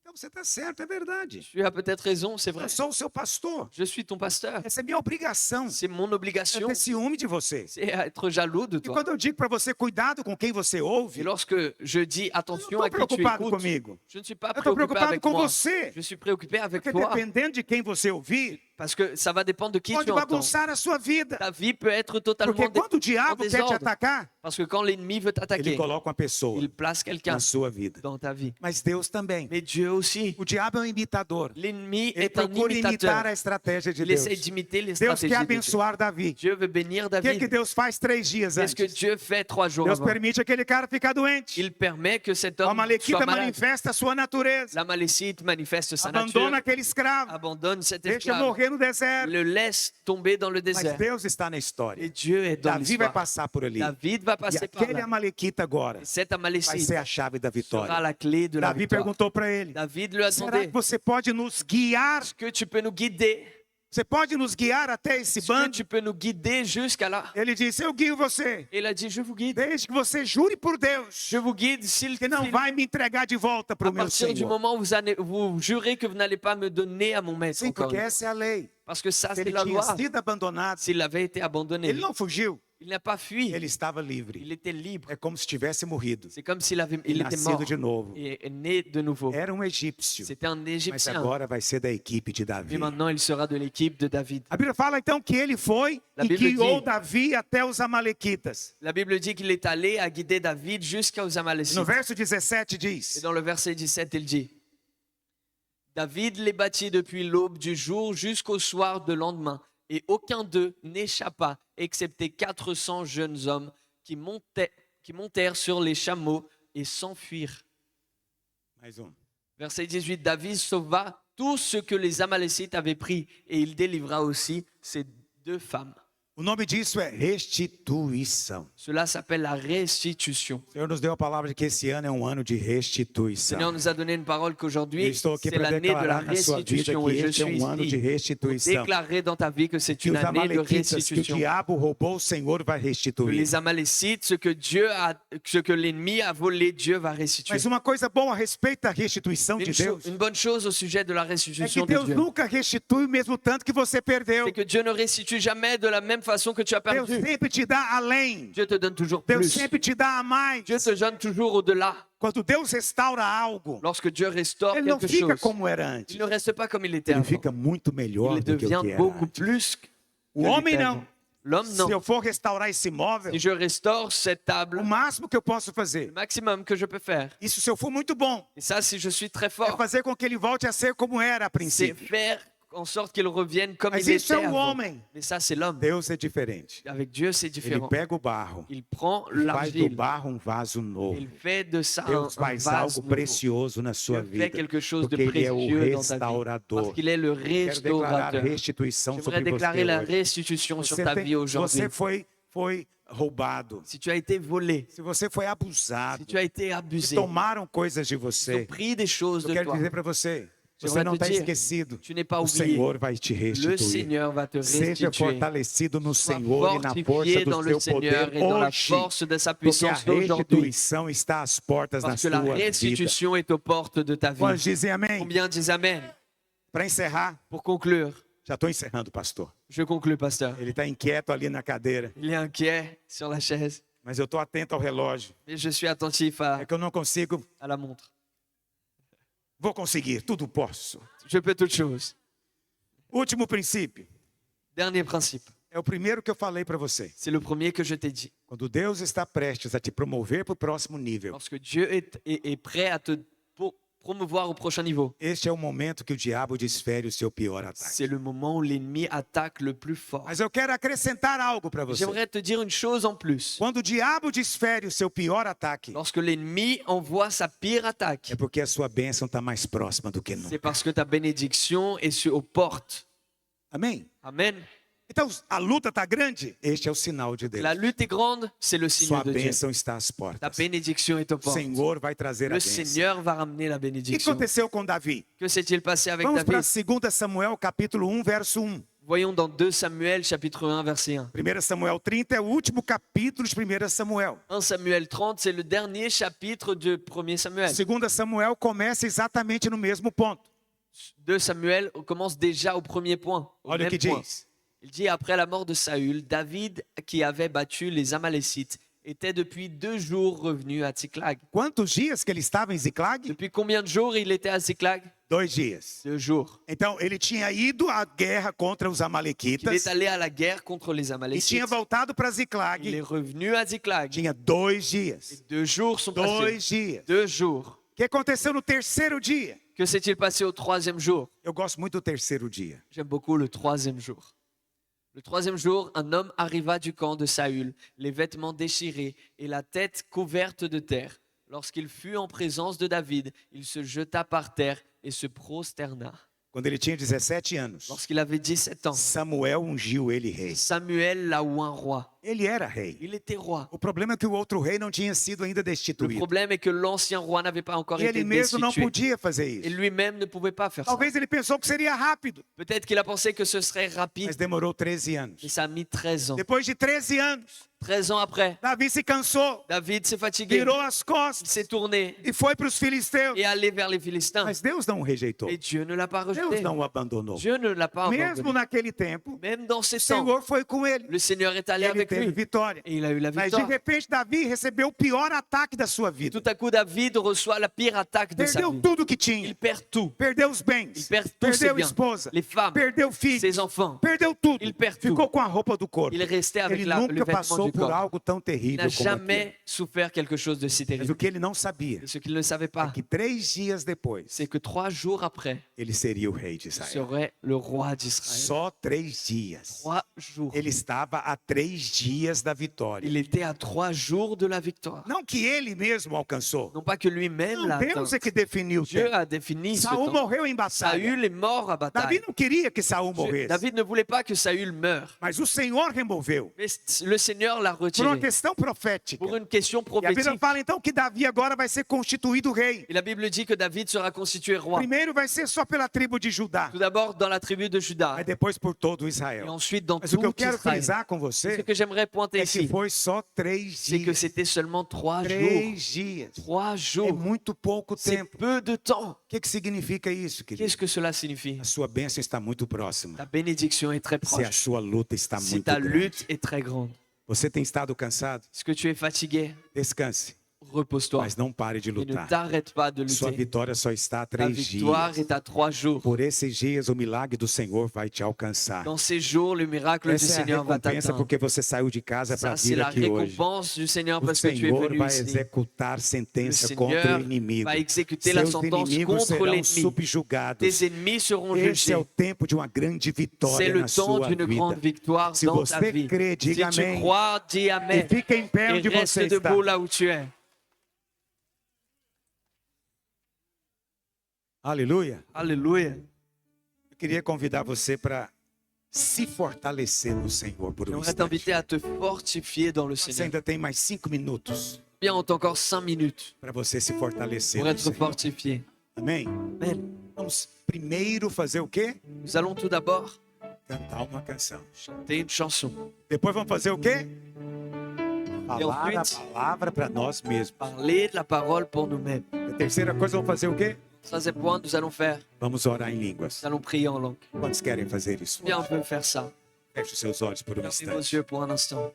Então você está certo, é verdade. Tu as peut-être raison, c'est vrai. Eu sou o seu pastor. Je suis ton pasteur. Essa é minha obrigação. C'est mon É obligation. ter ciúme de você. C'est être jaloux de E toi. quando eu digo para você, cuidado com quem você Et ouve, lorsque je dis eu attention não à estou qui tu preocupado écoutes, comigo. je ne suis pas Eu estou préoccupé preocupado avec com moi. você. Je suis préoccupé avec Porque toi. dependendo de quem você ouvir, Parce que ça va dépendre de qui pode tu entends. bagunçar a sua vida. Ta vie peut être totalement Porque quando o diabo en quer te désordre. atacar, Parce que quand l'ennemi veut ele t'attaquer, coloca uma pessoa il place quelqu'un na sua vida. dans ta vie. Mas Deus também. Mais Dieu aussi. O diabo é um imitador. L'ennemi Ele est un procura imitar imitateur. a estratégia de Il Deus. essaie d'imiter les Deus stratégies quer de Dieu. abençoar Davi. Dieu veut bénir O que David. Deus faz 3 dias Qu'est-ce que antes? Dieu fait 3 jours Deus avant? permite aquele cara ficar doente. Il permet que cet A homme Amalequita soit malade. manifesta a sua natureza. L'Amalécite manifeste sa nature, Abandona aquele escravo. abandonne cet Deixa esclave, morrer no deserto. le laisse tomber dans le Mas désert. Deus está na Et história. Dieu est dans Davi vai l'histoire. passar por ali. David va E passer par aquele là. Amalequita agora Et cet vai Amalécite ser a chave da sera vitória. la clé de la Davi victoire. perguntou para ele: David lui a será demandé, que você pode nos guiar? est-ce que tu peux nous guider? Você pode nos guiar até esse Est-ce que bando? tu peux nous guider jusqu'à là? Ele disse: eu guio você, Et il a dit, je vous guide. desde que você jure por Deus Je vous guide s'il que não s'il- vai me entregar de volta para à o meu partir du Senhor. moment où vous jurez que vous n'allez pas me donner à mon maître. Sim, encore porque une fois. essa é a lei. Parce que ça, Se c'est ele la tinha loi. sido abandonado, S'il avait été abandonné, ele não fugiu, il n'a pas fui. ele estava livre. Il était libre. É como se tivesse morrido C'est comme s'il e il était mort nascido de novo. et est né de nouveau. Era um egípcio, C'était un mas Égyptien. agora vai ser da equipe de Mais Davi. maintenant, il sera de l'équipe de David. A Bíblia fala então que ele foi La e Bible guiou dit- Davi até os amalequitas. La Bible dit qu'il est allé à guider David jusqu'aux Amalécites. No verso 17 Et diz: dans le verset 17, il dit, David les battit depuis l'aube du jour jusqu'au soir de lendemain, et aucun d'eux n'échappa, excepté 400 jeunes hommes qui montèrent sur les chameaux et s'enfuirent. Mais Verset 18, David sauva tout ce que les Amalécites avaient pris, et il délivra aussi ses 2 femmes. o nome disso é restituição. Cela s'appelle la restitution. O Senhor nos deu a palavra de que esse ano é um ano de Le restituição. Seigneur nous a donné une parole Eu qu'aujourd'hui, estou aqui c'est para l'année de la declarar na sua vida restitution. que Et je este é suis um ano de ici pour restituição. déclarer dans ta vie que c'est Que une os année de amalequitas que o restitution. diabo roubou, o Senhor vai Que restituir. les Amalécites, ce que l'ennemi a volé, Dieu va restituer. Mas uma coisa boa a respeito da restituição de Deus Une bonne chose au sujet de la é que restitution de Deus Dieu, nunca restitui o mesmo tanto que você perdeu. c'est que Dieu ne restitue jamais de la même façon que tu as Deus perdu. sempre te dá além. Dieu te donne toujours Deus plus. sempre te dá a mais. Dieu te donne toujours au-delà. Quando Deus restaura algo, Lorsque Dieu restaure ele não quelque fica chose, como era antes. il ne reste pas comme il était Ele avant. fica muito melhor Il do que o devient que era beaucoup antes. plus que O il homem était não. avant. L'homme, Se non. eu for restaurar esse móvel, Si je restaure cette table, o máximo que eu posso le fazer, maximum que je peux faire, isso se eu for muito bom, et ça, si je suis très é fort, fazer com que ele volte a ser como era a c'est princípio. faire en sorte qu'il revienne comme Mas il isso était é o avant. homem. Mais ça, c'est l'homme. Deus é diferente. Avec Dieu, c'est Ele différent. pega o barro, Il prend faz do l'argile, barro um vaso novo. il fait de ça Deus un faz vase algo nouveau. precioso na sua Dieu fait vida, quelque chose de porque Ele é o précieux dans ta vie, restaurador. parce qu'il est le Quero declarar restaurateur. restituição J'aimerais sobre déclarer você la hoje. restitution sur ta vie Você aujourd'hui. foi roubado. Si tu as été volé, Se você foi abusado, si tu as été se abusé, tomaram coisas de ils ont você, pris des choses eu de quero toi, dizer para você, você J'aimerais não te está dire, esquecido. tu n'es pas O oublié. Senhor vai te Le restituir. Seigneur va te Seja restituer. fortalecido no Sois Senhor e na força fortifié dans do le seu poder Seigneur et dans la hoje, force de sa porque a puissance d'aujourd'hui. restituição está às portas na Parce que la sua vida. restitution est aux portes de ta vie. Quantos dizem amém? Combien disent Amen? Para encerrar, Pour conclure, já estou encerrando, pastor. je conclue, pasteur. Ele está inquieto ali na cadeira, Il est inquiet sur la chaise, mas eu estou atento ao relógio. mais je suis attentif É que eu não consigo. à la montre. Vou conseguir, tudo posso. Je peux toutes choses. Último princípio. Dernier principe, É o primeiro que eu falei para você. c'est le premier que je t'ai dit. Quando Deus está prestes a te promover para o próximo nível, Lorsque Dieu est prêt à te promouvoir au prochain niveau, este é o momento que o diabo desfere o seu pior ataque. c'est le moment où l'ennemi attaque le plus fort. Mas eu quero acrescentar algo para você. J'aimerais te dire une chose en plus. Quando o diabo desfere o seu pior ataque, Lorsque l'ennemi envoie sa pire attaque, é porque a sua bênção está mais próxima do que c'est nunca. parce que ta bénédiction est aux portes. Amém? Amen. Então, a luta está grande? Este é o sinal de Deus. La lutte est grande, c'est le signe Sua de Dieu. bênção está às Ta portas. bénédiction est aux O portes. Senhor vai trazer a Le bênção. Seigneur va ramener la O que bénédiction. aconteceu com Davi? Que s'est-il passé avec Vamos para David? 2 Samuel, capítulo 1, verso 1. Voyons dans 2 Samuel, chapitre 1, verset 1. 1 Samuel 30 é o último capítulo de 1 Samuel. 1 Samuel 30, c'est le dernier chapitre de 1 Samuel. 2 Samuel começa exatamente no mesmo ponto. 2 Samuel commence déjà au premier point. Au Olha o même que point. diz. Il dit, après la mort de Saül, David, qui avait battu les Amalécites, était depuis 2 jours revenu à Tsiklag. Quantos dias que ele estava em Ziklag? Depuis combien de jours il était à Tsiklag? 2 dias. 2 jours. Então, ele tinha ido à guerra contra os Il amalequitas est allé à la guerre contre les e Amalécites. tinha voltado para Il est Ziklag. revenu à Ziklag. Tinha 2 dias. 2 jours sont passés. 2 dias. 2 jours. O que aconteceu no terceiro dia? Que s'est-il passé au 3e jour? Eu gosto muito do terceiro dia. J'aime beaucoup le 3e jour. Le 3e jour, un homme arriva du camp de Saül, les vêtements déchirés et la tête couverte de terre. Lorsqu'il fut en présence de David, il se jeta par terre et se prosterna. Quando ele tinha 17 anos, Lorsqu'il avait 17 ans, Samuel ungiu ele rei. Samuel l'a oint roi. Ele era rei. Il était roi. O problema é que o outro rei não tinha sido ainda Le destituído. problème est que l'ancien roi n'avait pas encore E été ele mesmo não destitué. podia fazer Et isso. lui-même ne pouvait pas faire ça. Talvez ele pensou que seria rápido, Peut-être qu'il a pensé que ce serait rapide, mas demorou 13 mais anos. ça a mis 13 ans. Depois de 13 anos, 13 ans après, Davi se cansou, David s'est fatigué, virou as il costas s'est tourné e foi para os filisteus. et allé vers les Philistins. Mas Deus não o rejeitou. Et Dieu ne l'a pas Deus rejeté. não o abandonou. Dieu ne l'a pas Mesmo abandonné. naquele tempo, Même dans o ces temps, Senhor foi com ele. le Seigneur est allé Ele avec teve lui vitória. et il a eu la Mas de victoire. repente Davi recebeu o pior ataque da sua Et vida. tout à coup, David reçoit la pire attaque de sa Perdeu vie. tudo que Il tinha. perd tout. Perdeu os Il bens. perd tous ses Perdeu a biens, esposa. les femmes, Perdeu o filho. ses enfants. Perdeu tudo. Il perd tout. Ficou com a roupa do corpo. Il est resté avec Ele le nunca vêtement passou passou por corps. algo tão Il terrível n'a como aquilo. jamais souffert quelque chose de si Mas terrible. o que ele não sabia Et ce qu'il ne savait é pas, que 3 dias depois c'est que 3 jours après, ele seria o rei de il Israel. serait le roi d'Israël. Só 3 dias. 3 jours. Ele estava a 3 dias da vitória. Il était à 3 jours de la victoire. Não que ele mesmo alcançou. Non pas que lui-même Não, l'a Deus é atteint. que definiu o Dieu tempo. a défini ce Saul temps. morreu em batalha. Saül est mort à Davi bataille. não queria que Saul morresse. David ne voulait pas que Saül meure. Mas o Senhor removeu. Mais le Seigneur l'a Por uma retiré. questão profética. Pour une question E a Bíblia prophétique. fala então que Davi agora vai ser constituído rei. Et la Bible dit que David sera constitué roi. Primeiro vai ser só pela tribo de Judá. Tout d'abord dans la tribu de Juda. Mas depois por todo Et Israel. ensuite dans Mas o que eu tout quero Israël. frisar com Ce você que j'aimerais pointer é que ici, foi só 3 c'est que dias. c'était seulement 3 jours. 3 dias. 3 É jours. muito pouco C'est tempo. peu de temps. O que significa isso, querido? Qu'est-ce que cela signifie? A sua bênção está muito próxima. Ta bénédiction est très Se a proche. sua luta está Si muito ta grande. lutte est très grande. Você tem estado cansado? Est-ce que tu es fatigué? Descanse. Repose-toi. Mas não pare de Et ne lutar. t'arrête pas de Sua lutter. vitória só está a Ta 3 victoire dias. est à 3 jours. Por esses dias, o milagre do Senhor vai te alcançar. Dans ces jours, le miracle du Essa é a Seigneur va recompensa t'atteindre. porque você saiu de casa para Ça, c'est vir la aqui hoje. récompense du Seigneur O parce que tu es Senhor venu vai ici. executar Le sentença contra o Seigneur inimigo. va exécuter la Seus sentence inimigos contre serão l'ennemi. subjugados. Tes ennemis seront Esse é o jugés. tempo de uma grande C'est vitória le na temps sua d'une grande vida. victoire Se dans ta você vie. crê, Si diga tu amém. crois, dis E Amen. fica em pé Et onde você reste está. debout là où tu es. Aleluia. Alléluia. Eu queria convidar você para se fortalecer no Senhor por um J'aimerais instante. t'inviter à te fortifier dans le Você Seigneur. ainda tem mais 5 minutos Bien, on t'a encore 5 minutes para você se fortalecer pour no être Senhor. fortifié. Amém? Amen. Vamos primeiro fazer o quê? Nous allons tout d'abord Cantar uma canção. chanter une chanson. Depois vamos fazer o quê? Falar a ensuite, palavra para nós mesmos. Parler de la parole pour nous-mêmes. A terceira coisa, vamos fazer o quê? Troisième point, nous allons faire. Vamos orar em línguas. Nous allons prier en langue. Quantos querem fazer isso? Bien, on peut faire ça. Feche os seus olhos por um Fermez vos instante. yeux pour un instant.